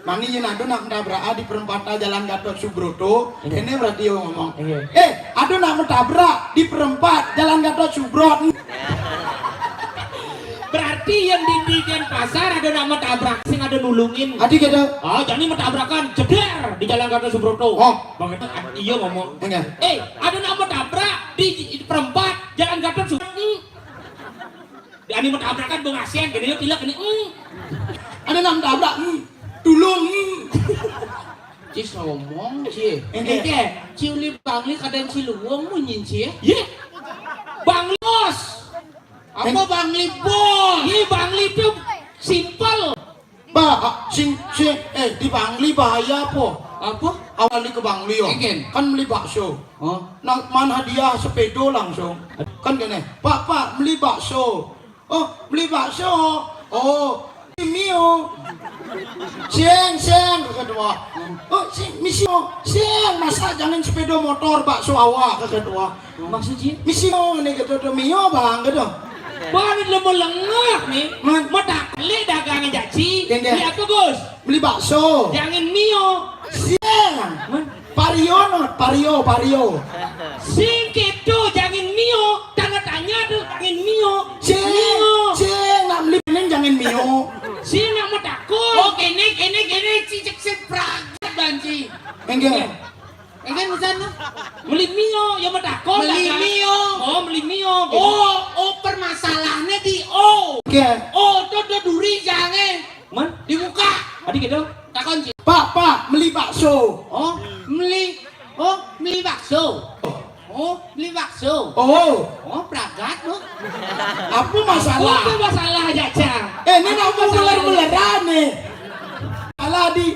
Mani yen ado nak mentabrak di perempatan Jalan Gatot Subroto. Ini berarti yo ngomong. Ado nak mentabrak di perempat Jalan Gatot Subroto. Berarti yang di Denpasar ada nama tabrak sing ada nulungin. Adi gitu. Jadi mentabrakan jeder di Jalan Gatot Subroto. Bagaimana? Iya ngomong. Ada nama tabrak di perempat Jalan Gatot Subroto. Ani mentabrakan bengasian gini yuk tilak ini. Ada nama tabrak tulung. Ci somong ci. Ente. Ci uli bangli kadang ci luwung mu nyin ci. Ye. Bangli bos. Apa bangli bos? Ini Bangli itu simpel. Di Bangli bahaya po. Apa? Awali ke Bangli yo. Ingen. Kan beli bakso. Oh. Nah, mana hadiah sepedo langsung. Kan gini, Pak, beli bakso. Oh, beli bakso. Oh, Mio. Seng, kedua. Oh, misio. Seng, masa jangan sepeda motor bakso awak kedua. Maksudnya? Misio ini kedua Mio bang kedua. Bahan lo mau lengah nih. Mau tak le dagangan jaci. Geng. Beli apa Gus? Beli bakso. Jangan Mio. Seng. Pario. Sing itu jangan Mio. Tanya tuh jangan Mio. Seng, nak beli neng jangan Mio. Sing nak mau takut. Oh, kene cicek sepragat banci. Enggak. Enggak sana. Beli Mio, ya mau takut. Beli Mio. Oh, beli Mio. Oh, permasalahannya di O. Enggak. Oh, tuh duri jangan. Man, Dibuka. adik gitu. Takon ci. Pak, beli bakso. Oh, beli bakso. Oh, beli bakso. Oh, Oh, pragat loh. apa Oh, masalah? itu masalah aja, Cang. Ini nak ular-ularan nih. Masalah di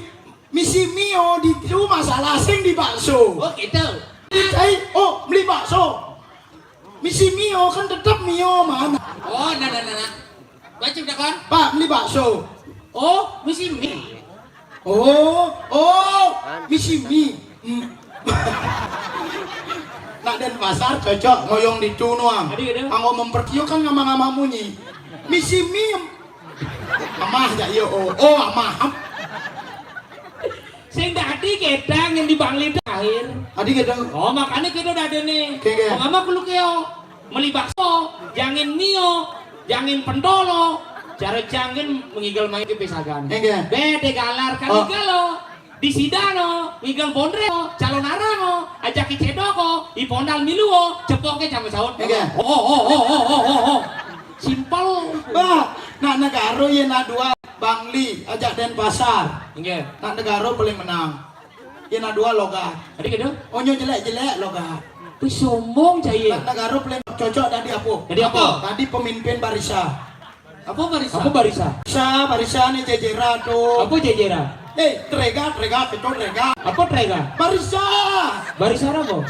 misi Mio di itu masalah sing di bakso. Oh, gitu. Beli bakso. Misi Mio kan tetap Mio mana? Oh, nah. Baca takon. Pak, beli bakso. Oh, misi mie. Misi mie. Nak dan pasar cocok ngoyong di tunuang. Adik gitu. Anggo memperkio kan ngama-ngama munyi. Misi mie. Amah ya yo. Amah. Sing tadi kedang yang di Bangli terakhir. Adik gitu. Oh, makanya kita udah ada nih. Oke. Oh, ngama kulo keo. Meli bakso, jangan Mio, jangan pendolo. Cara jangan mengigal main ke pesagan. Oke. Bede galar kali galo. Di sidano, ngigal bondreo, calon arano, ajak cedoko, ipondal miluo, cepoke jam sahur. Oke. Oh. Simpel. Nak negara ya nak dua Bangli ajak Denpasar. Nggih. Nak negara paling menang. Ya nak dua logat. Adik gitu. Onyo jelek logat. Wih sombong cai. Nak negara paling cocok tadi apa? Tadi apa? Tadi pemimpin Barisa. Apa barisa? Apa barisa? Barisa nih jejera tuh. Apa jejera? Trega, itu trega. Apa trega? Barisa. Barisa apa?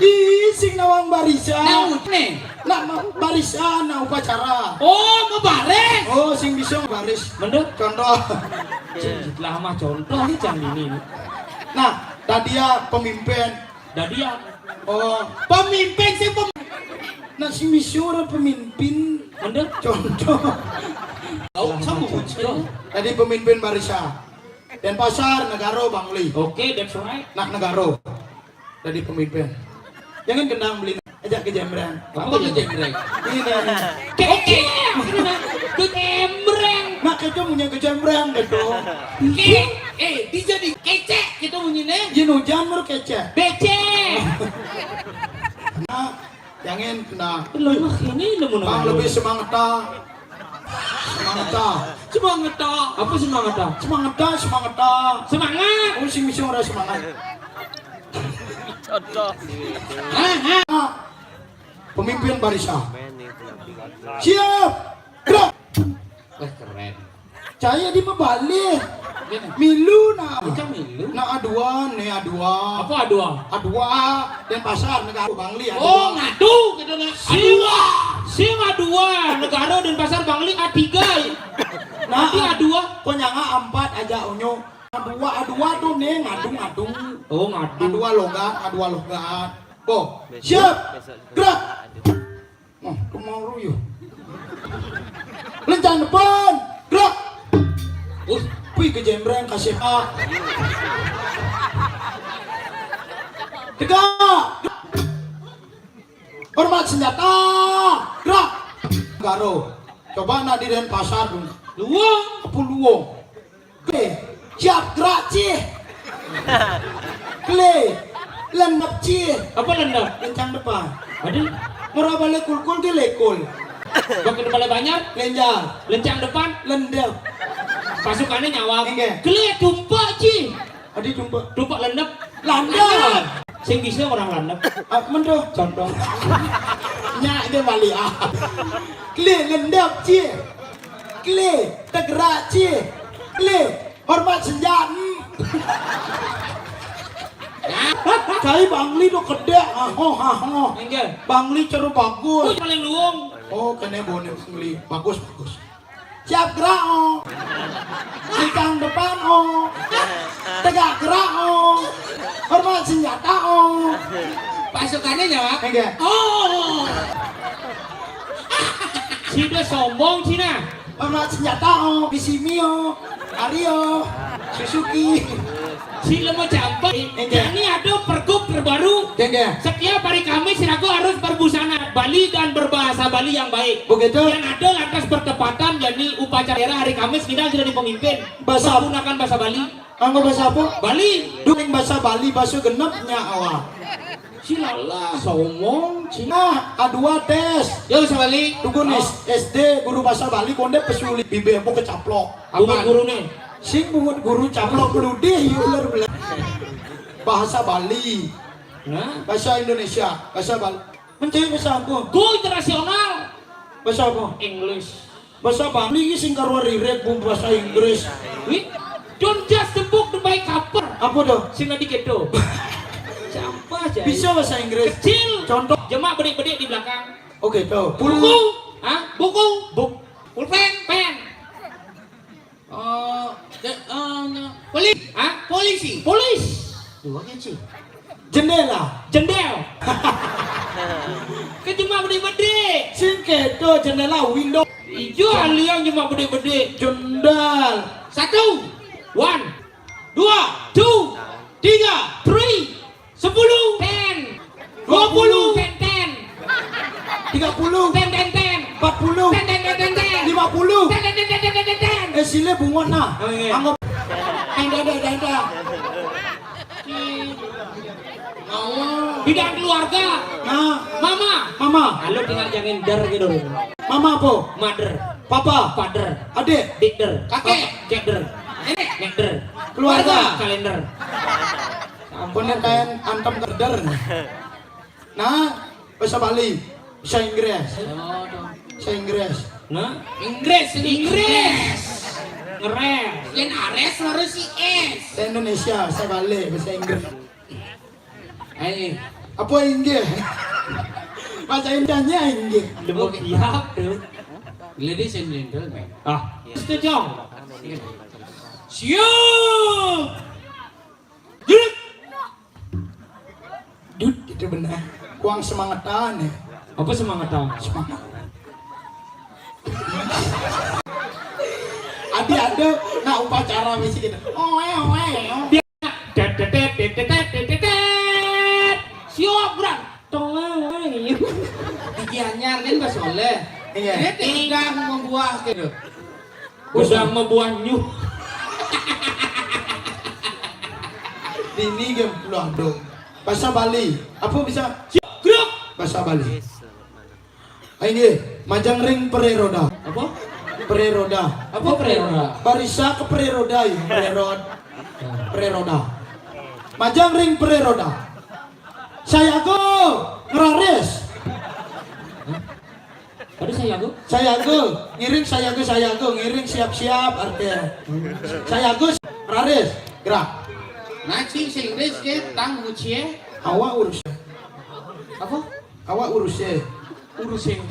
Sing nawang Barisa. nih. Nak Barisa na upacara. Oh, mau bareng. Oh, sing bisa baris. Mendek. Contoh. Lama contoh nih cang ini. Nah, tadi ya pemimpin. Dadia. Oh, Pemimpin sih nah si misura pemimpin. Mendek. Contoh. Tadi pemimpin Barisa. Denpasar, negara Bangli. Oke, that's right. Nak negara. Tadi pemimpin. Jangan kendang beli ajak ke Jembreng. Apa ke Jembreng? Ini. Keke. Ke Jembreng. Nak kita punya ke Jembreng gitu. Dia jadi kecek kita bunyinya. Jin hujan baru kece. Bece. Nah, jangan kendang. Lemah ini lemu Bang lebih semangat ta. Semangat tak? Apa semangat tak? Semangat ta. Semangat. Oh, si misura semangat. Contoh. Nah, pemimpin Barisa. Siap. Gerak. Wah, keren. Saya di membalik. Milu na. Kita milu. Na aduan, nih aduan. Apa adua? Aduan Denpasar negara Bangli aduan. Oh, ngadu gitu nah. Adua. Sing adua. Negara dan pasar Bangli A3. Nah, Nanti adua. kok nyanga 4 aja onyo. Adua tuh nih ngadung. Oh, ngadu. Adua logat. Bo, siap. Gerak. Oh, kemau yuk. Lencang depan. Gerak. Wih ke Jembreng kasih A. Tegak. Hormat senjata. Gerak. Garo. Coba nak di Denpasar dulu. Luang. Apa luang? Oke. Siap gerak cih. Kle. Lendap cih. Apa lendap? Lencang depan. Ada. Murah balik kulkul ke lekul. Bakal kepala banyak. Lenjang. Lencang depan. Lendap. Pasukannya nyawang. Oke. Kelihat tumpah Ci. Adi jumpa. Tumpak landep. Landep. Sing bisa orang landep. Mendoh. Contoh. Nyak dia balik Kle landep cie. Kle tergerak cie. Kle hormat senjata. Kai Bangli do kedek Enggak. Bangli ceru bagus. Paling luung. Oh kena bonek Bangli bagus. Siap gerak kencang depan tegak gerak hormat senjata Pasukannya jawab. enggak Oh. Cina sombong Cina. hormat senjata Bisimi Ario Suzuki Cina mau campak. Ini ada pergub terbaru. enggak Setiap hari Kamis aku harus berbusana Bali dan berbahasa Bali yang baik. begitu Yang ada lantas bertepatan jadi upacara daerah hari Kamis kita sudah dipemimpin Bahasa- menggunakan bahasa Bali. anggo bahasa apa Bali. during bahasa Bali bahasa genepnya awal Silala sombong Cina. nah A2 tes Yo bahasa Bali. Dukun SD guru bahasa Bali konde pesulit bibe mau kecaplok Bunga guru nih. sing bungut guru caplok peludih ular belah bahasa Bali Nah, bahasa Indonesia bahasa Bali mencari bahasa apa go internasional. bahasa apa English. bahasa Bali sing karo rirek bu bahasa Inggris We don't just the book the by cover. apa dah Sing dikit do. Sampah aja. bisa bahasa Inggris Kecil. contoh Jemak bedik-bedik di belakang. oke tuh Buku. Hah? Buku. Pulpen. Pen. Polisi. Polis. Dua sih. jendela Jendel. Kejemak bedik-bedik. sing kedo jendela window Ijo aliang jemak bedik-bedik. jendal 1, 1, 2, 2, 3, 3, 10, 10, 20, 10, 30 10, 10, 10, 40 10, 10, 10, 10, 50 10, 10, 10, 10, 10, 10. sile bungon nah Oh, iya. anggo ada Bidang keluarga. nah Mama. mama Halo tinggal jangan der gitu. mama apa Mother, papa father, adik dikder, Kakek. cekder, nekder, Keluarga. kalender. ampun kayak antem kerder nah bahasa Bali bahasa Inggris bahasa Inggris Nah, Inggris. Ngeres. Yang ares harus si S. bahasa Indonesia bahasa Bali bahasa Inggris Ayo. apa Inggris bahasa Indahnya Inggris Demok siap tuh. Ladies and gentlemen. Setuju. Siap. Dud itu benar kuang semangatan ya Apa semangat tahu? semangat ada nah upacara misi kita Siap berat. Digianyar kan Mas Soleh. Iya. Ini tinggal membuah gitu. Udang membuah nyuh. ini game pulang dong bahasa Bali apa bisa Grup. bahasa Bali ini majang ring pereroda Apa? pereroda Apa periode? barisa ke pereroda ya pereroda majang ring pereroda saya go ngerares Tadi saya go ngiring saya go ngiring siap-siap artinya saya go ngerares gerak Nasi Inggris ke tang ucie. awak urus Apa? awak urusnya Urusin.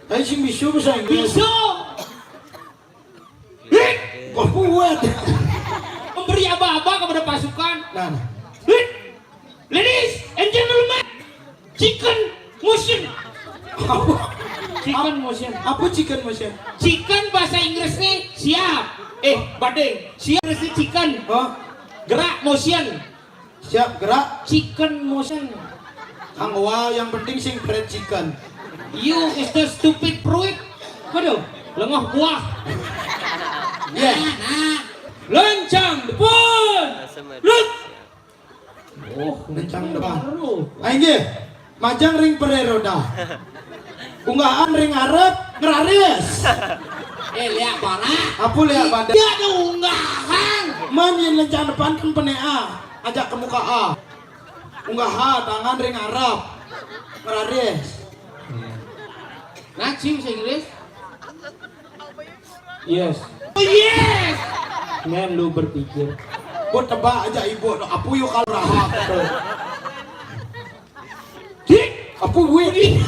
ayo sing bisa bahasa Inggris Bisa. kok kuat Memberi aba-aba kepada pasukan. nah Ladies and gentlemen, chicken motion. Chicken motion. apa chicken motion Chicken bahasa Inggrisnya siap. Badeng. Siap Inggrisnya chicken. oh Gerak motion. siap gerak Chicken motion. wow yang penting sing fried chicken You is the stupid fruit. Aduh, lengah buah. ya Lencang depan. Lut. Oh, lencang depan baru. ayo majang ring pereroda unggahan ring Arab ngeraris. Lihat parah. Apa lihat badan? Dia ada unggahan. Man yang lencana depan kan penea, ajak ke muka A. Unggahan tangan ring Arab ngeraris. Nah, bahasa Inggris. Yes. Oh yes. Men lu berpikir. Buat tebak aja ibu, apa yuk kalau rahak. Dik, apa wih?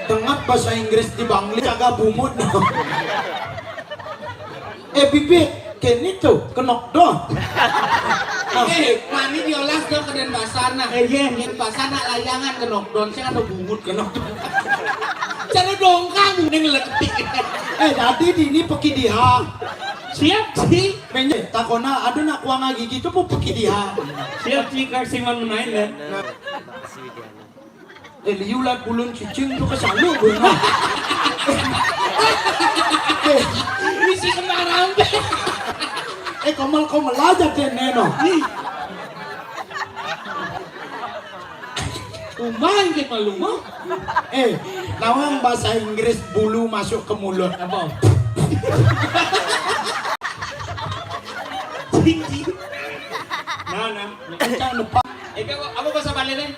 Tengah bahasa Inggris di Bangli agak bumut no. Bibit, kini tuh kenok dong. Mani diolah ke den pasar nah. Den pasar nak layangan ke knockdown, saya ada bungut ke knockdown. Cara dongkang ning letik. Tadi di ini peki dia. Siap sih. Menye takona aduh nak kuang gigi itu pun peki dia. Siap sih Karsiman main dan. Liulat bulun cicing tu kesalu guna. Misi kemarang. Komal aja deh neno. Main ke malu mah. Nawang bahasa Inggris bulu masuk ke mulut. Apa? Nah, jangan lupa. Apa bahasa Bali nih?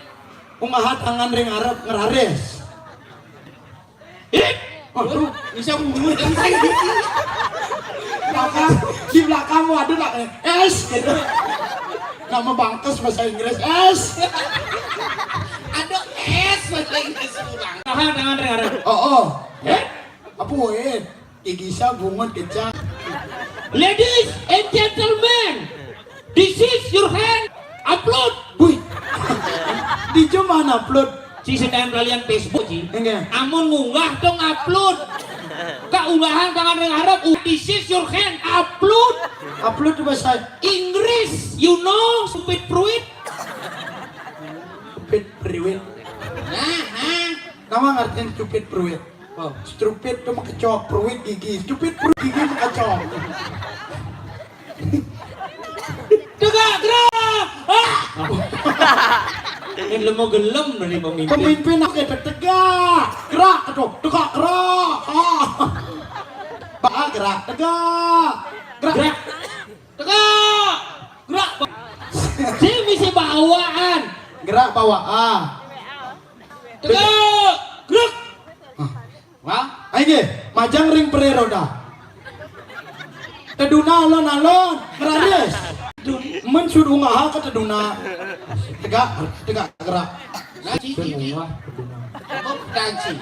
Ungahat tangan ring Arab ngerares. Aduh, bisa bungut dan Belakang, di belakangmu ada lah S gitu. Nama bangkes bahasa Inggris S. ada S bahasa Inggris kurang. Tangan ring. Oh. Apa weh? Igisa bungut kecang. Ladies and gentlemen, this is your hand. Upload. Wih. Di mana upload? Si sedang kalian Facebook sih. Enggak. Amun ngunggah dong upload. Kak unggahan tangan ring Arab. This is your hand. Upload. Upload di bahasa Inggris. You know, stupid fruit. stupid priwit. Nah. Nama ngertiin stupid priwit. Oh. Stupid itu makecok, priwit gigi. Stupid priwit gigi makecok. Tegak gerak. Ini mau gelem dari pemimpin. Pemimpin aku tegak, gerak, tegak, gerak. Gerak, tegak, Gerak. Saya bisa bawaan. Gerak bawa Tegak. Gerak. Wah, ayo majang ring pereroda. Teduna alon, ngeraris. Mensur ungaha ke teduna. Tegak, gerak. Nanti apa danci?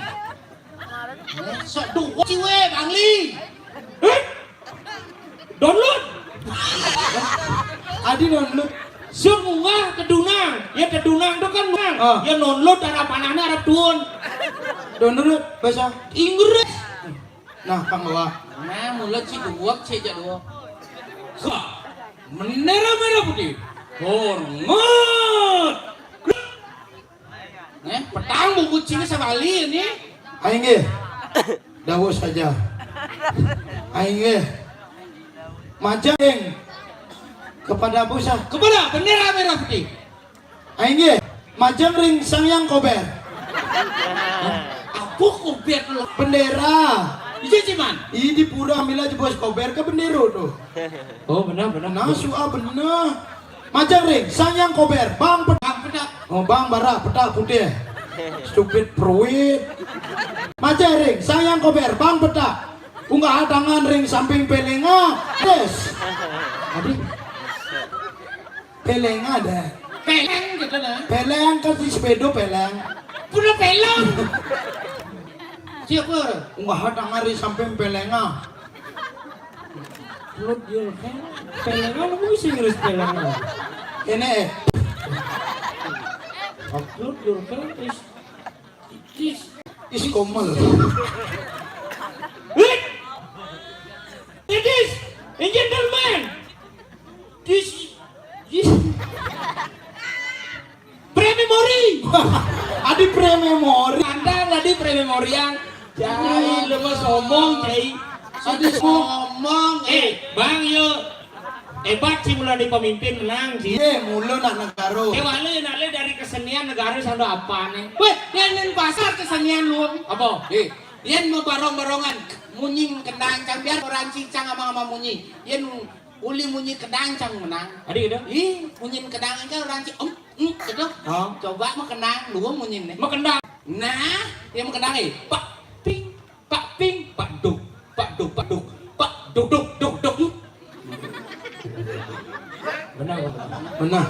Sok dua ciwe Bangli. Download. Adi download. Semua kedunang. Ya kedunang itu kan ya download Arab anaknya Arab tuan. Download bahasa Inggris. Nah, Kang Bawa. Nah, mulut si dua, si jadwal. Merah putih. Hormat. Petang bubut sini sabali ini. Aing ge. Dawo saja. Aing ge. Majang kepada busa. Kepada bendera merah putih. Aing ge. Majang ring sangyang kober. Apa kober lo? Bendera. Iya cuman. Ini di pura ambil aja bos kober ke bendera tuh. Oh benar. Nah, suah bener. Majang ring sangyang kober. Bang Pedak. Oh bang bara peta putih. Stupid peruit. Majang ring sangyang kober. Bang peta. Unggah tangan ring samping pelenga. Yes. Adik. Pelenga ada. Peleng gitu nah. Peleng kan di sepedo peleng. Punya peleng. Siapa? Unggah tangan ring samping pelenga. Upload your hand. Pelengan lu bisa Inggris pelengan. Ini Upload your hand is komal. Ladies and gentlemen, this pre-memory. Adi pre-memory. memori. Andang tadi pre-memorian. Cai lemes omong cai. Sudah ngomong. Bang yo. Hebat sih mulai di pemimpin menang sih. Mulu nak negara. Wale nale dari kesenian negara sampai apa nih? Weh, yang pasar kesenian lu. Apa? Yen mau barong-barongan munyi kendang cang biar orang cincang sama munyi. Yen uli munyi kendang cang menang. Adi gitu? Munyi kendang aja orang cing gitu. Coba mau kendang lu munyi nih. Mau kendang. Nah, yang mau kendang pak ping, pak duk, pak duk, pak duk duk. Benar.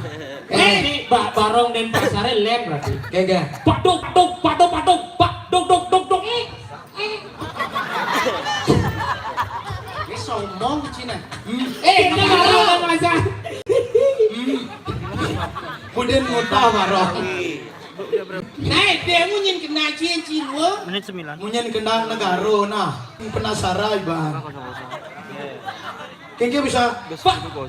Barong dan pasarnya lem berarti. Kayak pak duk. Ini somong ke Cina. Kita barong masa. Kemudian ngutah barong. Naik dia munyin kena cincin lu. Menit 9. Munyin kena negara nah. Penasaran bang. Kayaknya bisa. Pak duk.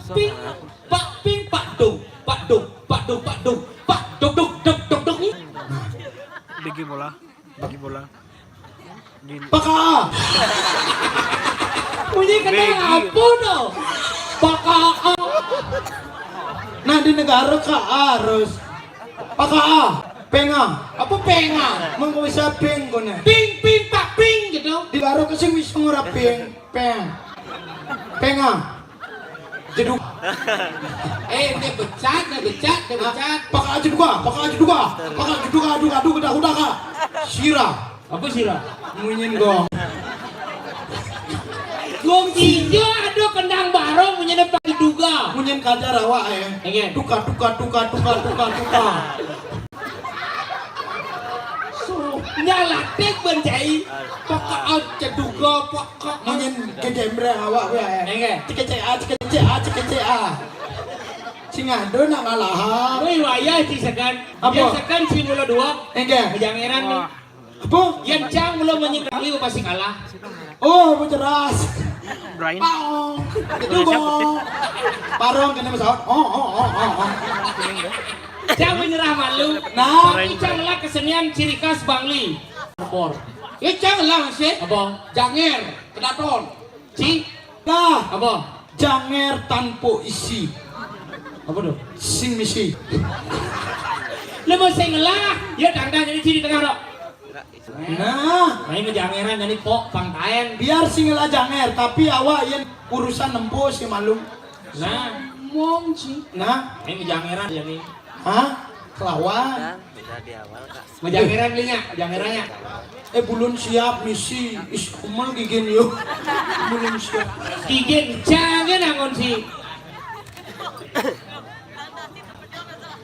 Bagi bola. Paka. Munyi kena apa no? Paka. Nah di negara harus. Paka. Penga. Apa penga? Mengko bisa ping kone. Ping pak ping gitu. Di baru kesing wis ngora ping. Penga. Jeduk. Dia becat. Paka aja duga. Udah. Sira. Apa sirah? Munyin gong. Gong hijau ada kendang barong punya depan diduga. Munyin kajar awak Duka. Nyala tek bencai. Pokok aja duga pokok. Munyin kejembre awak Cekecea. Singado nak ngalah. Woi waya cisakan. Apa? Cisakan si mula dua. Jangeran nih. Apa? Yang cang mula menyikali pasti kalah. Oh, berjeras. Brian. Paong. Itu bong. Parong kena pesawat. Oh. Cang menyerah malu. Nah. Tapi cang lah kesenian ciri khas Bangli. Ya cang lah sih. Apa? Janger. Kedaton. Nah. Apa? Janger tanpa isi. Apa tuh? Sing misi. Lepas saya ngelah. Ya tanda jadi ciri tengah dok. Nah. Main ngejangeran jadi pok pangkaen. Biar singgala janger. Tapi awak yang urusan nempo si malum. Nah. Mong sih. Nah. Main ngejangeran jadi. Hah? Kelawan. Ngejangeran linya. Jangerannya. Belum siap misi. Kumel gigin yuk. Belum siap. Gigin jangan angon sih.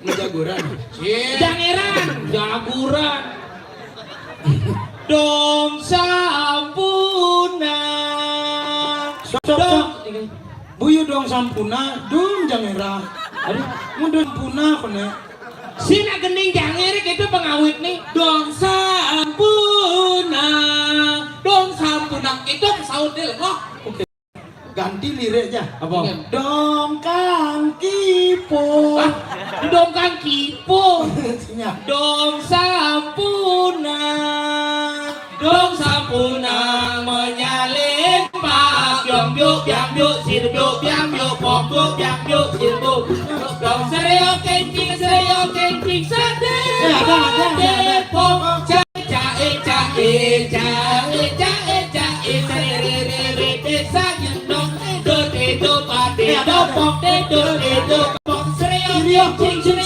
Ngejaguran. Jangeran. Jaguran. Dong sampuna. Sok. Buyu dong sampuna. Dong jangera. Aduh. Mundun puna kone. Sina gening janger itu pengawit nih. Dong sampuna. Itu saud deh kok. Oke. Ganti liriknya. Apa? Dongkang kipo. Dongkang kipo. Dong sampuna menyalin pak biam yuk sirbyuk biam yuk pok yuk biam yuk sirbyuk dong sereo kencing sade pok cae serere desa gendong do pade do pok pok sereo kencing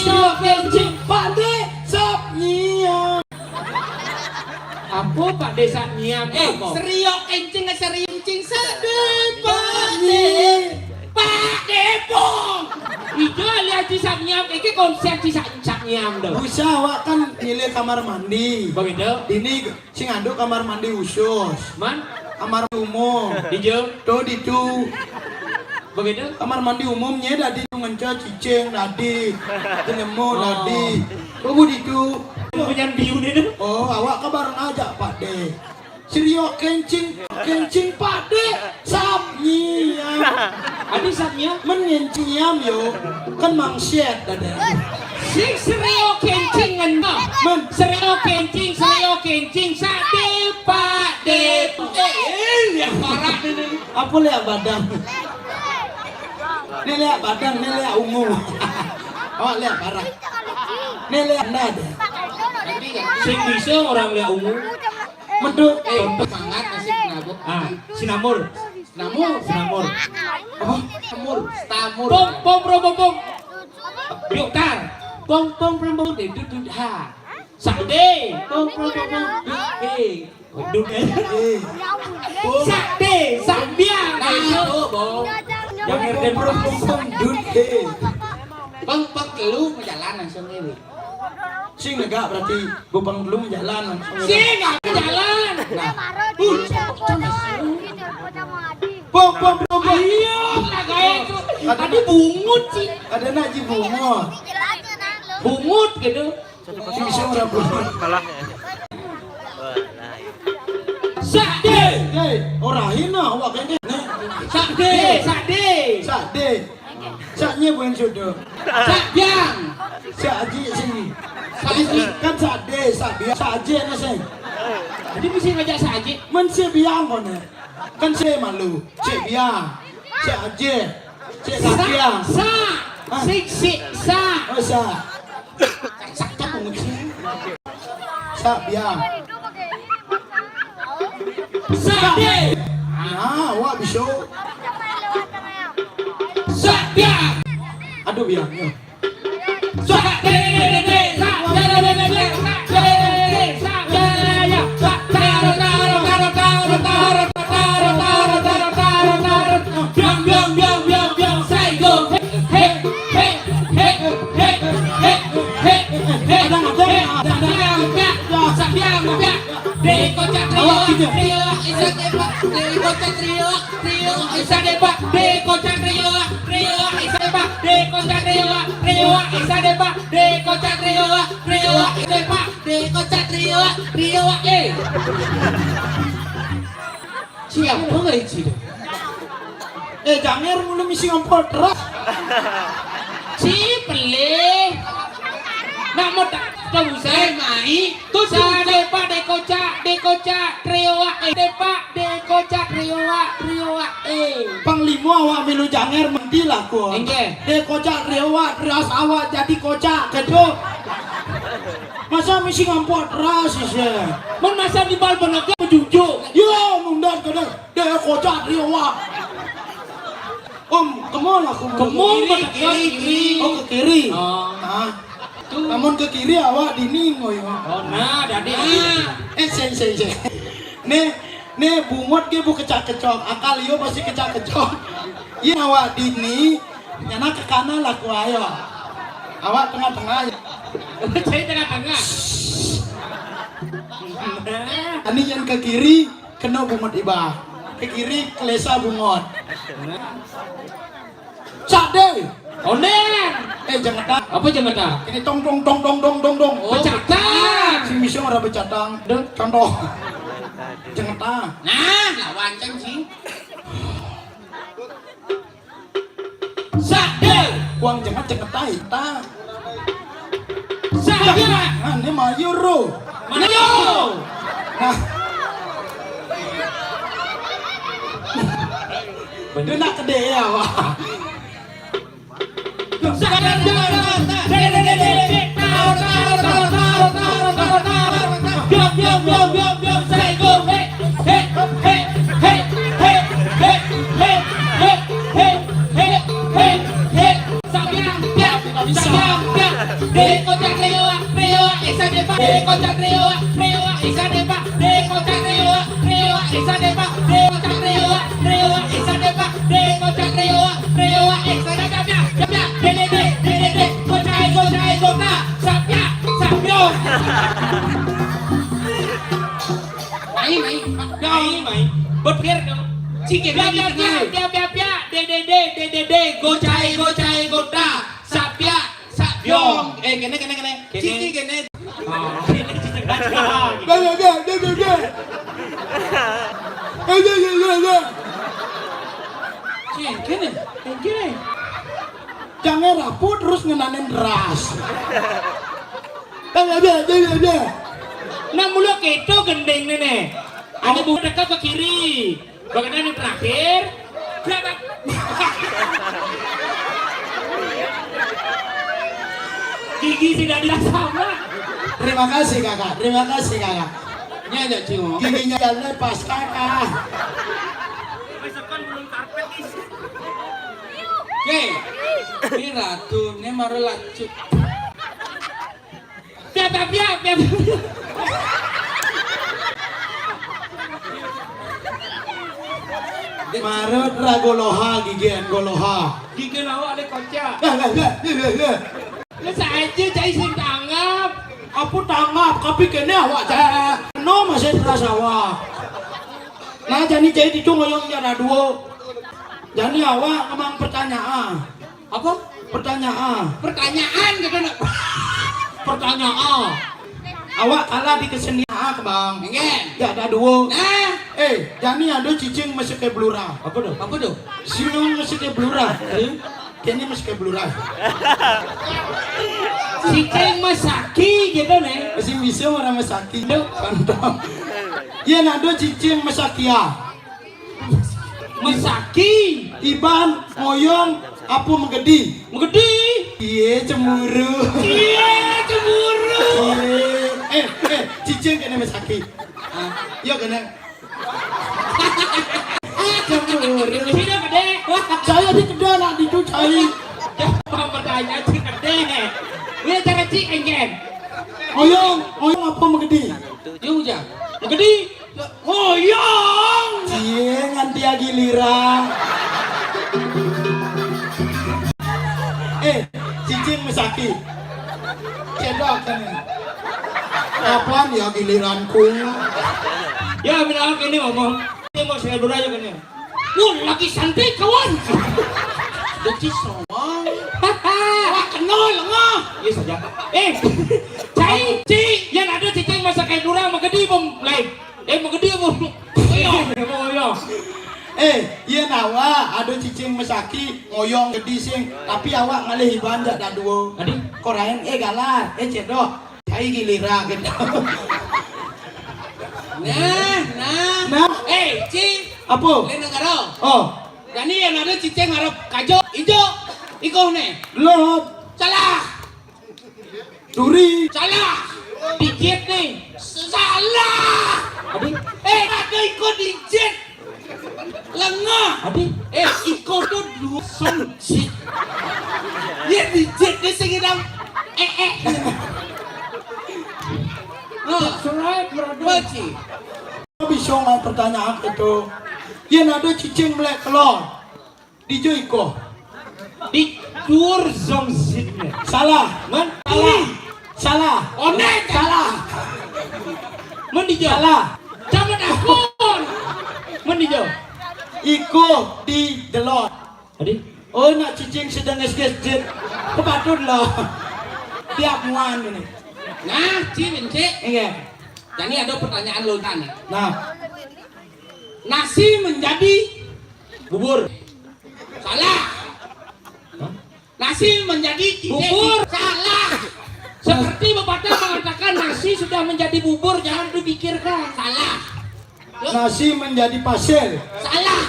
pade sop nyiam. Apa Pak Desa nyiam apa? Seriok kencing sade Pak Depong. Itu lihat cisak nyiam iki konsep cisak nyiam dong. Bisa awak kan pilih kamar mandi. Begitu. Ini sing anduk kamar mandi khusus. Man, Kamar umum. dijo. Tuh ditu. Begitu. Kamar mandi umumnya tadi ngenca cicing tadi. Tenemu tadi. Tunggu ditu. Punya biu nih tuh. Oh, awak kabar aja Pak De. Seriok kencing Pak De. Sap nyiam. Adi sapnya Men nyiam yo. Kan mangsiat dada. Sing serio kencing ngena. Men serio kencing sade pak de. Lihat parah ini. Apa lihat badan? Ini lihat badan, ini lihat ungu. Oh lihat parah. Ini lihat nada. Sing bisa orang lihat ungu. Meduk. Semangat nasi kenapa? Sinamur. Sinamur. Apa? Stamur. Pom. Dokter. Pom de dudut ha. Sade. Pom dudut Sade, sambiang. Yang RD pom dudut. Bang lu jalan langsung ini. Sing enggak berarti bupang belum jalan langsung. Sing enggak jalan. Pom. Iya, tadi bungut sih. Ada naji bungut. Bungut gitu. Si bisa orang bungut. Sade. Orang hina awak ini. Sade. Saknya bukan jodoh. Sakbiang. Saji sini. Saji. Kan sade, sakbiang. Saji na sing. Jadi mesti ngajak saji. Men si biang kono. Kan si malu. Si biang. Si aje. Si sakbiang. Sa. Sa. Oh sa. Sakta mungkin. Sakbiang. Sade. Ah, wah bisa. Sakbiang. Aduh biang. Yo. Siapa nggak itu? Jangan mulu misi ngompol terus. Si pelih. Nak mau tak tahu saya mai. Tu sade pak dekoca trioa Panglima awak milu janger mendilah ku. Engke. De kocak rewat ras awak jadi kocak kedua. Masa misi ngampot ras sih. Mun masa di bal benoknya jujuk. Yo mundat kena de kocak rewat. Kemana aku? Kemana ke kiri? Oh ke kiri. Oh. Namun ke kiri awak diningoy. Oh nah, jadi. Sen. Nih bungot ke bu kecak-kecok. Akal yo pasti kecak-kecok. Iya awak dini. Nyana ke kanan lah ku ayo. Awak tengah-tengah. Saya tengah-tengah. Ani yang ke kiri kena bungot ibah. Ke kiri kelesa bungot. Sade. Onen. Jangan tak. Apa jangan tak? Ini tong. Oh, becatang. Si misio ora becatang. Contoh. Jangan tak. Nah, lawan ceng sih. Sade. Uang jangan tak. Sade. Ini mah euro. Mana yo? Nah. Dia nak gede ya, wah. Mày bật kia chỉ kiểm tra DDD gocai gota sapia sapiong cái này chỉ cái này jangan rapuh terus ngenanin deras. Nah mulu keto gendeng nenek. Ada buku dekat ke kiri. Bagaimana yang terakhir? Gigi tidak sama. Terima kasih kakak, terima kasih kakak. Nyanya cimo. Giginya yang lepas kakak. Oke, ini ratu, ini maru lacu. Piap. Marut ragoloha gigian goloha. Gigi lawa ada kocak. Gak. Lu saja cai sing tanggap. Aku tanggap, tapi kene awak cah. No masih terasa awak. Nah jadi itu ngoyong jana dua. Jadi awak emang pertanyaan. Apa? Pertanyaan. Pertanyaan gitu nak. Pertanyaan. Awak kalah di kesenian ke bang. Enggak. Ya ada dua. Nah, jadi ada cicing masih ke blura. apa tuh? Sinong masih ke blura. Kayaknya masih ke blura. Cicing masaki gitu nih. Masih bisa orang masaki. Kantong. Iya ada cicing masakia. Masaki. Iban ngoyong apa menggedi. Iya cemburu. Cicing kena masaki. Iya kena. Cemburu. Sini gede. Saya di kedai nak dicucai. Jawab pertanyaan si gede. Dia cara cik enggen. Ngoyong apa menggedi? Jauh jang. Gede. Ngoyong. Cie nganti giliran. Cicing masaki. Cedok kan. Kapan ya giliranku? Ya bilang ini ngomong. Ini mau saya dulu aja kan ya. Lagi santai kawan. Deci soang. Wah kenal ngah. Iya saja. Cai, yang ada cicing masak kayak dura mau gede bom lain. Mau gede bom. Iya. Iya nawa ada cicing masaki ngoyong gede sing tapi awak ngalih ibanda dah dua. Adi korain galar cedok cai gilira gitu. Nah. Ci. Apa? Lain negara. Oh. Jadi yang ada cicing harap kajo hijau. Iko nih. Lot. Salah. Duri. Salah. Dijit nih. Salah. Adi. Ada ikut dijit. Lengah. Adi. Ikut tuh dua sonjit. Dia dijit dia segedang. Surat Baci. bisa nggak pertanyaan itu? Yang ada cicing melek kelor. Di Joiko. Di dur zongzitnya. Salah. Salah. Onek. Salah. Mendijo. Salah. Jangan akun. Mendijo. Iko di delot. Adi. Oh nak cicing sedang esget. Kepatun loh. Tiap muan ini. Nah, cik. Enggak. Jadi ada pertanyaan lontan. Nah. Nasi menjadi bubur. Salah. Nasi menjadi bubur. Salah. Seperti pepatah mengatakan nasi sudah menjadi bubur, jangan dipikirkan. Salah. Nasi menjadi pasir. Salah.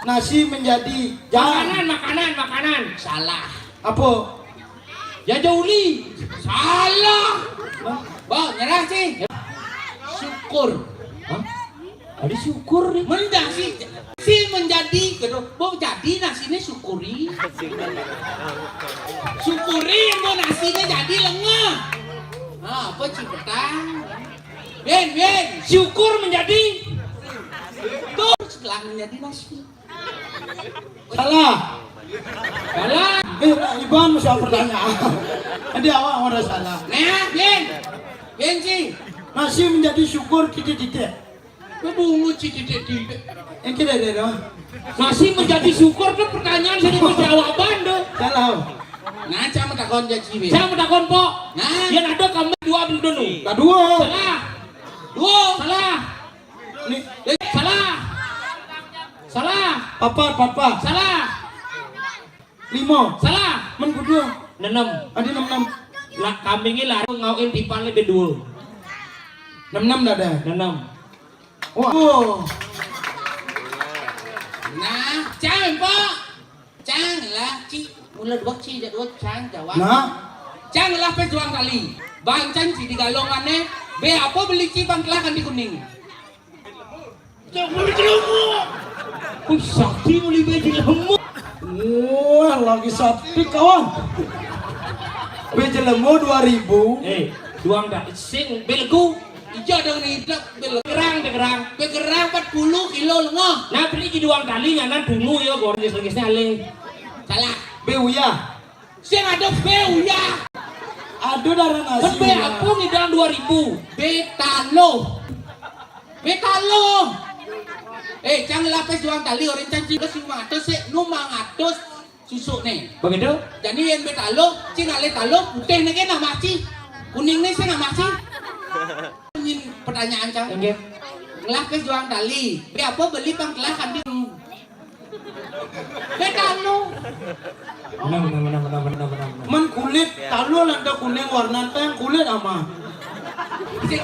Nasi menjadi jalan. Makanan. Salah. Apa? Jajauli. Salah. Bang, nyerah sih. Syukur. Ada syukur nih. Mendah sih. Si menjadi gitu. Mau jadi nasinya syukuri. Syukuri mau nasinya jadi lengah. Apa cipetang? Ben. Syukur menjadi. Tuh setelah menjadi nasi. Salah. Salah. Iban masih pertanyaan. Nanti awak udah salah. Nah, Ben sih. Nasi menjadi syukur titik-titik. Kebungu titik. Yang kita ada dong. Nasi menjadi syukur tuh pertanyaan sini mesti jawaban deh. Salah. Nah, saya mau takon jadi. Saya mau takon pok. Nah, yang ada kamu dua dulu. Kedua. Salah. Dua. Salah. Nih. Salah. Papat. Salah. 5. Salah. Men kudu. 6. Adi 66. Lah kambingnya lari ngauin tipalnya bedul. 66 dah ada. 6. Wah. Nah, Trang po. Trang là chị mulai dua ci dan dua Trang jawab. Nah, Trang lah pejuang kali. Bang Trang ci di galongannya. Be apa beli ci bang kelakan di kuning. Jangan beli jelemu. Wih sakti beli beli jelemu. wah lagi sakti kawan. Beje lemu 2000. Duang tak sing belgu. Ijo dong nih, begerang 40 kilo lengoh. Nah beli di duang kali nyanan dulu ya goreng geses-gegesnya ale. Salah. Beuya. Sing ada beuya. Aduh darah nasi. Kan be aku nih dalam 2000. Betalo. Jangan lapis duang kali orang canci ke 500 sih, 500 susu nih. Begitu? Jadi yang betalo, cing ale talo putih nih kan nama ci. Kuning nih sih nama ci. Pertanyaan Cang. Ngelapis doang tali. Apa beli pangkelakan di betalo. Man kulit talu landa kuning warna teh kulit ama. Sing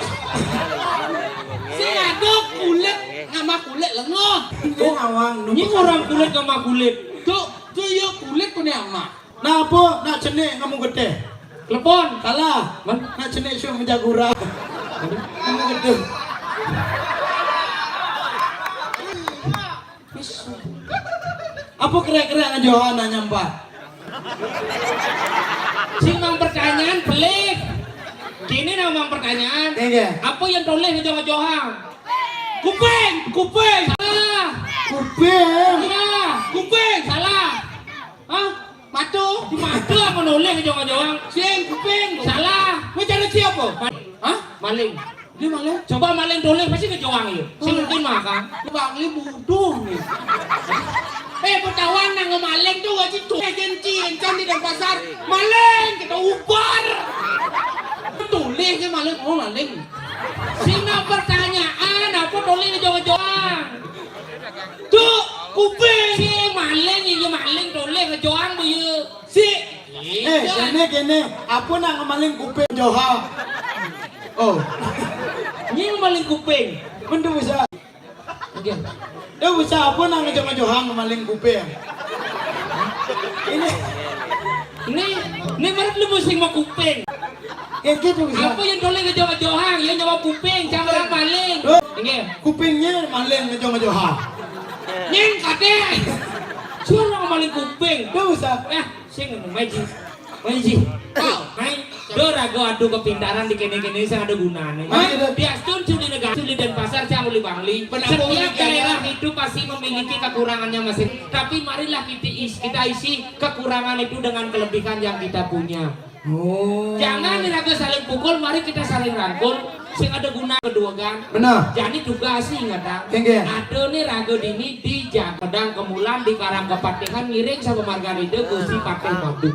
ada kulit nama kulit lengoh. Tuh awang. Ini orang kulit sama kulit. Tuh ya kulit punya ama. Nah apa? Nak cenek kamu gede. Telepon. Salah. Nak cenek syuk menjagura. Kamu gede. Apa kira-kira ngajohan nanya Mbak? Sing mang pertanyaan pelik. Kini namang pertanyaan. Apa yang toleh ngejoh-ngejohang? Kuping. Salah. Kuping. Salah. Hah? Matu apa noleh ngejoh-ngejohang? Sing kuping. Salah. Mencari siapa? Hah? Maling. Dia maling. Coba maling toleh pasti ngejohang ya. Sing mungkin makan. Bang li bodoh nih. Pertawan nang ngemaling tuh aja tuh agensi di pasar maling kita ubar tulis ke maling sina pertanyaan apa tulis ngejoang tuh kuping si maling ini maling tulis ngejoang bu si gini apa nang ngemaling kuping joha ini ngemaling kuping bentuk bisa dia bisa apa nang ngejohang ngemaling kuping ini baru lu musik mau kuping gitu bisa apa yang boleh ngejohang yang nyawa kuping jangan maling kupingnya maling ngejohang nyeng kate suara ngemaling kuping dia bisa sing maji rago adu kepintaran di kene-kene saya ada gunanya. Biastun di negara sulit dan pasar saya boleh bangli. Setiap daerah hidup pasti memiliki kekurangannya masing. Tapi marilah kita isi kekurangan itu dengan kelebihan yang kita punya. Jangan rago saling pukul, mari kita saling rangkul. Sing ada guna kedua kan. Benar. Jadi tugas sih nggak ada nih rago dini di Jakedang Kemulan di Karang Kepatihan ngiring sama Margarida Gusti Pakai Madu.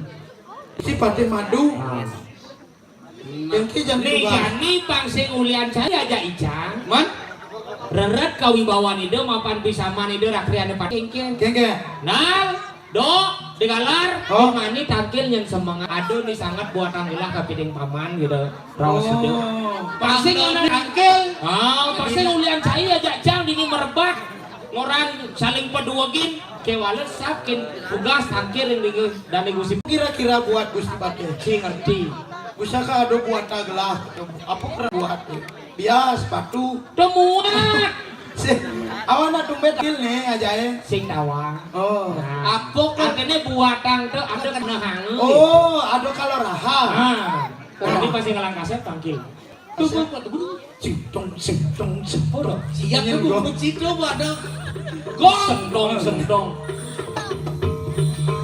Si Pakai Madu. Yang jam nih pangsing ulian saya aja icang man reret kawibawan ide mapan pisaman ide rakriane pakengken nal do digalar mani tangkil yang semangat aduh nih sangat buatan ilah kapiding paman gitu rawas ide pangsing tangkil pangsing ulian saya aja jang dini merebak orang saling peduagin kewales sakin tugas tangkil yang dan negosi kira-kira buat Gusti Pakai si ngerti Usaka ada buat gelah, apa kira buat bias sepatu, temuan. Awan ada dompet nih aja sing tawang. Apa katanya buatan tuh ada kena hangus. Ada kalau raha. Nanti pasti ngalang kaset panggil. Tunggu. Sing. Siap tuh begitu ada. Gong sendong.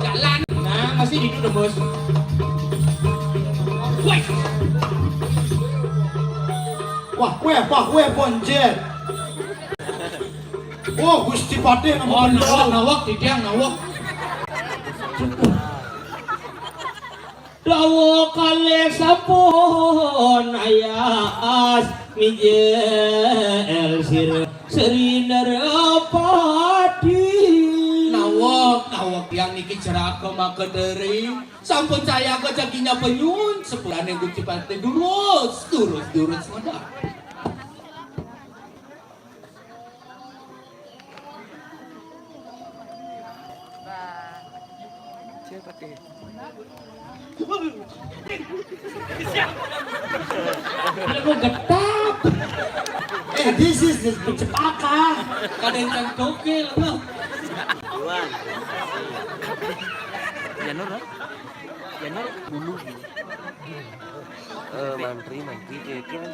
Jalan. Nah masih di itu bos. Wah, bonjet. Gusti Pakai nawak tidiang nawak. Dawa kale sapon ayas mijel sir serinder pati. Nawak awak yang niki ceraka maka dari sampun saya ke jaginya penyun sebulan yang guci pantai durus mana. Aku getap. This is cepaka. Kadang kan tokil lah. Janur lah. Janur dulu. Mantri kan.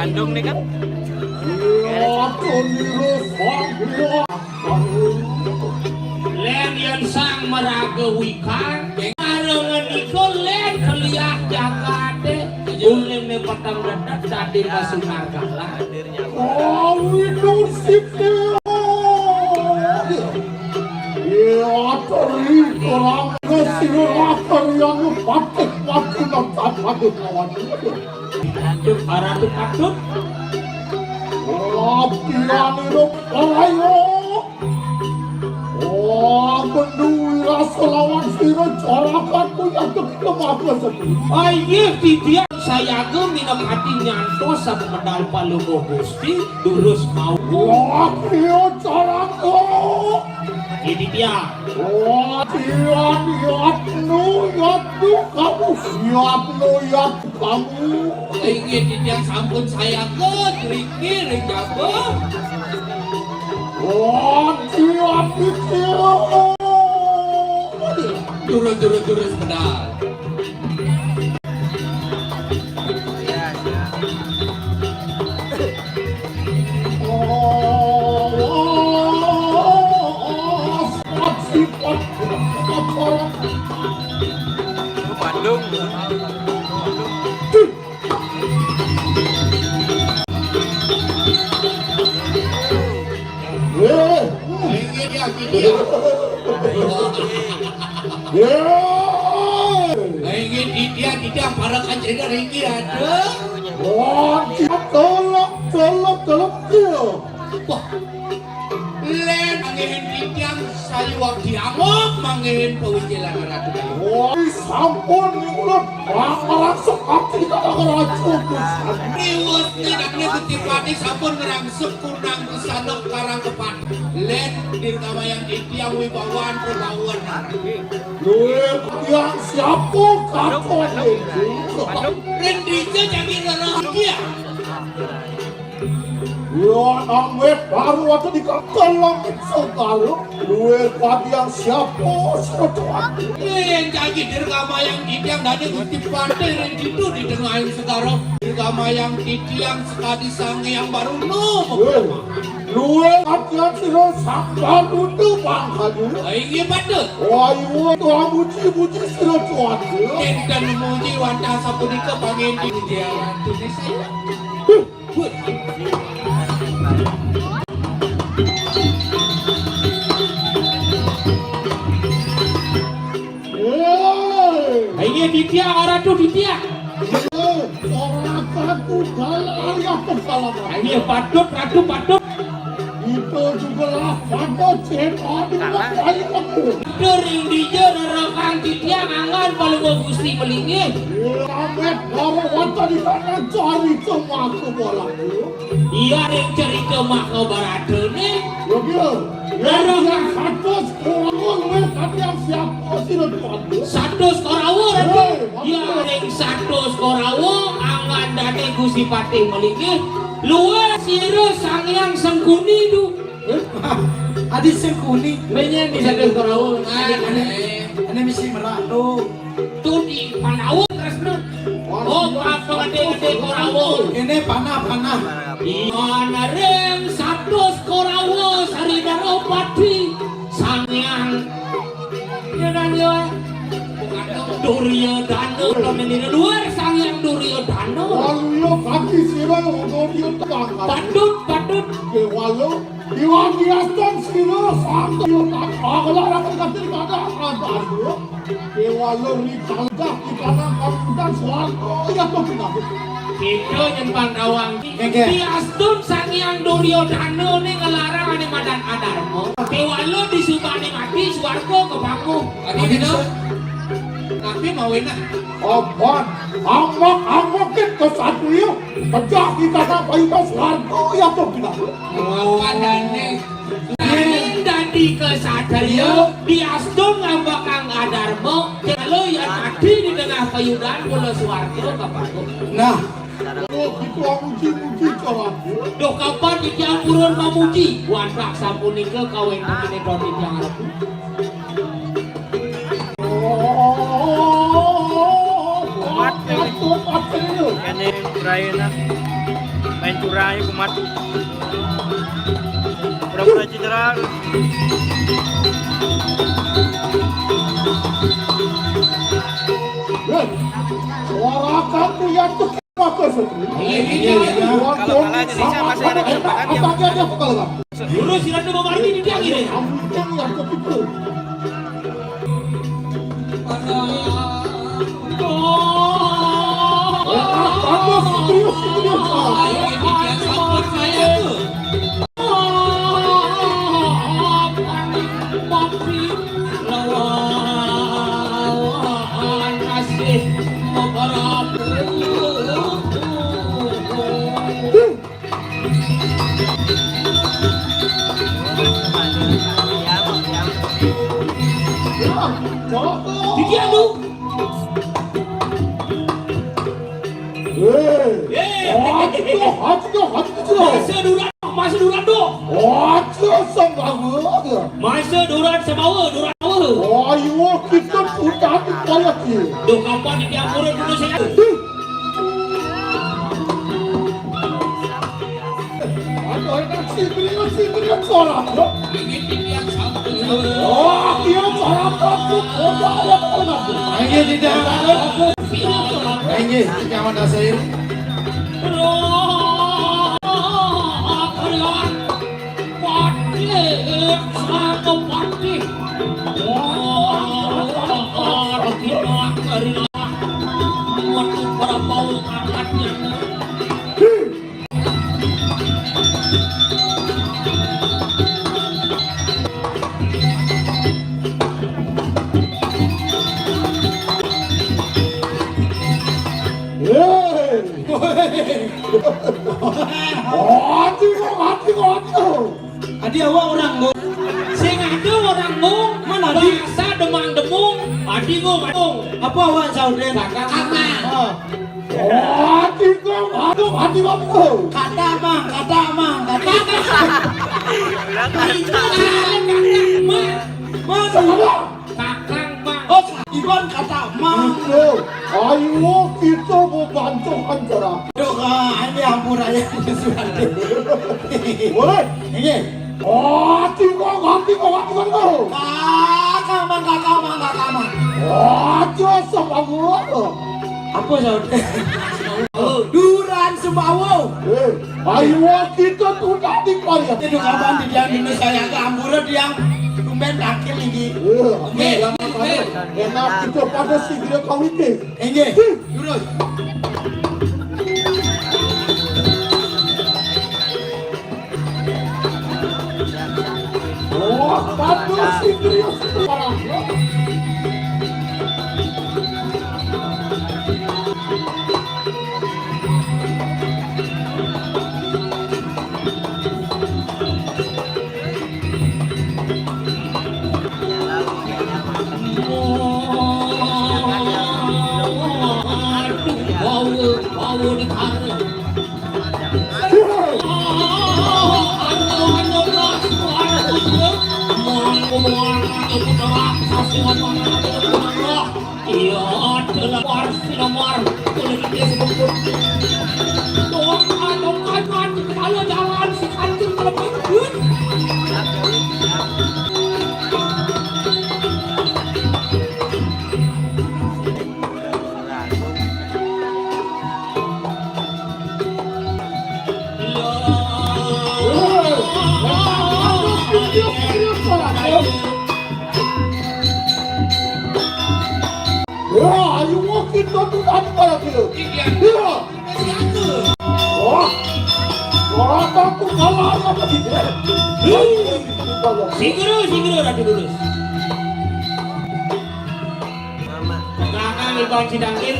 Bandung nih kan? Len yang sang meragawikan, arangan iko len keliak jakate, ulim ne patang dadak tadi masuk naga lah. Oh, window sipnya. Ya, tadi orang kesirakan yang pakai waktu dan tak kawan. Aduk aratu patut. Oh, pian itu ayo. Oh, menduira selawan sira corakan punya kekemasan sendiri. Ayo tidak saya ke minum hati nyantos sama medal palu gusti durus mau. Oh, pian coraku. Ini dia. Oh, pian yatnu kamu. Yatnu kamu. Ingin tidak sampun saya ke kerikir jabah. Oh, pian pikir. Durus medal. Bandung. Ingin tidak para kancingnya ringgi ada. Oh, tolong dia. Wah, len mangin tiang sayuak diamok mangin pewijilan ratu. Oh, sampun mulut langsung hati kata keracun. Niwus tidak nebutipani sampun ngerangsuk kunang kesanok karang kepan. Len dirkama yang tiang wibawaan perbawan. Luar yang siapa kata ini? Rendinya jadi rahasia. Ya, namanya baru waktu dikatakan segala. Luar yang siapa setuan? Len jadi dirkama yang tiang dari kutipani renditu didengarin sekarang. Dirkama yang tiang sekali sange yang baru Luar yang siro sampai itu bangkanya. Ini betul. Wah, Tuhan muji siro tuan. Dan memuji wantah sapunika pangin di dia wantu di saya. Ini ditia orang tu ditia. Orang aku galau ya kesalahan. Ini patut ratu patut. Itu juga lah patut cepat dengan aku. Dering dia rarakan ditia angan paling gusti melingin. Amet baru wanita di sana cari cemaku bola. Iya yang cari kemak barade nih. Yang satu sekolah tapi yang siapa sih tuan? Satu skorawo ratu. Iya yang satu skorawo angan dane gusti pati melingin. Luar siro sangyang sengkuni tu. Adi sengkuni. Banyak di satu skorawo. Ane misi meratu. Tu di Panawo Kresna. Oh, apa gede skorawo. Ini panah. Mana rem satu skorawo saridaro pati sangyang. Jangan Duryodhana menini luar sang yang Duryodhana. Walu kaki sira Duryodhana tanggal. Badut. Ke walu Iwan Diaston sira sang Duryodhana. Agala orang kata ada ada. Ke walu ni kalja kita kan suarga ya to kita. Kita nyembang rawang. Di Astun sang yang Duryodhana ni ngelarang ane Madan Adarma. Ke walu disubani mati suarga kebangun. Gitu. Tapi mau enak. Abang, amok-amokin ke Satrio. Pecah kita sampai ke suarga ya to kita. Padane dadi ke Satrio di Astun ngambakang Adarma. Kalau yang mati di tengah payudan kula suarga kebangun. Nah, oh itu muji-muji kawan. Duh kapan dicampurun memuji wan rak sampunika kawin mangkene dodi yang arep. Kene curayna main curai kumat. Pura-pura cedera. Suara kamu yang tuh pakai Satrio. Kalau kalah Indonesia masih ada kesempatan yang Dulu si Rando Mamardi di dia gini. yang ketipu. Kamu serius Dia lu. Masa duran do. Masa duran semawa, duran awa. Ayo kita sudah dipalaki. Duh kapan diampurin dulu saya. Aduh, si seorang. Oh, dia seorang kamu. Ayo tidak. Ayo, jangan nasir. Adi awak orang ngomong. Sing ada orang ngomong. Mana bahasa demang-demung. Adi ngomong. Apa awak saudara? Kata. Adi ngomong. Kata mang. Kakang mang. Oh, Iban kata mang. Ayo kita mau bantu antara. Aduh, ini ampun aja sudah. Boleh? Ini. Adi ngomong. Kakang mang. Aja sama gua. Apa saudara? Duran Sumbawa. Ayo kita sudah dipalaki. Itu kapan di Indonesia yang keampuran yang tumben dakil ini. Oke, enak kita pada segera kawin deh. Ini, terus. Oh, pada segera sekarang. Wah, ayo mungkin tuh apa lagi lo? Iya. Wah, aku kalah apa gitu? Siguro Ratu Lulus. Kakak Ibang Cidangkin.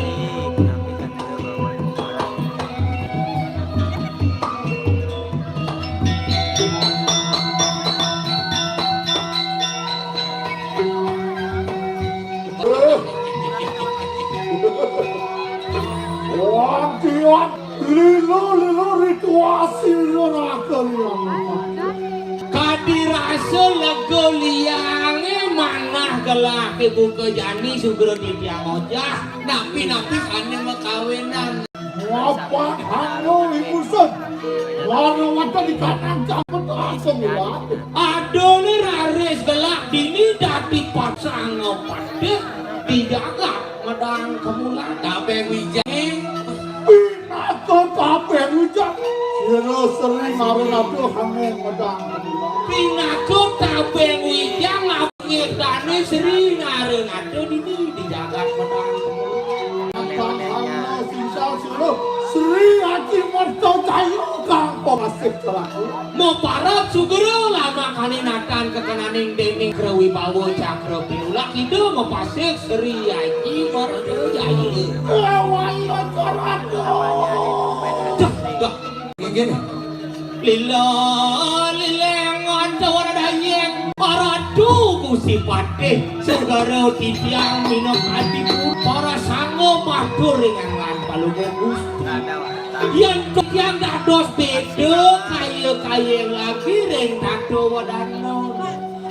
Wah, kiat lilo rituasi lorakan. Kadirasa lagu liange manah gelak ibu kejani sugro di tiang ojah. Napi ane makawinan. Apa halo ibu sen? Warna wata di kanan capet asem ya. Aduh ni raris gelak dini dati pasang ngopade dijaga medang kemulan tabe wijang. Pinatu tabe wijang. Siro sering naru hangen medang. Pinatu tabe wijang ngitane seri naru dini dijaga medang kemulan. Akan halo sisa siro Sri Haji Marto Cayu kampung asik teraku. Mau parab sugero lama kaninatan kekenaning dening krewi bawo cakro pinulak itu mau pasik Sri Haji Marto Cayu. Ewayo teraku. Gini. Lila lilengan tawar dayeng paradu kusi patih segera titiang minum adiku para sanggo matur dengan palungan gusti yang kekian dados beda kaya lagi ring tato wadano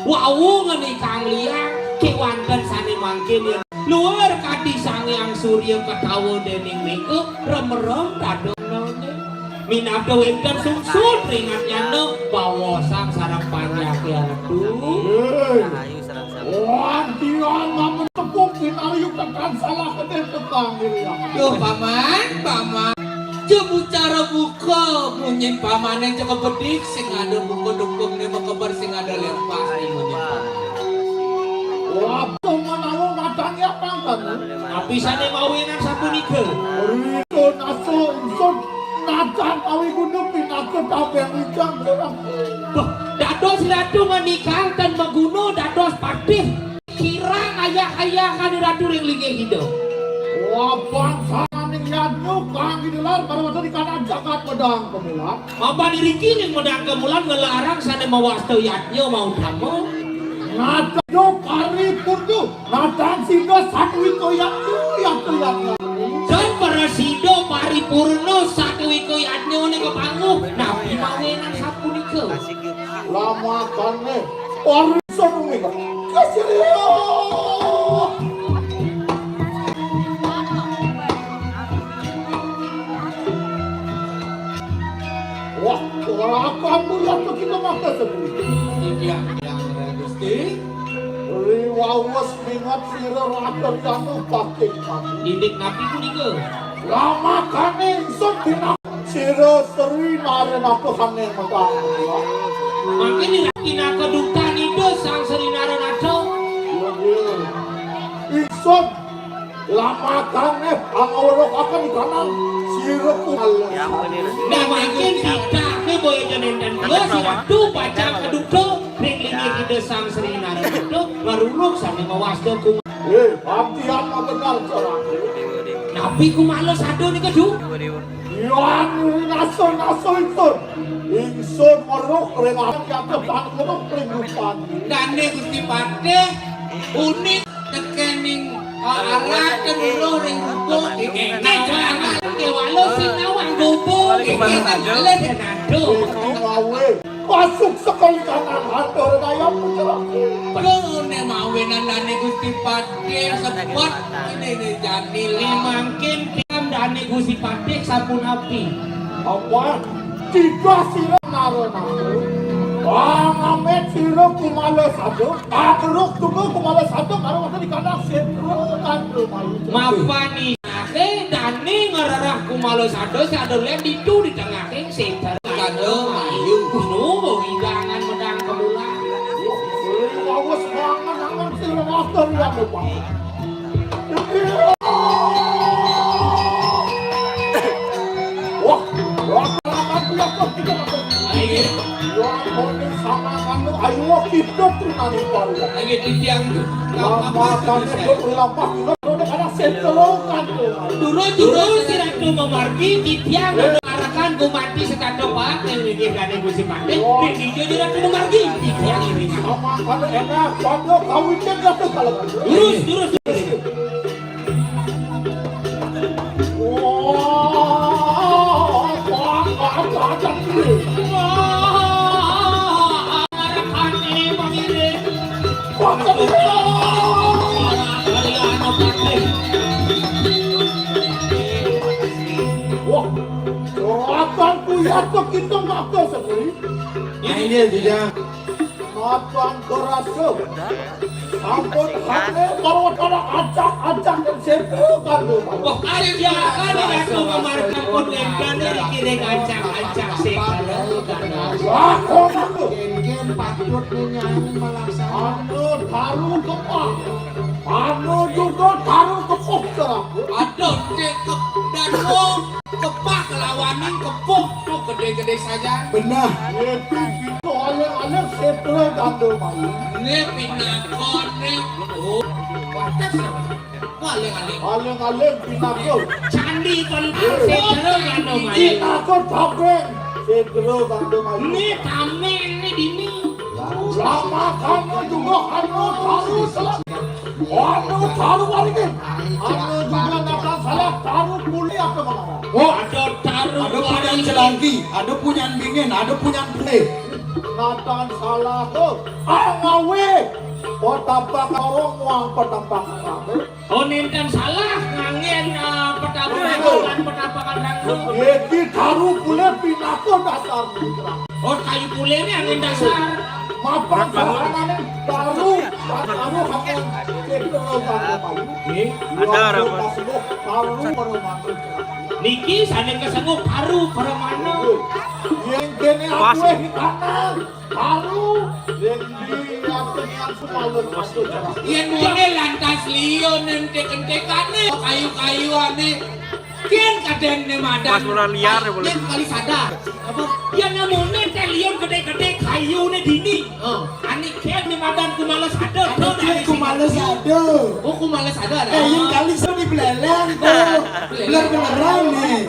wawu ngeni kang liang kewanten sani mangkin yang luar kadi sangyang surya ketawa dening minggu remerem tato none minabda wenten sungsut ringatnya no bawa sang sarang panjang ya aduh Wah, dia namun tepuk ayu tekan salah kedai tetang diri. Duh paman coba cara buka munyin paman yang cukup bedik sing ada buku dukung nih kebar sing ada lepas nih munyin Wah, teman aku matanya pangkat. tapi sana mawinan sapunika Rito naso insut natang awi gunung pinatu tabe wijang kurang. dados ratu menikah dan maguno dados patih kirang ayah kan ratu ring linge hidup. Wah, bangsa ning yadnu kang didelar baru di kanan jagat medang kemulan. Apa diriki yang medang kemulan ngelarang sana mawasta yatnya mau tamu. Natang kari purdu, natang sido satwiko yang kelihatan. Dan para sido paripurno satu wiko yatnya ini kepanguh. Nabi mawinan sapunika. Lama kane oriso rumika. Kasirio. Wah, akan melihat kita maka seperti Yang Gusti. Riwawas mingat sira rakyat jatuh pakai mati. Didik nabi kunika. Lama kane insut dina sira seri nare naku kane maka. Makin dirakina kedutaan itu sang serinara nato. Insut lama kane pangawalok akan di kanan sira pun. Nah makin dikake boy janin dan bos ratu baca keduto ring-ringi kita sang serinara nato ngaruluk sampai mawasdo kum. Abdian benar cara. Nabi kumalo sado nih kedu. Yan naso itu. Ingsun meruk rengat jatuh pangkuluk peringgupan. Dane Gusti Patih unik tekening arah kemulo ring buku nek jangan kewalo sinawang buku kita balik nado Ngawe masuk sekali kanan hatur daya putra. Kone mawinan dane Gusti Patih sepot ini jani limangkin tiam dane Gusti Patih sampun api. Apa? Tiga sila naro-naro. Amet sila kumala satu. Akruk tunggu kumala satu. Karo waktu di kanan sentro kan lumayan. Mapani ake dane ngararah kumalo sado sado lem ditu di tengah king setar kado mayu nu hidangan medang kemulan. Awas banget, jangan sila motor yang lupa. maning baru. Lagi di tiang Makan itu lapak udah ada sentelokan tuh. Dulu si Ratu memargi di tiang mengarahkan ku mati sekadok pak yang mikir kane ku si pandai. Di hijau Ratu memargi di tiang ini. Sama kan enak, pondok kawinnya gak tuh kalau. Terus. Abang kulihat tuh kita ngaku sendiri. Ini dia. Abang kerasa. Ampun hati kalau acak-acak dan sentukan tuh. Wah, ada dia kan Ratu memargi pun enggan kira acak-acak sekali. Wah, kok aku. Gen patut nyanyi melaksanakan. Anu taruh kepak. Anu juga taruh kepok seraku. Aduh, dan kepak lawanin kepuk tuh gede-gede saja. Benar. Itu gitu alih-alih setelah gandul malu. Ini pinakon nih. Oh, wates. Alih-alih. Alih-alih pinakul. Candi kon setero gandul mayu. Pinakul tabeng. Setelah gandul malu. Ini tamen nih dini. Lama kamu juga anu taruh salah. Anu taruh balikin. Anu juga nakal salah taruh kuliah ke mana? Oh, ada taruh. Ada punya celangki, ada punya bingin, ada punya play. Natan salah tuh. Ngawe. Petampak orang uang petampak ngawe. Oh, ninten salah ngangen petapakan rangkul. Jadi taruh kuliah pinakul dasar. Oh, kayu pule ini angin dasar. Mapan sahanane taruh kamu setelah gandul malu. Ada harapan. Taruh perumahan. Niki sana kesenguk taruh permana. Yang kene aku di kanan. Taruh. Yang di yang semalam masuk. Yang mulai lantas lion ente-entekane kayu-kayu ane. Kian kadang ne madan. Pas mula liar ya boleh. Kian kali sadar. Apa? Yang namune teh lion gede-gede kayu ne dini. Ani kian ne madan ku malas sadar. Aku males ada. Oh, ku malas sadar. Yang kali saya di beleleng tuh. Bener-beneran nih.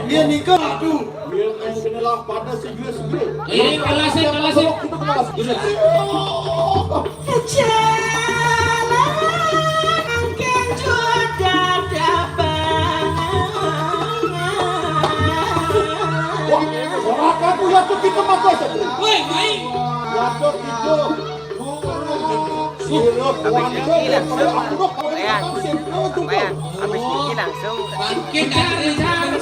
Dia nikah aduh. Yang kenelah pada segera. Ini kelasnya. Kita kelas. Wah, kamu ya tuh kita makan saja. Woi, main. Ya tuh itu. Sirup wanita. Aku tuh kalau makan sirup tuh. Habis ini langsung Bangkit dari jangan.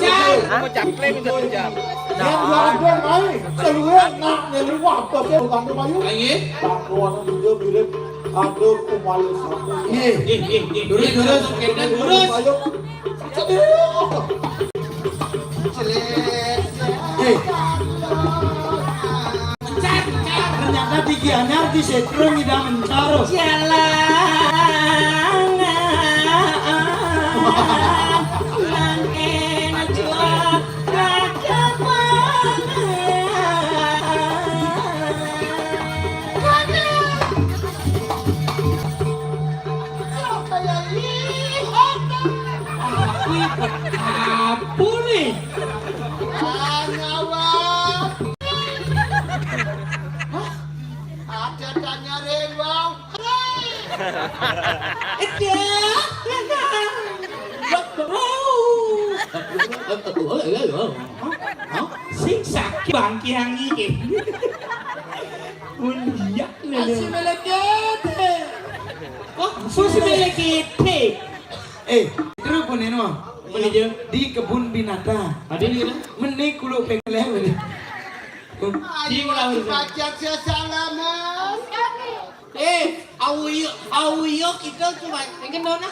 Aku caple minta jam. Yang ada main. Seluruh nak nyeliwah apa sih bukan tuh mayu. Lagi. Tangguan juga mirip ada kumalu sama. Lurus. Ternyata pikirannya di setrum tidak mencaro. Apa nih? Ada tanya rewang. Sing sakit bangki yang ini. Mulia Masih melekete. Oh, susi melekete. Terus pun ini mah. Menuju Di kebun binatang. ada di mana? Menik kulo pengeleh. Di mana? Pajak sesalaman. Awuyo kita cuma ingin dona.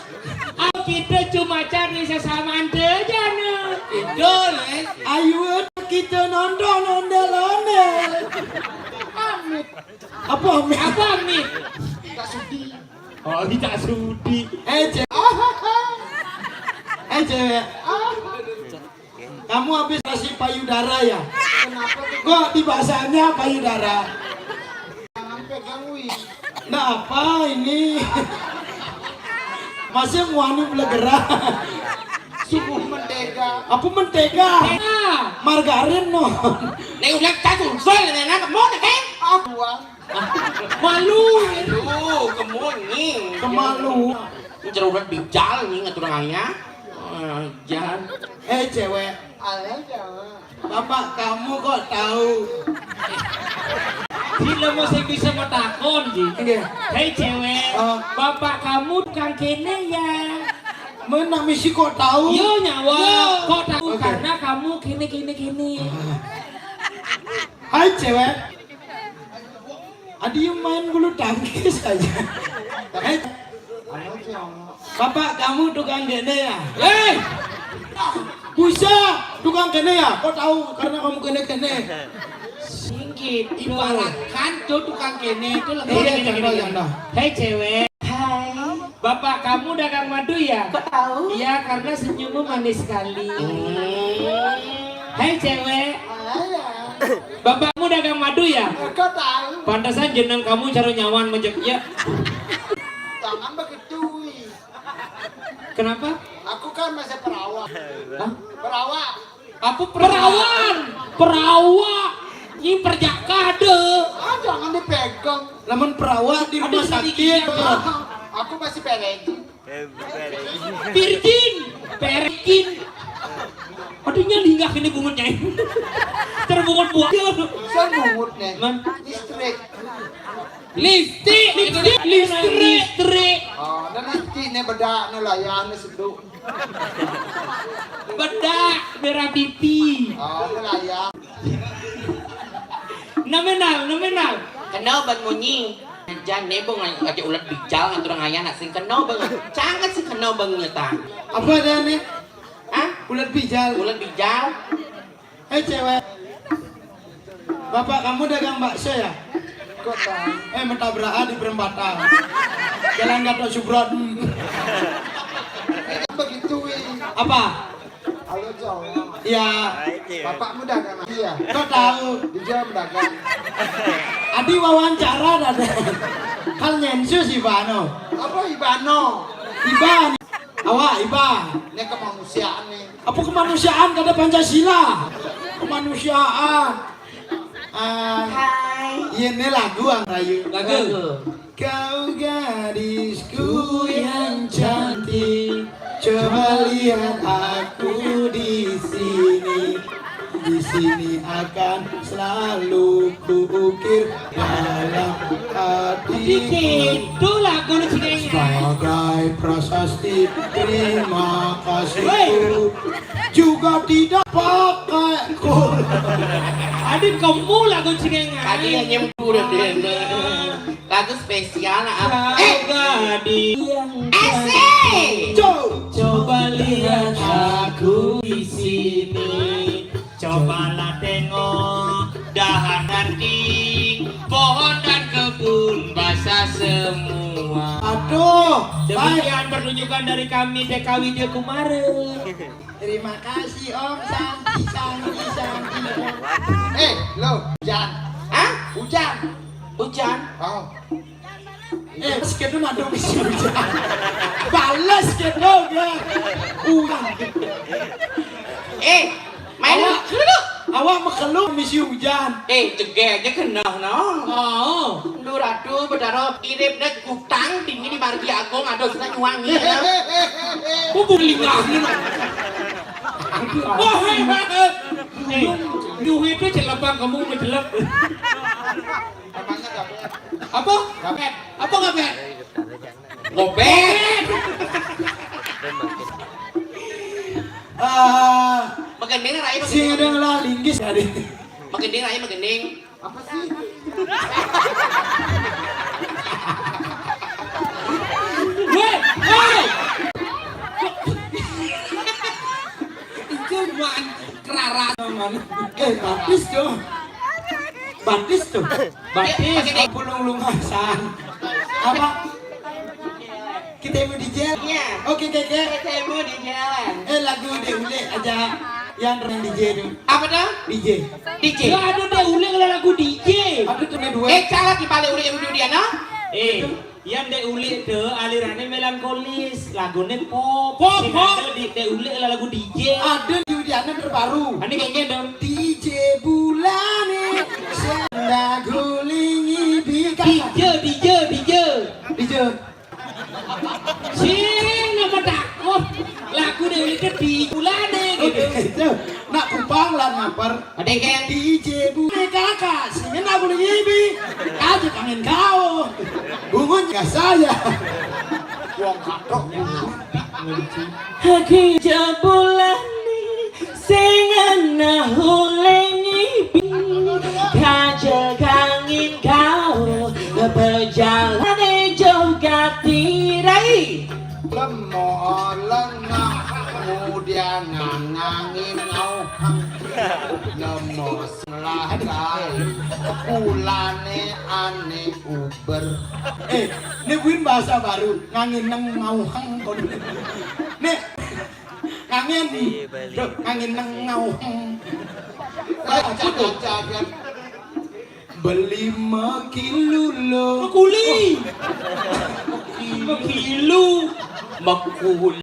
Kita cuma cari sesama ante aja nih. Itu nih. Ayo kita nonton ondel-ondel. Apa amit? Apa amit? Oh, tidak sudi. Cewek. Kamu habis kasih payudara ya? Kenapa? Kok di bahasanya payudara? Jangan pegang Lah apa ini? Masih muani belegera. Sungguh mentega. Apa mentega? Margarin no. Nek udah catur sol nek kamu nek kan. Buang. Malu. Aduh, kamu ini. Kemalu. Cerurat bijal nih ngaturangnya. Jangan. Cewek. Alah jangan. Bapak kamu kok tahu? Sila mo sing bisa matakon di. Hei cewek, bapak kamu tukang kene ya. Mana misi kok tahu? Yo nyawa, kok tahu karena kamu kene. Hai cewek. Adi main bulu tangkis aja. Bapak kamu tukang kene ya? Bisa tukang kene ya? Kok tahu karena kamu kene. Singgit, Ibaratkan tuh tukang kene itu lebih Iya, Hei cewek, Hai, bapak kamu dagang madu ya? kok tahu? Iya karena senyummu manis sekali. Hei cewek, bapakmu dagang madu ya? Kau tahu. Pantasan jeneng kamu cara nyawan menjeknya. Jangan begitu. Kenapa? Aku kan masih perawat. Hah? Perawat. Apa perawan? Perawat. Ini perjakade. Jangan dipegang. Namun perawat di rumah Aduh, sakit. Aku masih peregi. Virgin. Aduhnya linggah ini bungutnya. Terbungut buah. Saya mungut nih. Man. Listrik. Oh, dan nanti nih beda nelayan seduk. Bedak merah pipi. Oh, nelayan. Nominal. Kenal ban munyi. Jangan nebong aja ulat bijal ngaturang ayah nak sing kenal bang. Cangat sih kenal bang nyata. Apa ada nih? Hah? Ulat bijal. Ulat bijal. Hei cewek. Bapak kamu dagang bakso ya? Kau tahu. Mentabrakan di perempatan. Jalan Gatot Subroto. Begitu wih. Apa? Halo Jawa. Ya, Bapakmu dagang lagi ya? kau tahu. Dia dagang. Adi wawancara ada. Hal nyensus Ibano. Apa Ibano? Iban. Awak Iba. Ini kemanusiaan nih. Apa kemanusiaan kata Pancasila? Kemanusiaan. Hai. Ini lagu ang rayu. Lagu. Kau gadisku yang cantik, coba lihat aku di sini. Di sini akan selalu kuukir dalam hatiku. Itu lagu lu cengeng. Sebagai prasasti terima kasihku juga tidak pakai kol. Adik kamu lagu cengeng. Tadi hanya udah lagu spesial apa? Gadis yang Asik. coba lihat aku di sini. Cobalah tengok dahan ranting, pohon dan kebun basah semua. Aduh, baik. Demikian pertunjukan dari kami TK Widya Kumarin. Terima kasih Om Santi. Lo, hujan. Hah? Hujan. Hujan. Oh. Sekedul ada misi hujan. Balas sekedul ya. Main Awak. dulu. Awak makelung misi hujan. Cegek aja kenal no. Oh, Lu ratu bedaro kirim nek utang tinggi di Margi Agung ada sudah nyuwangi. bubuk lingah. Wah, duit itu celapang kamu menjelap. Namanya gak bet. Apa? Gapet. Apa gapet? Ngobet. Magending rai Sing ada ngelah linggis tadi. Magending rai magending. Apa sih? Woi. Cuman keraras. Batis tuh. Batis. Magending. Pulung lungasan. Apa? Kita mau di jalan. Iya. Oke. Ketemu di jalan. Lagu Deule aja yang keren DJ tuh. Apa dah? DJ. DJ. Gak ada deh ulang lagu DJ. Ada tuh nih dua. Cala di balik udah dia no? yang dek ulik de alirannya melankolis, lagunya pop. Dek ulik lagu DJ. Ada di Widiana terbaru. Ini kayaknya dong. DJ bulane senda gulingi bika. DJ. Sing nama takut. Lagu dek ulik di bulane gitu. Nak kupang lah ngapar. Ada yang DJ bulane kakak senda gulingi bi. Aja kangen kau. Bungun gak saya. Wong katok. Haki jabulani sing ana hulengi kaja kangin kau berjalan jogat tirai Lengah kemudian ngangin auhang nemo selahai ulane ane uber ini win bahasa baru ngangin neng ngauhang nih ngangin ngangin neng ngauhang jajan beli makilu lo Makuli. Makilu. Makul.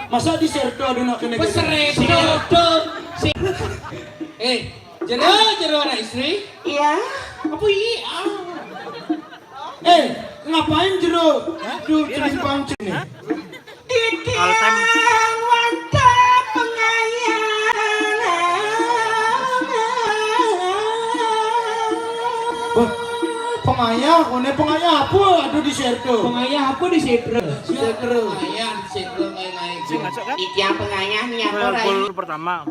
Masa di serto ada nak kena Peserta. Jero anak istri. iya Apa ini? ngapain jero? Duh, jadi pancing nih. all time wanita Pengayah, pengayah apa? Aduh di serto. Pengayah apa di Setro? Setro. Ayah, setro naik-naik. iki yang pengayah nih apa rai Gol pertama.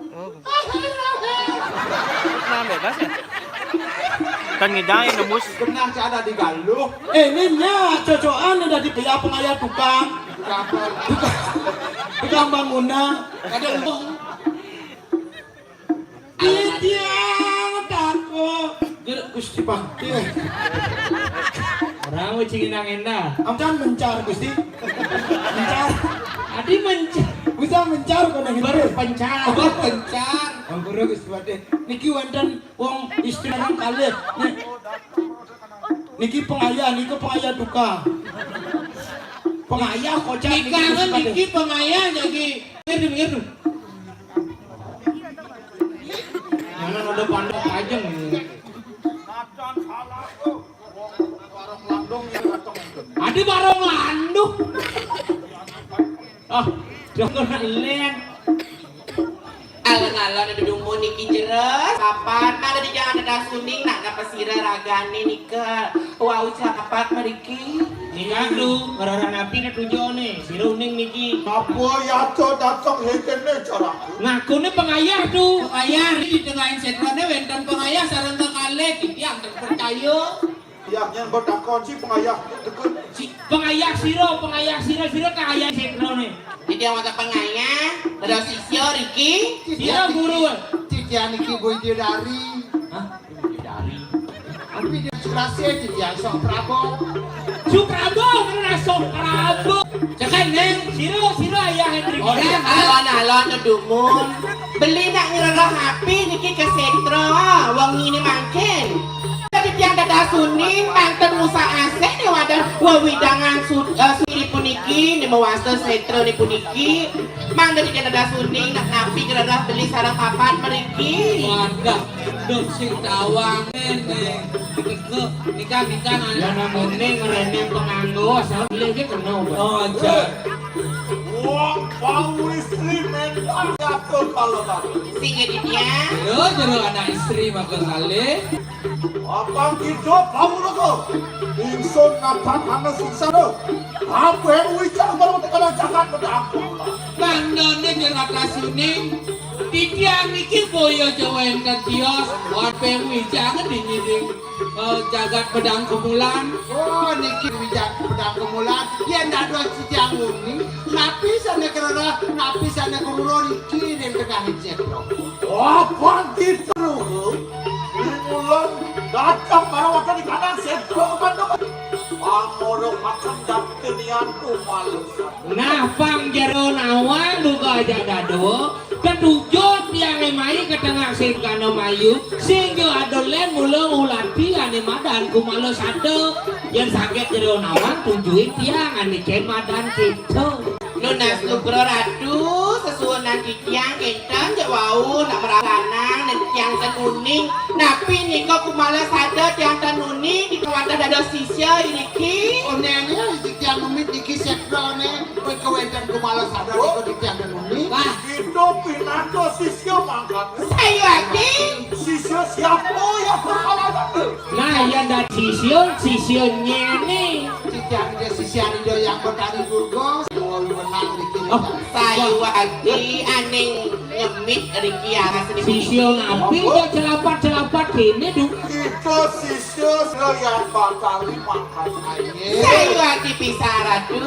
Nah, bebas ya. Kan ngedain nembus. Kenal ada di Galuh. Ini nya cocokan ada di pihak pengayah tukang. Tukang bangunan. Ada lu. Tiang takut. Gusti Bakti. Orang ucingin angenda. Amcan mencar Gusti. Mencar. Adi mencar. Bisa mencar kau nang Berpencar. Pencar. Ampura Gusti Bakti. Niki wonten wong istri nang kalih. Niki pengayah duka. Pengayah kocak niki Kangen Gusti Bakti. Niki pengayah jadi. Ngerti. Jangan ada pandang pajang. Adi barong landung. Jangan leng. alon-alon ada dumbo niki jeres kapan ada di jangan ada suning nak dapat sira ragane nika wau capat meriki Nikah lu, ngarana napi na tujuh nih, si Runing niki. Apa ya to datang hekene cara. Ngaku nih pengayah tuh. Pengayah di tengah setrone wenten pengayah sareng kalih yang terpercaya. Yang bertakon si pengayah deket. Pengayah siro kaya setro nih. jadi yang mata pengayah ada sisyo Riki Siro guru. Titian iki boy dia dari. Hah? Tapi dia kerasnya titian sok Prabowo. Suprabo, karena Suprabo. Cekan neng, siro ayah Hendrik. orang alon-alon ngedumun beli nak ngerah HP niki ke setro wong ini makin tadi tiang dada suning mantan musa aseh nih wadah wawidangan suri puniki nih mewasta setro nih puniki mang dari tiang dada suning nak napi ngerah beli sarang papan meriki Warga dok sing tawang neng. Nikah Ya namanya ngerene penganggo asal beli aja kena. Oh aja. Wah, bau istri mental jatuh kalau tadi. singgih di tiang Jero anak istri maka kali. Abang hidup kamu lo. Ingsun ngapan ana siksa lo. Apa yang wicara baru tekan jagat pada aku. Landone jerak kasuning. Titiang niki boyo Jawa enten kios. Wape wijangan dinyiring jagat pedang kemulan. Oh, niki wijak pedang kemulan. Ya ndak ada titiang uni. Napi sana kerana, napi sana kururo niki ning tengah hijab lo. Apa gitu? Mulan datang para waktu di kanan setro kepada. Pangorok makan dan kenianku malu. Nah, pang jero nawang duga aja dado. Ketujut yang emai ketengah sing kana mayu sing yo adolen mula ulati ane madan kumalo satu yang sakit dari onawan tujuin tiang ane ken madan gitu. Nunas lugro ratu sesuunan kikiang kentan jak wau nak meralanang dan tiang tenuning napi niko kumala sada tiang tenuning di kawata dada sisya ini ki Onenya tiang numit iki sekdone kowe kewentan kumala sadar iku di tiang numit. Wah, Itu pinato sisyo mangkat. sayu lagi Sisyo siapa yang berkalahan? nah yang dari sisionnya nih. Tiang dia sisian ido yang bertani durgo mau menang di kiri. sayu lagi aning nyemit riki yang asli Sision api kok celapat gini dong. Itu sisyo yang bakal makan. sayu lagi pisah ratu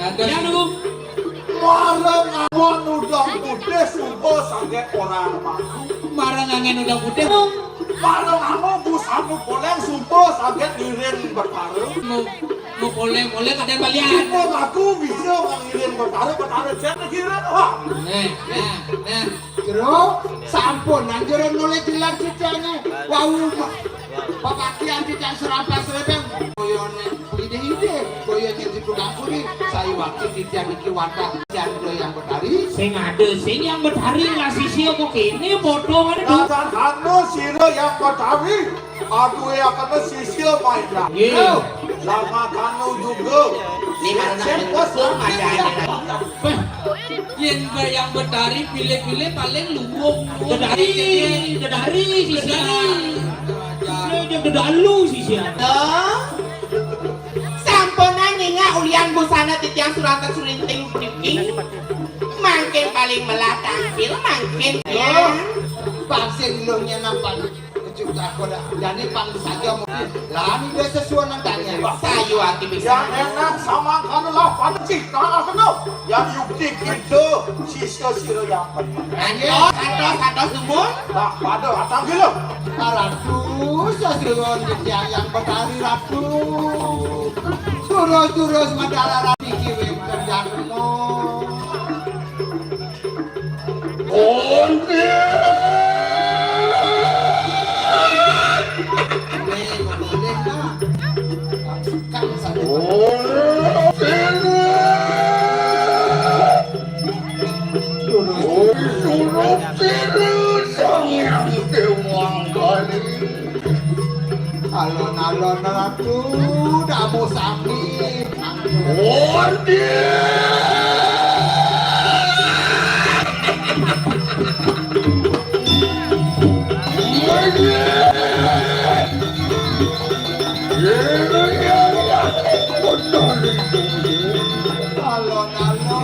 Ya dong. Marang awon udang putih subuh sangat orang makan. Marang angin udah putih. Marang awon busamu boleh subuh sangat lirin bertaruh. Mau boleh kadang balian. Kita ngaku bisa ngirin bertaruh jadi kirin wah. Nah. Jero sampun nang jero nulis dilan cicane. Wau papakian cicak serapah serepeng koyone ide-ide koyone dipundang kuri sayu waktu cicak iki wadah jando yang betari. Sing ada sing yang berhari lah sisio kok kini bodoh ada dong. Dan anu siro yang bertawi, aku yang kena sisyo main lah. Iya. Sama kamu juga. ini mana nak besok ada Yang berhari pilih-pilih paling luwung. Dedari sisia. Dia dedalu sisia. samponan ninga ulian busana titiang surata surinting putih makin paling melah tampil makin ya Vaksin lo nya nampak kecuk koda. Jadi pang saja mungkin. Lah ini dia sesuai nantangnya. sayu hati Yang bisa enak sama kamu lah pancik tanah kena. Yang yukti itu sisyo yang bertawi. kantos semua Tak pada atang gila. Ratu sesuai cicak yang betari ratu. Turus madara rati kiwe terjatuh. Alon-alon ratu damu sami. Alon-alon.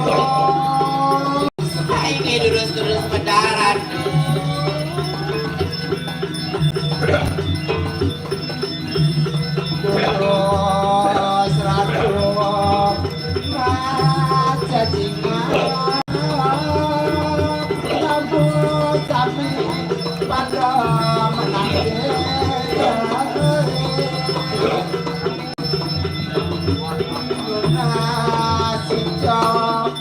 ini terus mendarat Terus ratu raja jinga rambut sapi pada menangis nasi cok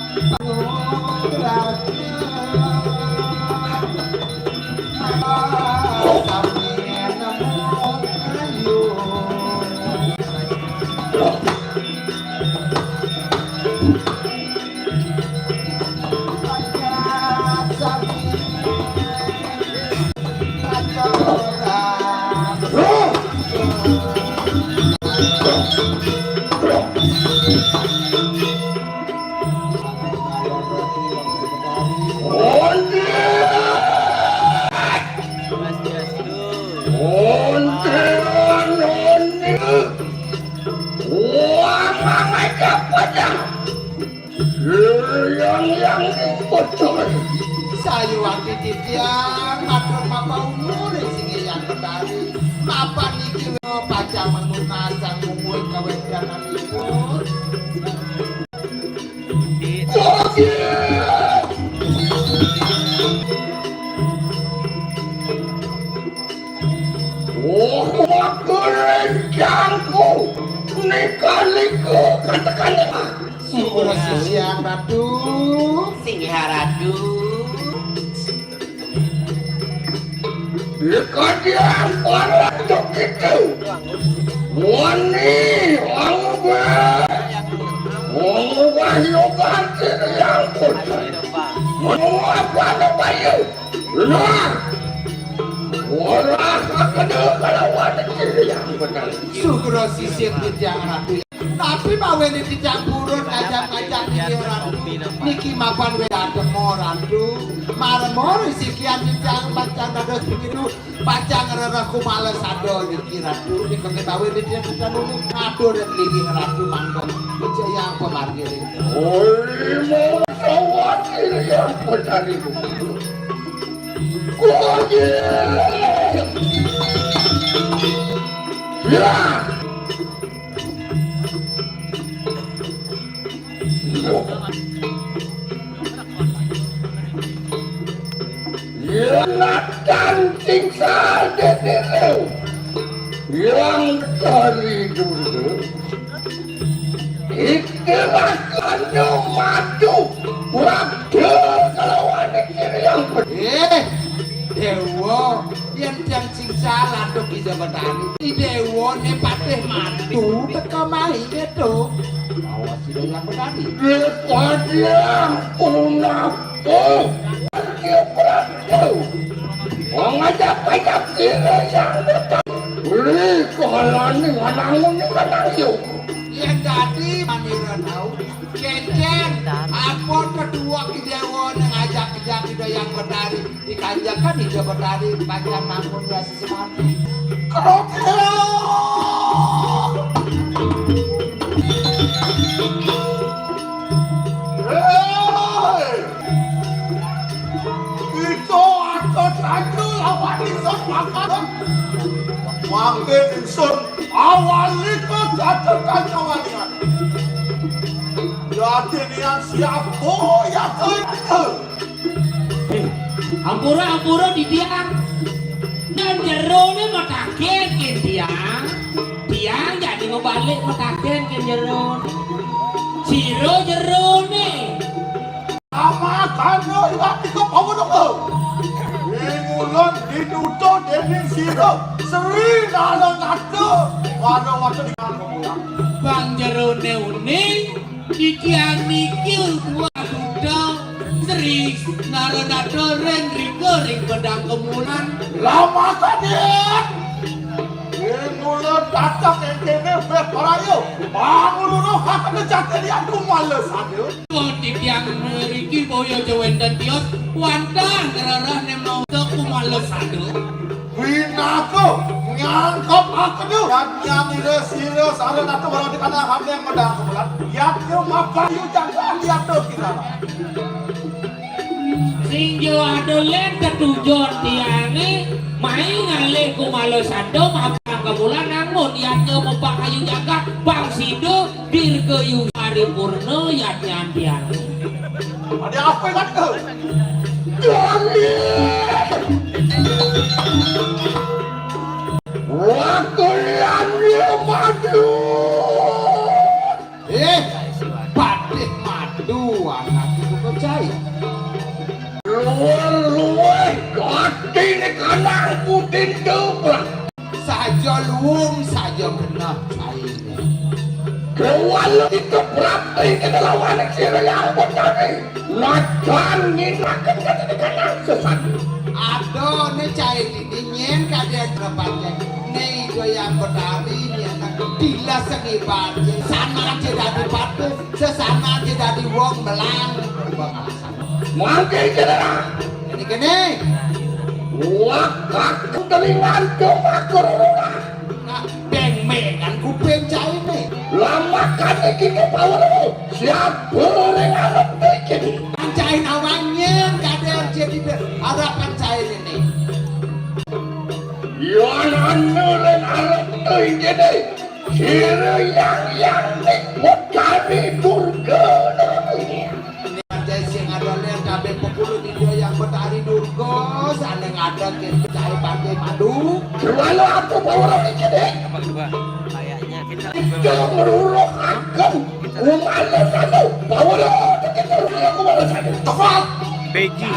sayu wanti titiang matur mapa umur sing yang betari mapan iki baca menunasang mumuy kawendananipun Aku rencangku kali-kaliku katakan syukur siang ratu Singgih ratu. Lekadian para itu wani wangubah yogan yang pun mengapa bayu lah orang akan kalawan yang benar syukur sisir tidak ratu tapi bawa ini tidak burun ajak-ajak ini ratu niki mapan ada morandu marmor sikian tidak baca nada begitu baca ngereraku males ado niki ratu niki bawa ini tidak bisa nunggu ngadu dan lagi ratu mangkong ijaya yang pemargir oi mau khawatir yang benar itu ya yang tinggal dulu yang dari dulu itulah kanu madu waktu kalau ada kiri yang dewa yang singsa ladok di jabatan dewa ne patih madu teka mai itu awas tidak yang berani yang punaku dia beradu mengajak banyak kira yang betul beli kehalan dengan angun dengan yuk yang tadi maniran tahu kecen apa kedua dewa ngajak kita yang berdari dikanjakan di berdari panjang namun ya sesemati itu aku satu lawan insun makan makin insun awali ke jatuhkan kawalan jadi yang siapa yang ke Ampura di tiang dan jero ni mataken ke tiang jadi ngebalik mataken ke jero jero ni sama kano yang itu kamu dulu mulon ditutup dening siro seri dalam nado waktu di kamu bang jero ni di tiang mikil dua sudah seri nado ring pedang kemulan lama kadet mulon datang entene berparayo bangun dulu akan jatuh di aku males aduh di tiang Riki boyo jawen dan tios wantang kerarah nemau aku males aduh Winaku nyangkop aku tuh dan yang ini serius ada nato baru di kana hamil yang medang kemulan ya tuh mapan yu jangan lihat tuh kita sing jo adolen ketujuan tiane main ngale ku males aduh mapan kemulan namun yang ke mempak kayu jaga bang sido dirgayu paripurna ya tian ada apa yang ada waktu yang dia madu patih madu anak itu percaya luwe kati ni kanang putin dobrak saja luung saja kena cair kewala itu berarti kita lawan sira yang benar nakan ni nakan kata kanang sesat ada ni cair ini nyen kadang berapanya ni itu yang berdari ni anak bila sengibat sama aja dari batu sesama aja dari wong melang mungkin kena ini kene wakak telingan kemakar beng-bengan kuping cair ni lama kan kita power siapa yang harap begini cair awangnya kadang jadi harapan cair ini yang nulen harap begini kira yang nikmat kami durga ini sing ada ler kabeh pepuluh video yang betari durga saling ada kita cair pakai madu kalau aku power begini Kayaknya kita saja meruluk akan umalas satu bawa aku malas satu tepat Beji.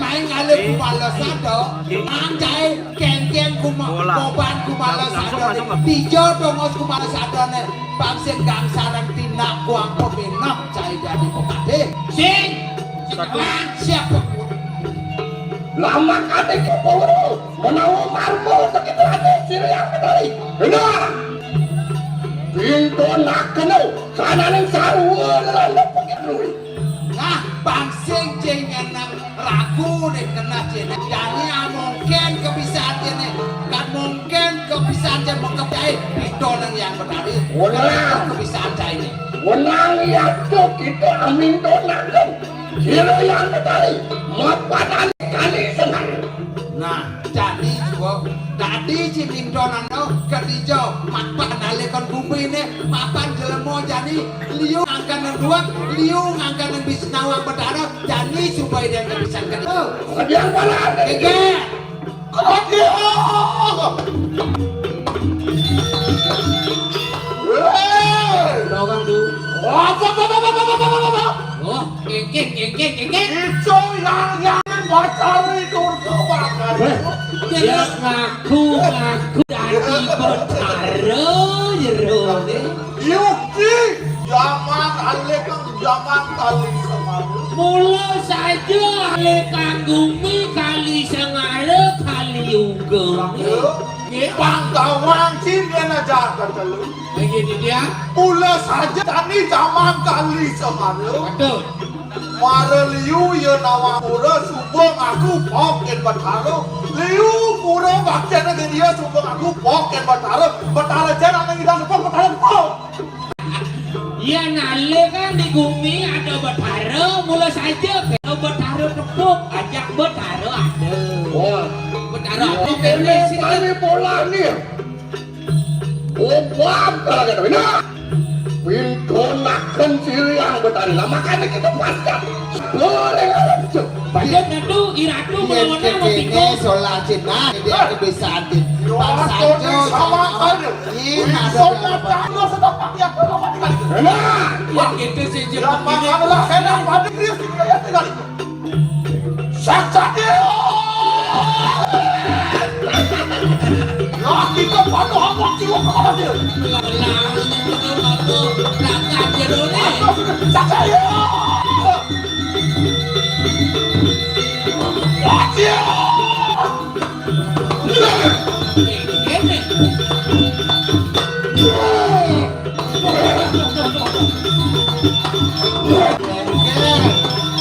main kali ku malas satu anjay ken ku moban ku malas satu tijo dongos ku malas satu nih bangsin gangsaran tinak kuang peminap cai jadi pekade sing siapa lama kate ku bawa menawa marmo sekitar hati siri yang kedai benar pintu nak kenal kanan sarwa lalu begitu nah bangsin jengenang ragu nih kena jeneng jadi mungkin kebiasaan ini kan mungkin kebiasaan yang mengkepai pintu yang benar Wenang kebiasaan saya ini wenang yato kita amin donakan siri yang kedai mapanan kali senang nah jadi gua tadi si Mindonan kerja mapan nalekan bumi ini mapan jelemo jadi liu ngangkan yang dua liu ngangkan yang bisa nawang berdarah jadi supaya dia nggak bisa kerja kedian balas kege doang tuh apa oh kengkeng itu yang bacari kurso bakari dia ngaku dari bertaro jero deh Yuki zaman alekang zaman kali semaru mula saja ale kanggumi kali sengare kali ugeng Pangkawang Cina aja terlalu begini dia mula saja tani zaman kali semaru betul Mara liu ya nawa pura subang aku poken bataro liu pura bakjana dia subang aku poken bataro jana nang ida subang bataro ko ya nale kan di bumi ada betaro mula saja kalau betaro tepuk ajak betaro ada betaro apa ini kali bola ni bam kalau kata ini pintu nakkan siri yang betari lama kan kita pasang boleh ada banyak itu iratu melawan nama pintu sholat cina dia kebiasaan bangsa itu sama ada ini sama tangga setapak yang pertama kali yang gitu sih yang makanlah hendak pada dia ya tinggal saksa dia ya kita pada apa jiwa kepada dia langkah jerone saksa ya wajib gini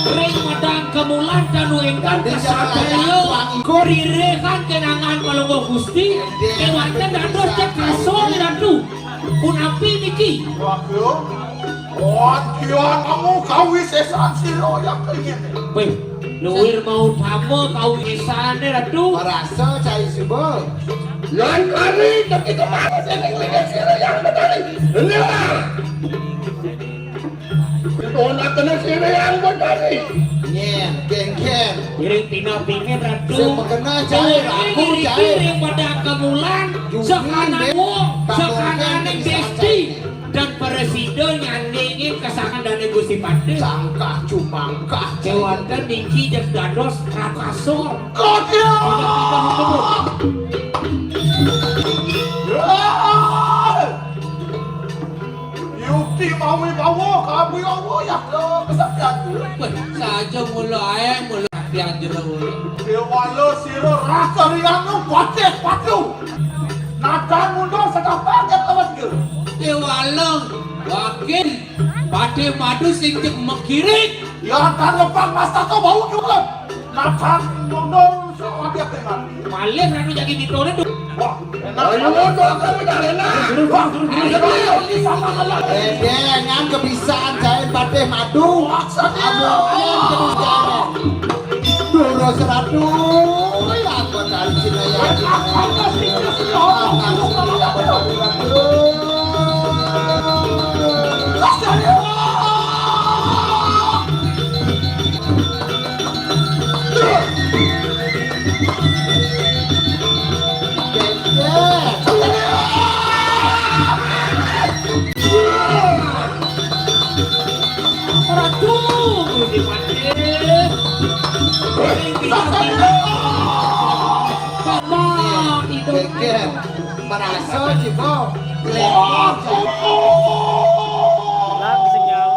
ring medang kemulan kanu engkang kesatrio kurirekan kenangan malungo gusti kewanten dados cek kasol ratu punapi niki Kian kamu kawin sesan siro yang keingin weh luwir mau tamu kawisane ratu merasa cai subuh lain kali kita mana seneng-seneng siro yang betari itu nak kena siro yang betari nyen geng iring pina pingin ratu semekena cai ragu cai iring pada kemulan sekanan wong sekanan besti dan presiden nyandingin kesangan dan Gusti Pade sangkah cumangkah kewanten niki jeung dados rakasor Kodia Yuki mau bawa kami bawa ya ke kesaksian saja mulai yang jero Dewalo siro rasa rianu pacet patu Nakan mundur sekapak yang awas ke walong wakil pade madu sing cek mekirik yang akan lepang masa kau bau juga Nakan mundur sekapak dengan malih ranu jadi ditore tuh ayo mundur kami dari dengan kebiasaan cai badeh madu amun kebiasaan dulu seratu ya kali cina ya Ratu Budi Pandit. Mama itu merasa juga Lang sinyal.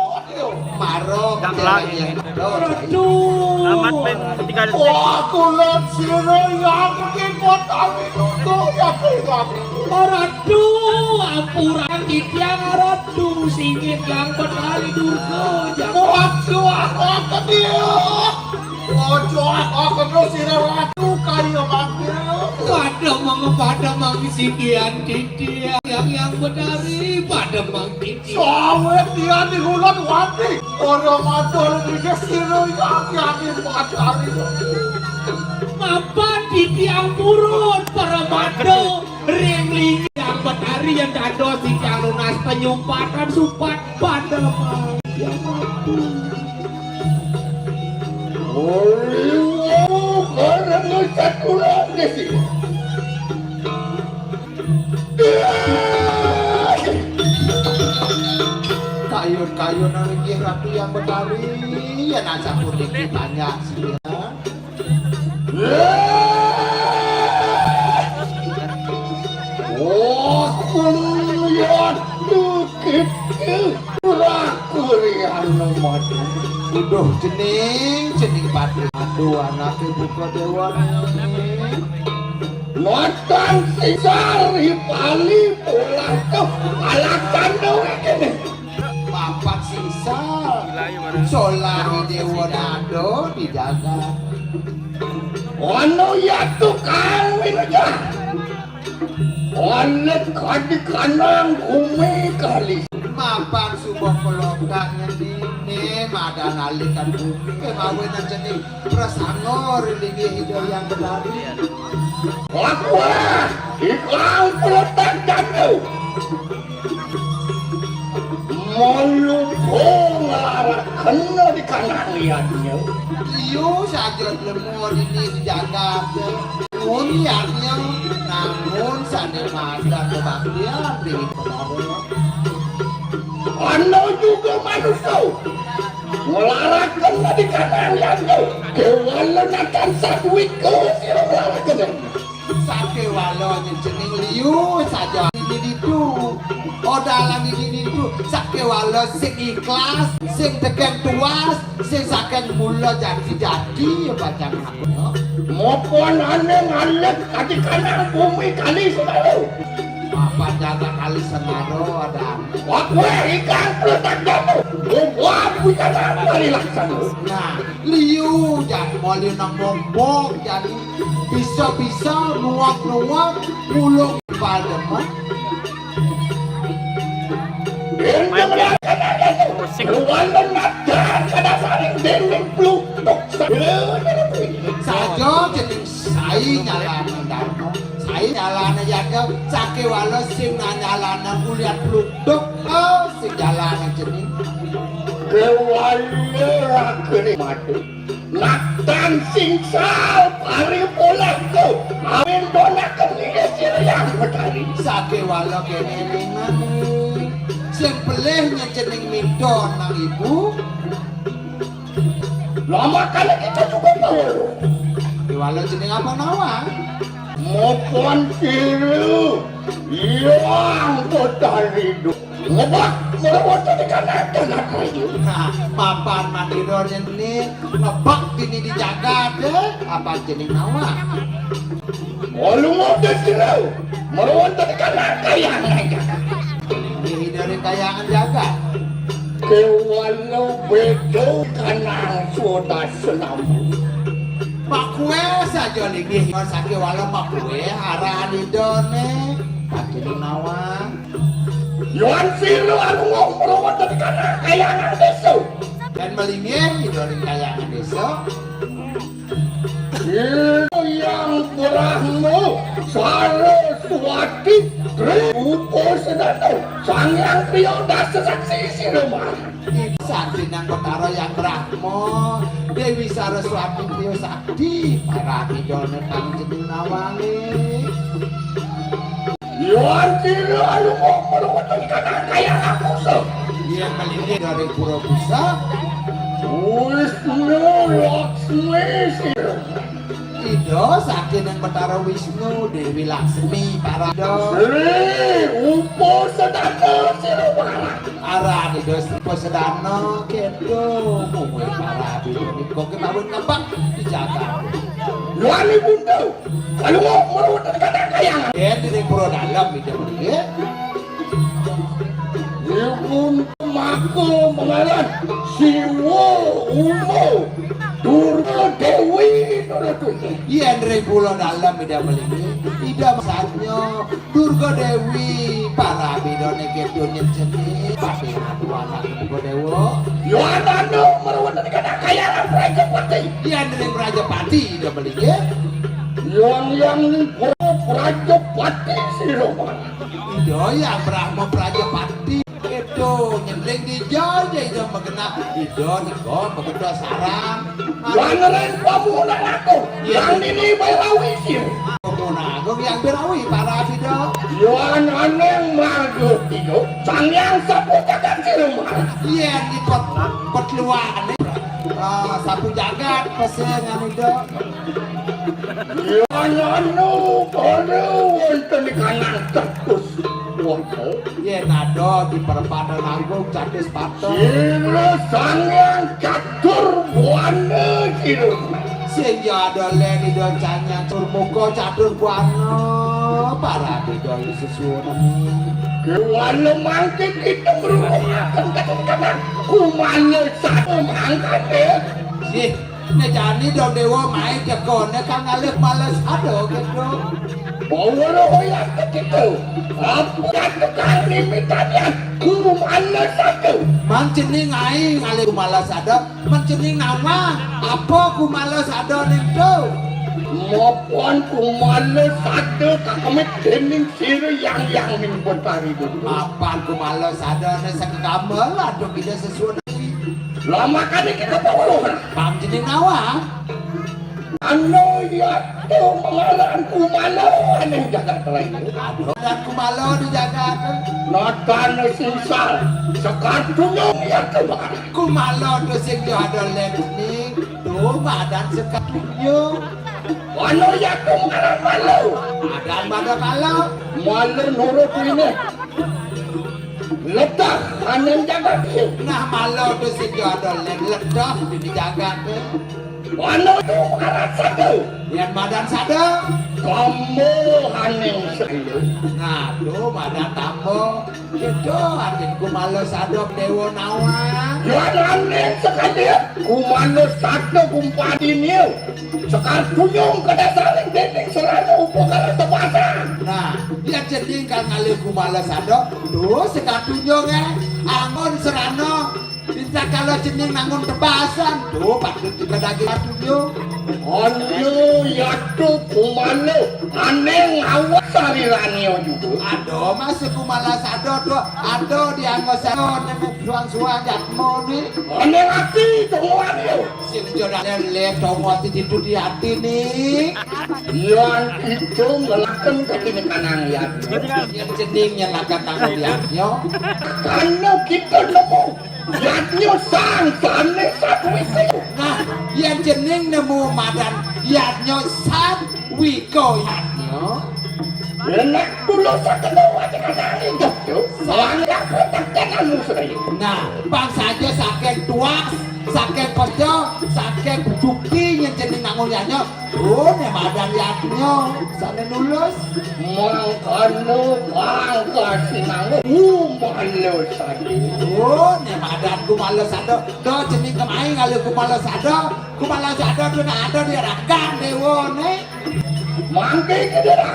Maro Lang ini. Amat pen 3 detik. Kulit siro yang kikot kami tutup ya kikot. Ratu apuran tiang ratu singit yang petali durga Ojo aku dia. Ojo aku terus siro ratu kayu manggil. pada mang sikian titia yang bedari pada mang titia Soalnya dia di hulan wati. Orang matur di siro yang dipacari. mapan tiang purun para mado ringling yang bedari yang dado tiang lunas penyumpatan supat pada mang yang mampu. Oh, barang satu lagi sih. Kayu-kayu nanti ratu yang betari ya nasa kuning banyak sih ya. Oh, kuliah tuh kurian nomor. Udah jening padu. Aduh anaknya buka dewa nih. Nonton si Sari Pali pulang tuh alasan dong ini. Papat sisa. Solari dewa nado dijaga. Ono ya tuh kawin aja. Ono kadi kanang bumi kali. Mapan subah pelokangnya dini madan alikan bumi kemawin aja nih prasangor lagi hidup yang berlari. Aku iklan peletak jatuh melubung arah kena di kanan liatnya. Iyo saja lemur ini dijaga niatnya namun sadar masa kebaktian di Anda juga manusia melarangkan di kanan liatnya kewalan akan saduit ke sirah melarangkan sake walau jening liu saja ini itu dalam ini itu sake walau sing ikhlas sing tekan tuas sing saken mula jadi ya baca aku maupun aneh kaki kanan bumi kali selalu apa jaga kali senaro ada waktu ikan peletak jatuh buat bicara kali laksana nah liu jangan boleh nang bombong jadi bisa nuak mulung pada mah saja jadi saya nyalana jaga sake walau sing nyalana kuliah pluduk sing jalana jenis kewala kene mati naktan singsal pari pulaku amin donakan ini siriang betari sake walau kene lingani sing pelehnya jening midon nang ibu lama kali kita juga tahu walau jening apa nawa maupun siru yang betari ngebak merawat di kanan kayu nah papan mandidor ini ngebak ini dijaga deh apa jening nawa walau mau desiru merawat di kanan kayangan jaga ini dari kayangan jaga kewalau bedo kanang sudah senambu Pak kue saja lagi sakit walau pak kue arahan idone akhirnya nawa Yuan silu aku ngobrol dari kanan kayangan desa dan melingin dari kayangan desa yang berahmu Saraswati Rupo Sedano sang yang priyoda sesaksi isi rumah sakti nang kotaro yang berahmu Dewi Saraswati Priyo Sakti para idone kang jening nawangi Yuan silu aku ngobrol dari kanan kayangan desa Yang melindungi dari pura busa. Wisnu Laksmi. Ido saking yang Betara Wisnu Dewi Laksmi para do. Upo Sedana Sirumara. Aran ido Upo Sedana kedo mungwe para bini kok kemawin ngembang dijaga. Wali buntu. Kalau mau merawat kadang-kadang. Dari pura dalam ido ya. Ilmu mako mengalan siwo umo Durga Dewi Iya dari pulau dalam ida melini ida masanya Durga Dewi para bidone kedonyen jenis pati adu anak Durga Dewa Yohanano merawat kadang-kadang Rajapati. iya dari Rajapati ida melini Yang Rajapati Siroma. ida yang Brahma Rajapati itu nyending di jauh itu mengenal itu niko begitu sarang Yang pemuda aku yang ini berawi sih. pemuda aku yang berawi para bido Yang aneh maju itu sangyang sapu jagat Siroma. iya di pot luar nih sapu jagat pesengan itu Yang anu kono wonten kanan terus. iya nado di perpadan agung cadis patung Sira sangyang catur buana Siroma. sehingga ada leni do canya curmuko catur buana para bido sesuatu Kewalau mangke kita merupakan kadang-kadang kumanya satu mangkane. sih ngejani do dewa main jagonya kan ngalih males ada gitu Bawa roya begitu. Apa kali mitanya kumanya satu. mancening aing ngalih kumalas ada mancening nama apa kumalas ada nih do Maupun kumanya satu kakamit dening sira yang ning betari dulu. apaan kumalas ada nih sakit kamel aduh kita sesuatu Lama kali kita bawa. mancening nawa Ano ya tu mengalan kumanya aneh jagat lain. dan kumalo dijaga Natan sisal sekatunya ya kebakar. kumalo tuh sing jo ada leni tuh badan sekatunya Ano ya tu mengalan malu. ada pada kalau Malu nurut ini. Letak aneh jagat sih. nah malo tuh sing jo ada leni ledah dijaga tuh Ano tu mengalan satu. yang badan sada Kamu aneh saya. nah tuh badan tambo itu artinya kumalo sadok dewa nawa Yang aneh sekali. Kumano satu kumpadi niu. Sekatunya kada saling dening serana upakara tepasan. nah dia jadi kan ngalih kumalo sadok tuh sekatunya angon serano bisa kalau jening nangun tebasan tuh patut juga daging katunya Anyo yatu kumano aneh awas sariranio juga. aduh masuk kumala sadok tuh aduh dia ngosano nenek suang-suang jatmo nih Aneh hati temuanio. sing jodoh lele tomoti itu di hati nih Yang itu melakukan kekini kanang ya. yang jening nyalakan tangan dia Karena kita nemu yatnya sang sana satu isi. nah yang jening nemu madan yadnya sat wiko yadnya Enak dulu sekedar wajah kanang itu. Soalnya aku tekan musuhnya. nah bang saja saking tuak saking kojo saking bujuki yang jening nangun yadnya nih madan yadnya sana nulus Mangkano bangga sinangnya umalo sadi. nih madan kumala sadok do jening kemain kali kumala sadok tuh nah ada di rakan dewa nih Mangke kedera.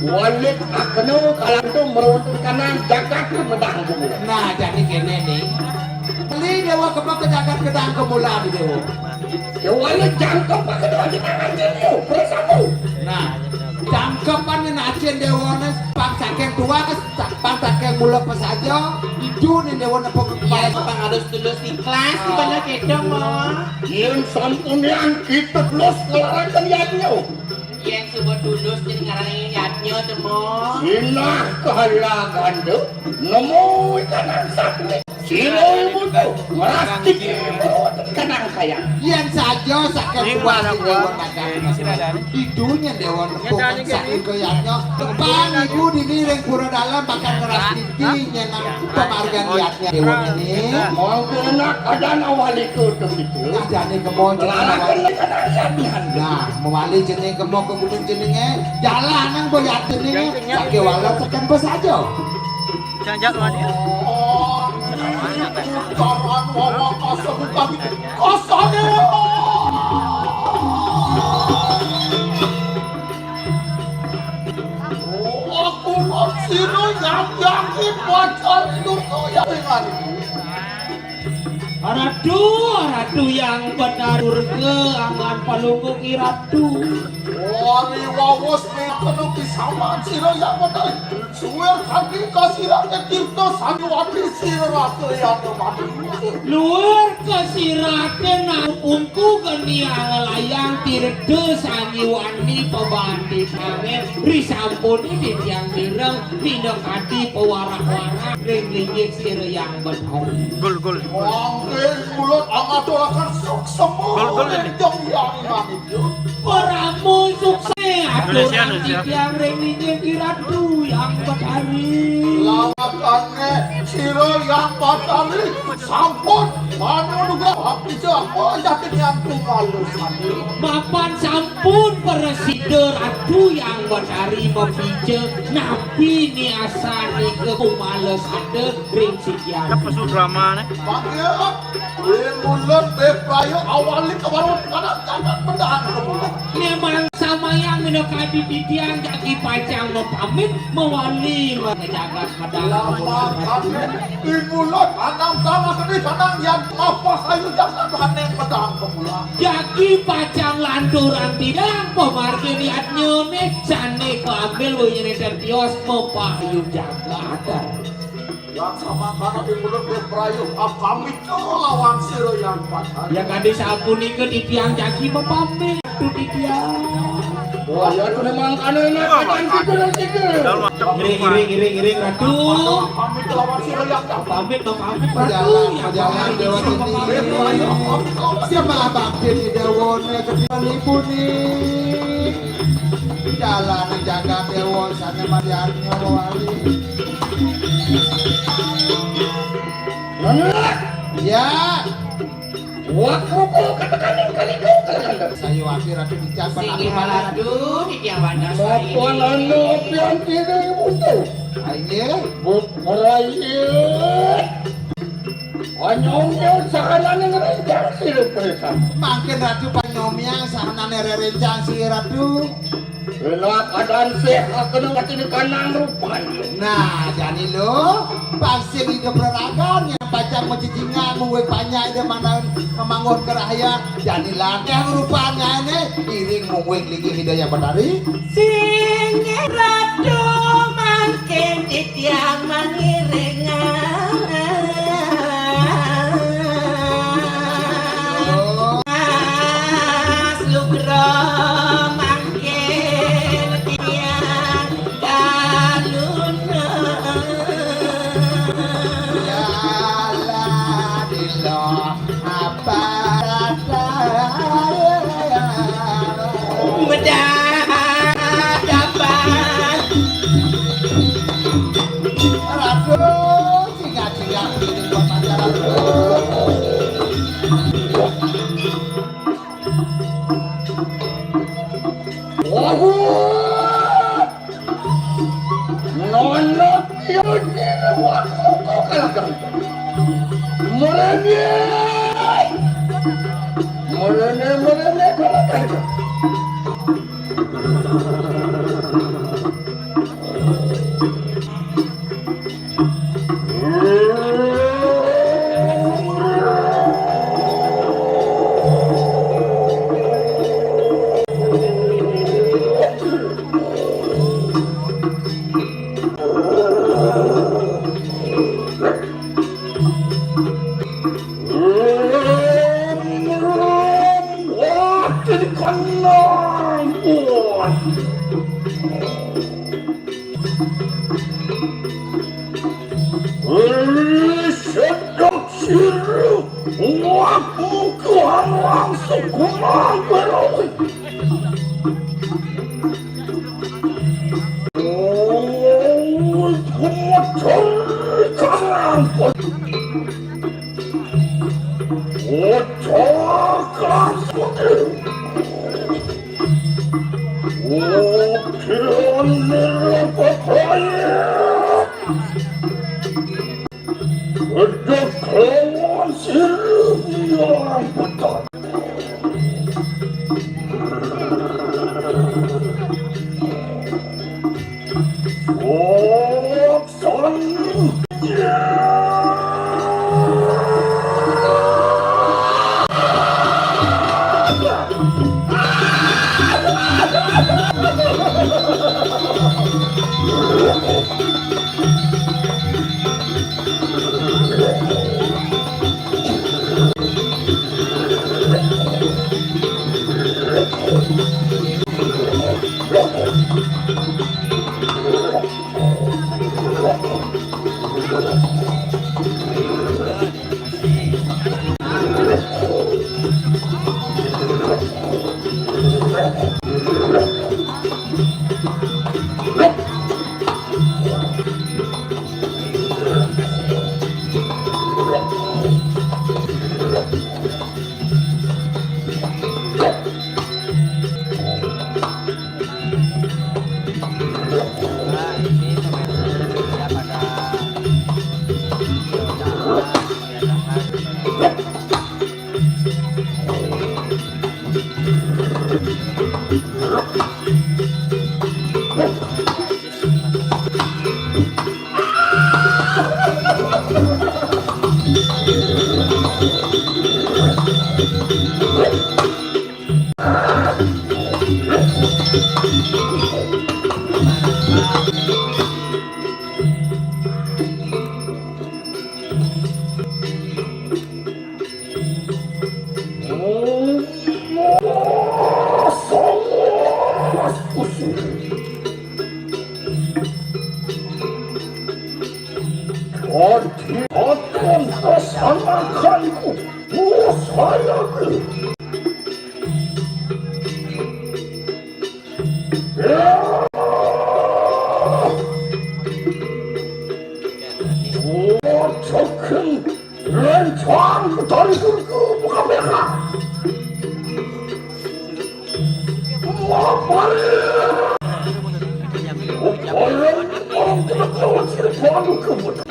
Walik akno kalau itu meruntut kanan jagat kemedang kemudian. nah jadi gini nih beli dewa kebak ke jagat kedang kemula di dewa Ya walik jangkau pakai doa di tangan ini. Bersatu. nah jangkepan yang nacien dewa nih bang saking tua ke bang saking mula pas aja itu nih dewa nepok kepala bang harus tulus ikhlas di banyak kedong mah Yang sampunian kita plus ngelarakan yadnya. Yang sebut tulus jadi ngarang ingatnya temo. Sinah kehalangan tu, nemu kanan sakit. Sila butuh, merastik kanang kaya. Yang saja sakit buat dewan macam hidupnya dewan bukan sakit kayaknya. Depan ibu dimiring pura dalam bahkan merastik nyenang penghargaan liatnya dewan ini. Mau kena ada nawali kutu itu. Jadi kemo nah, mewali jenis kemo kemudian jenisnya jalan nang boyat jenisnya. Sakit walau tekan bos aja. Jangan dia. Jangan bawa kosong kami kosongnya. Aku masih yang pacar itu yang dengan. Ratu yang benar surga angan palunggu iratu. Wari wawas ni penuh kisah siro yang benar. Suwer kaki kasirake tirta sanwati sirake yang mati. Luar kesirake nang ungku geniang layang tirta sanyiwani pebandi pamer risampuni di tiang direng pinokati pewarak-warak ring-ringgik siro yang benar. Gol. Mungkin mulut angaturakan semua jom yang itu. Oramu sukses aturan di tiang ring-ringgik iratu yang berhari. Lawakannya siro yang batali sampun mana juga hati siapa jatuh yang malu sani. Mapan sampun presiden ratu yang berhari mempice nabi ni asani ke kumales ada ring sikian. Pesu drama nih. Panggil mulut beprayo awali kebaru karena jangan pedang kemudian. Memang sama yang menokadi di tiang jaki pacang mempamit mewali menjaga kadang Lawakannya di mulut anam tanah ini kanang yang apa kayu jangan panen pedang kemudian. jaki pacang lanturan tidak pemargi niatnya nih sane keambil wujudnya tertios mempayu jaga ada. Yang sama karena di mulut beprayo kami lawan siro yang patah. Yang ada sapuni ke di tiang jaki mempamit tu di tiang. Wah, ya tu memang kanana kadang Iring ratu. kami lawan siro yang Pamit ratu. Jalan dewa ini. Siapa abang di dewa ni ketika ibu ni. Jalan jaga dewa sana mariannya wali. Ya. Waktu kau katakan kali kau kan saya wakil ratu bicara Singgi haladu di tiang bandar saya. Puan anu pian kiri mutu. Aye, buk meraih. Panyomnya sekarang yang rencang si Rupesa. Makin ratu panyomnya sekarang yang rencang si ratu. Belak adan sehat kena kati di kanang rupanya. Nah, jadi lo pasti hidup beragam yang pacang mencincingan muwe panjang dia mana memangun kerahaya. Jadilah yang rupanya ini iring muwe lagi hidayah badari. Singgi ratu makin di tiang mengiringan. siru waktu Tuhan langsung kumang beroi. Oh, kumacol kanang pot. Oh, cakap putih. Oh, kian merapakaya. Ada kawan siru yang betul. Oh, son. Akan kesalahanku, sayangku. Wajahkan rencang dari diriku bukan mereka. Orang tidak tahu cerita kemudian.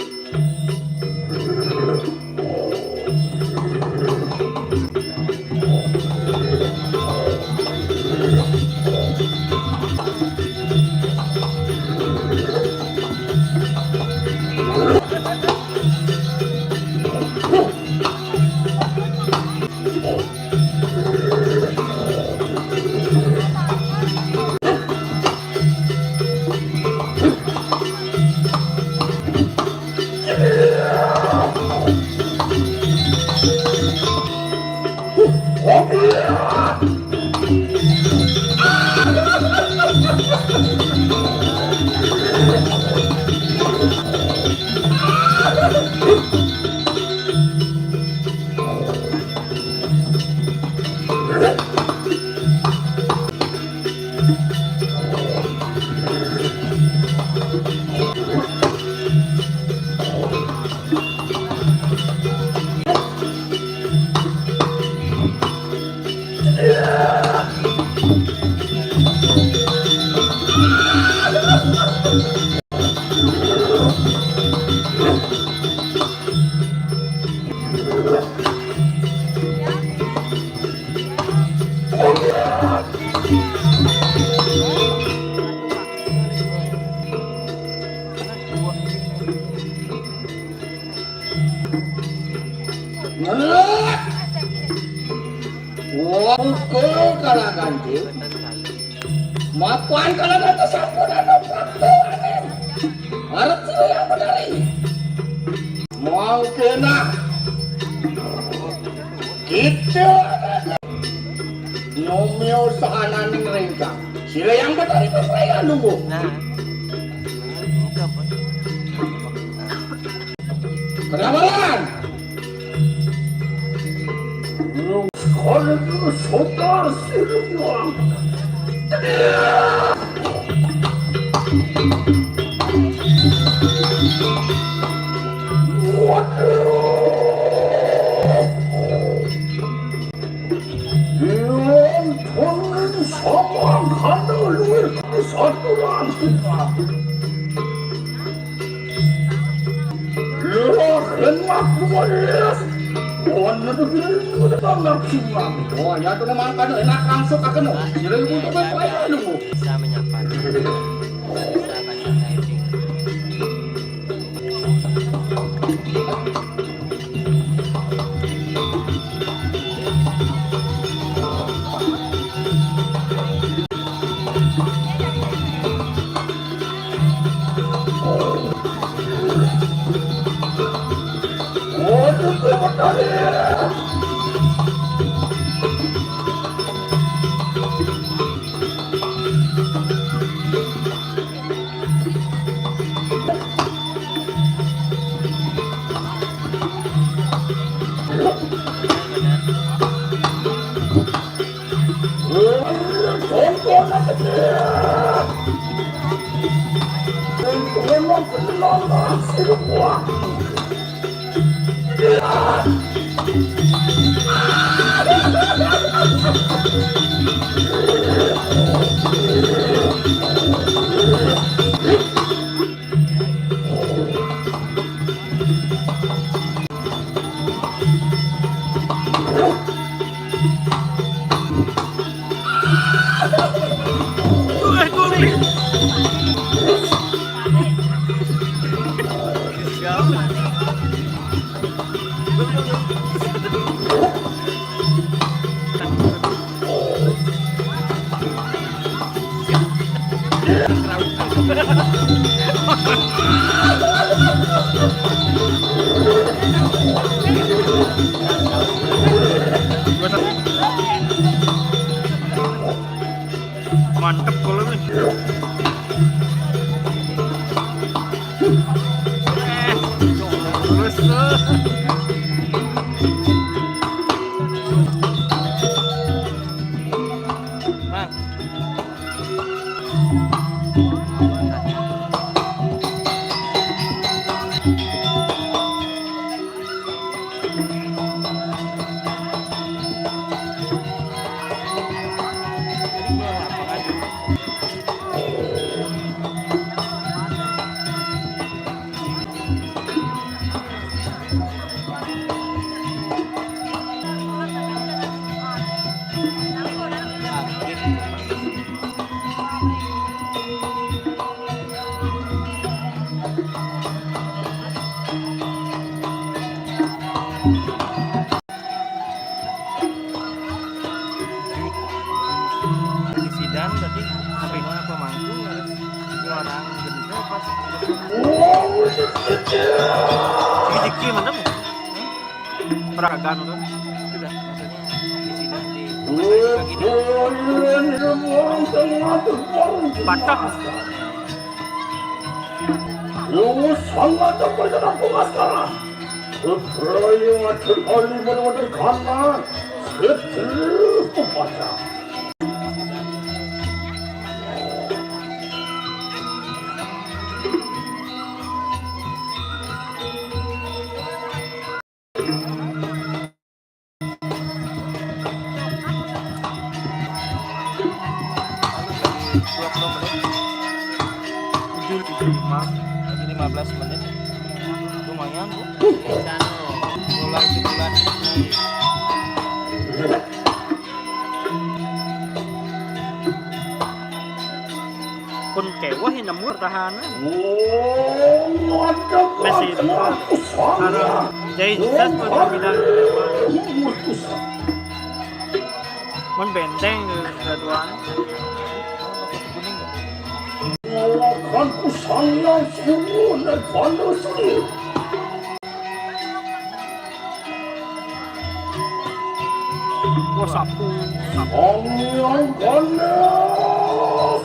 Pukul kalah ganti, mapuan kalah ganti sampun ada faktor. Harap sih yang benar ini. Mau kena kita nomio sahanan mereka. Sila yang benar itu saya nunggu. Kenabaran. Saudara Siliwangi. Iwan tonin sama kana luar kesatuan kita. Lelah enak kualitas. Bukan itu kita tanggap semua. Oh ya itu memang kan enak langsung akan. Jadi untuk apa dulu? Bisa menyapa. Bisa baca typing. Mantep kalau nih. Terus Bang. Dan tadi sampai mana pemangku harus orang gede pas ciki mana bu? Peragaan itu sudah maksudnya di sidang di Batak. Lu sangat terpaksa pengasaran. Keperayaan terkali menemani kanan. Setelah membaca. Lagi 15 menit lumayan bu. Mulai sebulan pun kewah yang nemu pertahanan masih karena jadi jas pada bidang mon benteng keduaan Aku sayang semua dan pandai sendiri. wah sapu Sayang karena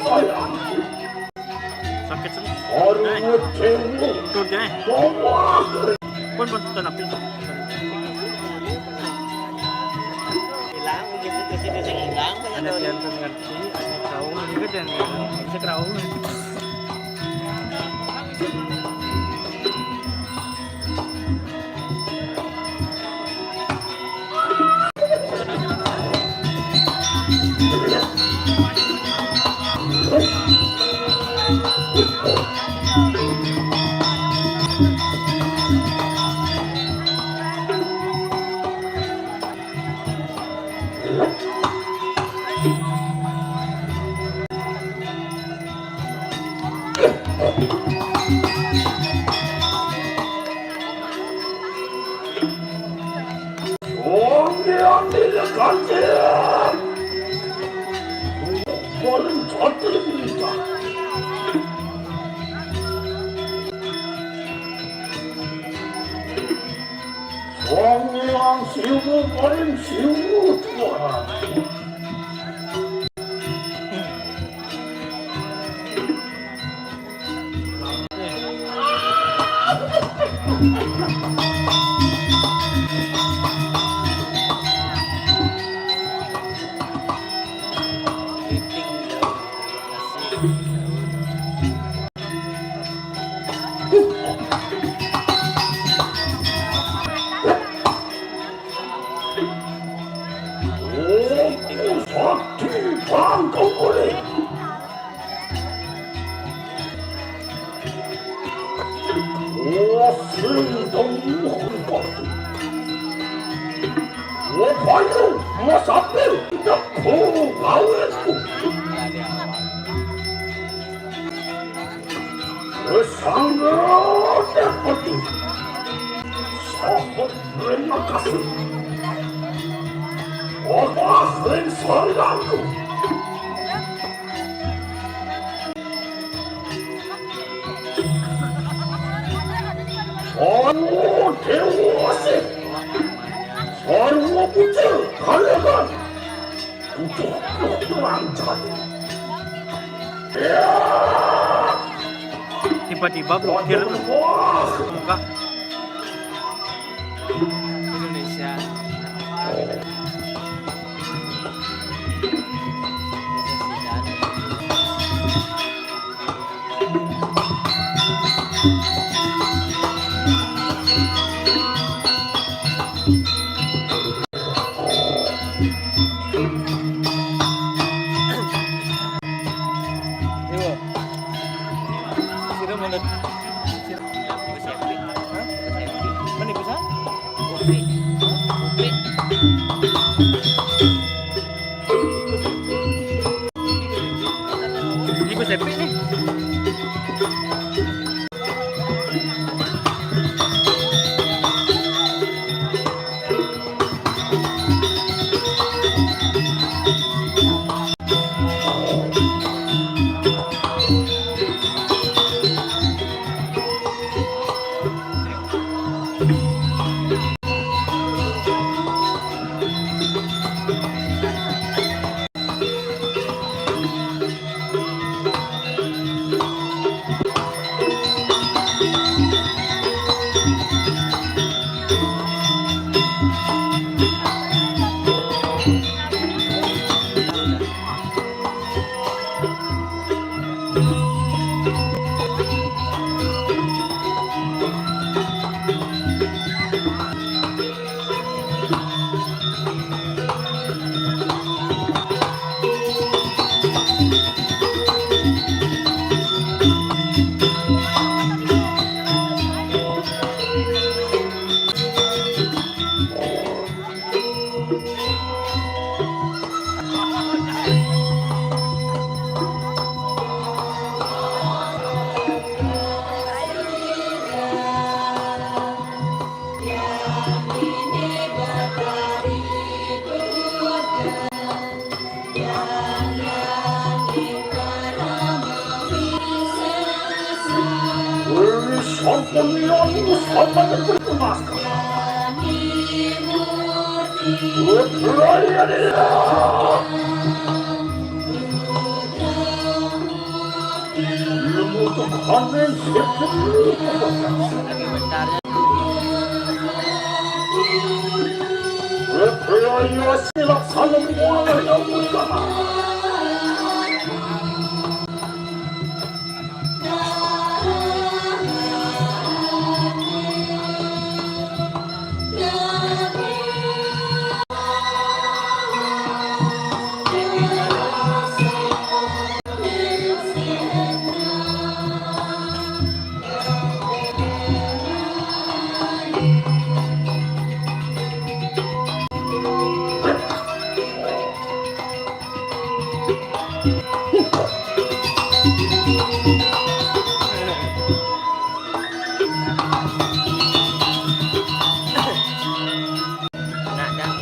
sayang. sakit semua Hari itu tur deh pun tanapin hilang begitu kan ya. Bisa kerau. Tiba-tiba blokir muka Indonesia.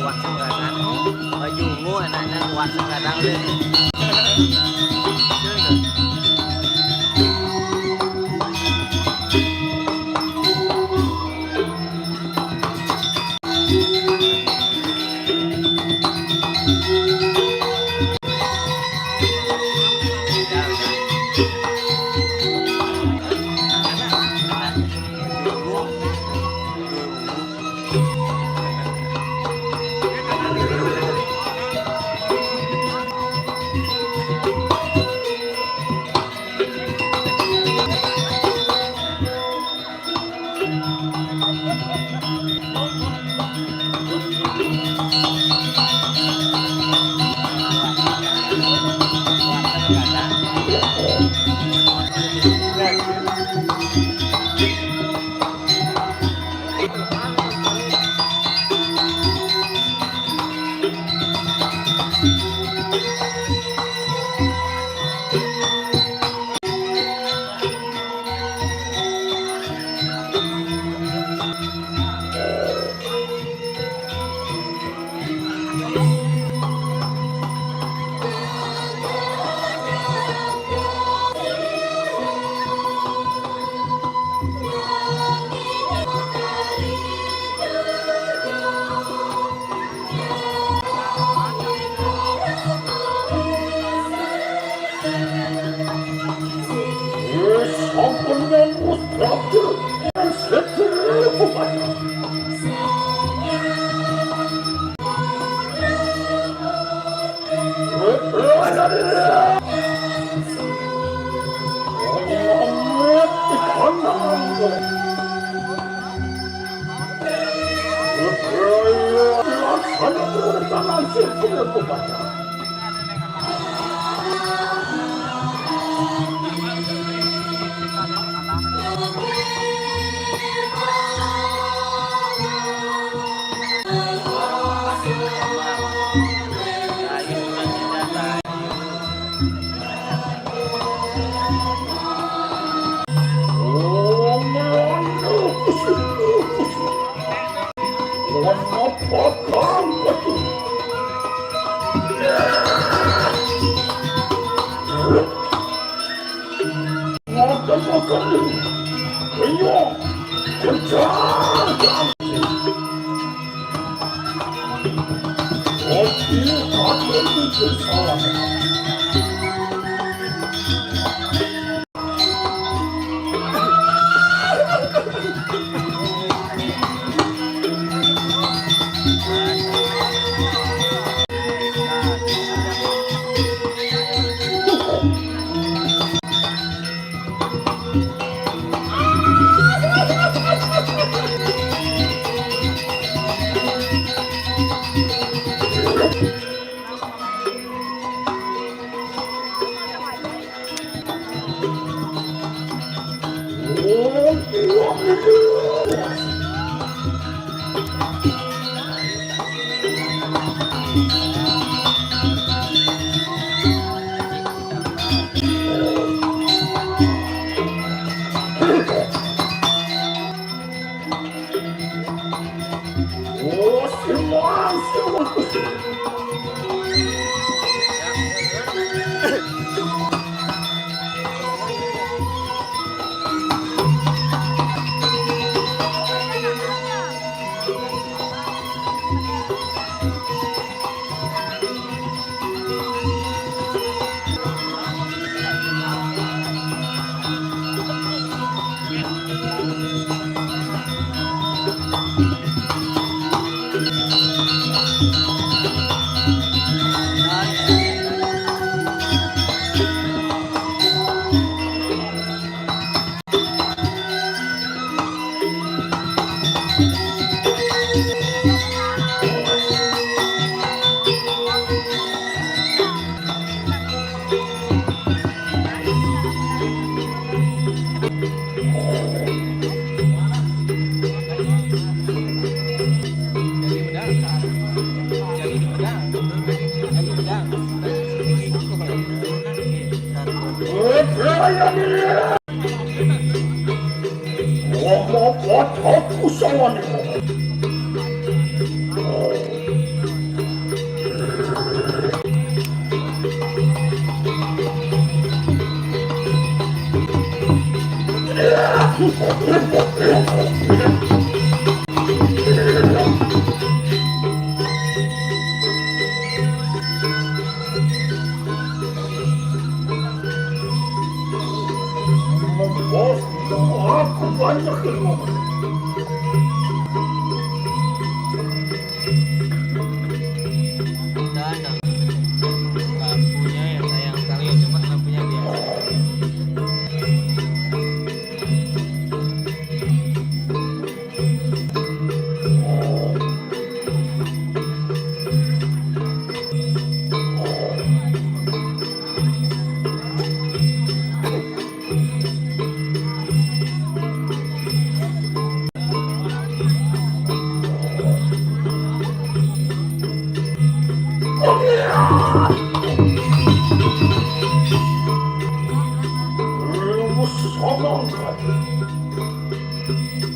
kuat sekarang baju anaknya kuat sekarang deh.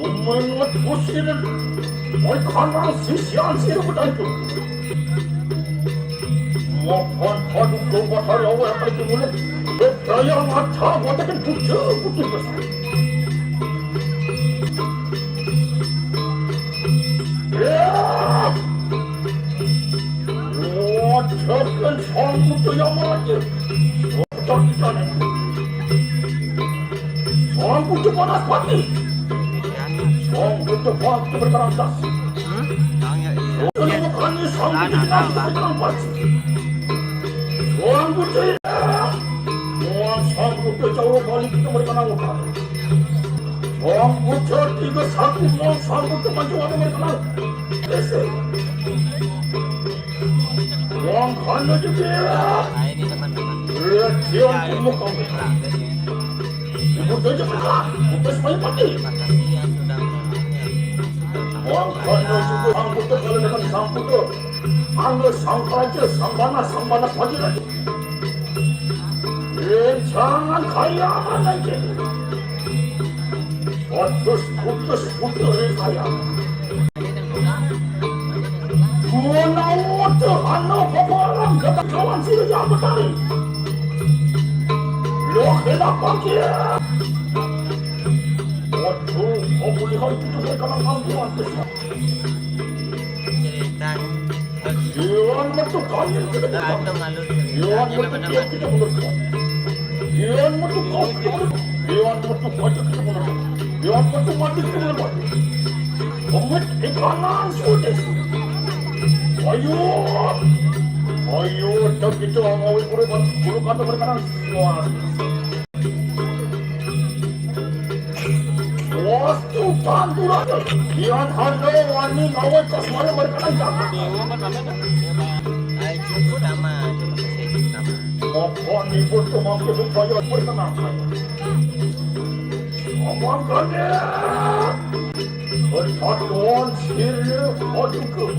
Umenget usirin, oi kanang sisian siru bedantu. Mohon padu keluar hari awal apa itu mulai. Berkaya mata watakan putih besar. Watakan sanggup tu yang mati. Watakan sanggup tu panas mati. Sanggup tu waktu berkerantas. Bukan sanggup tu berkerantas pasti. Sanggup tu sanggup tu jauh balik kita mereka nalar. Sanggup tu tiga satu sanggup tu maju ada mereka nalar. Yang kana juga. Ini teman-teman. Dia ilmu kami. Ibu saja berkah, bukan supaya mati. Kasihan sudah Yang kana juga sanggup tu kalau dengan sanggup tu. Angga sang raja, sang banas pagi lagi. Jangan kaya lagi. Putus kaya. Menawat anak paparan kata kawan sila yang bertari. Loh kena pagi. Waduh, kau boleh hal itu berkalang angkuan besar. cerita Iwan metu kaya kita berkalang. atau malu Iwan metu dia kita berkalang. Iwan metu kau kita berkalang. Iwan metu kaya kita berkalang. Iwan metu mati kita berkalang. Komet ikanan sudah. Ayo, tak kita awal bulu kata berkanan semua. Wastu panturan, kian hando wani awal kasmara berkanan jangan. ay cukup nama Apa ni pun tu mampu supaya berkanan. Amang kane, berpatuan sirnya aduh.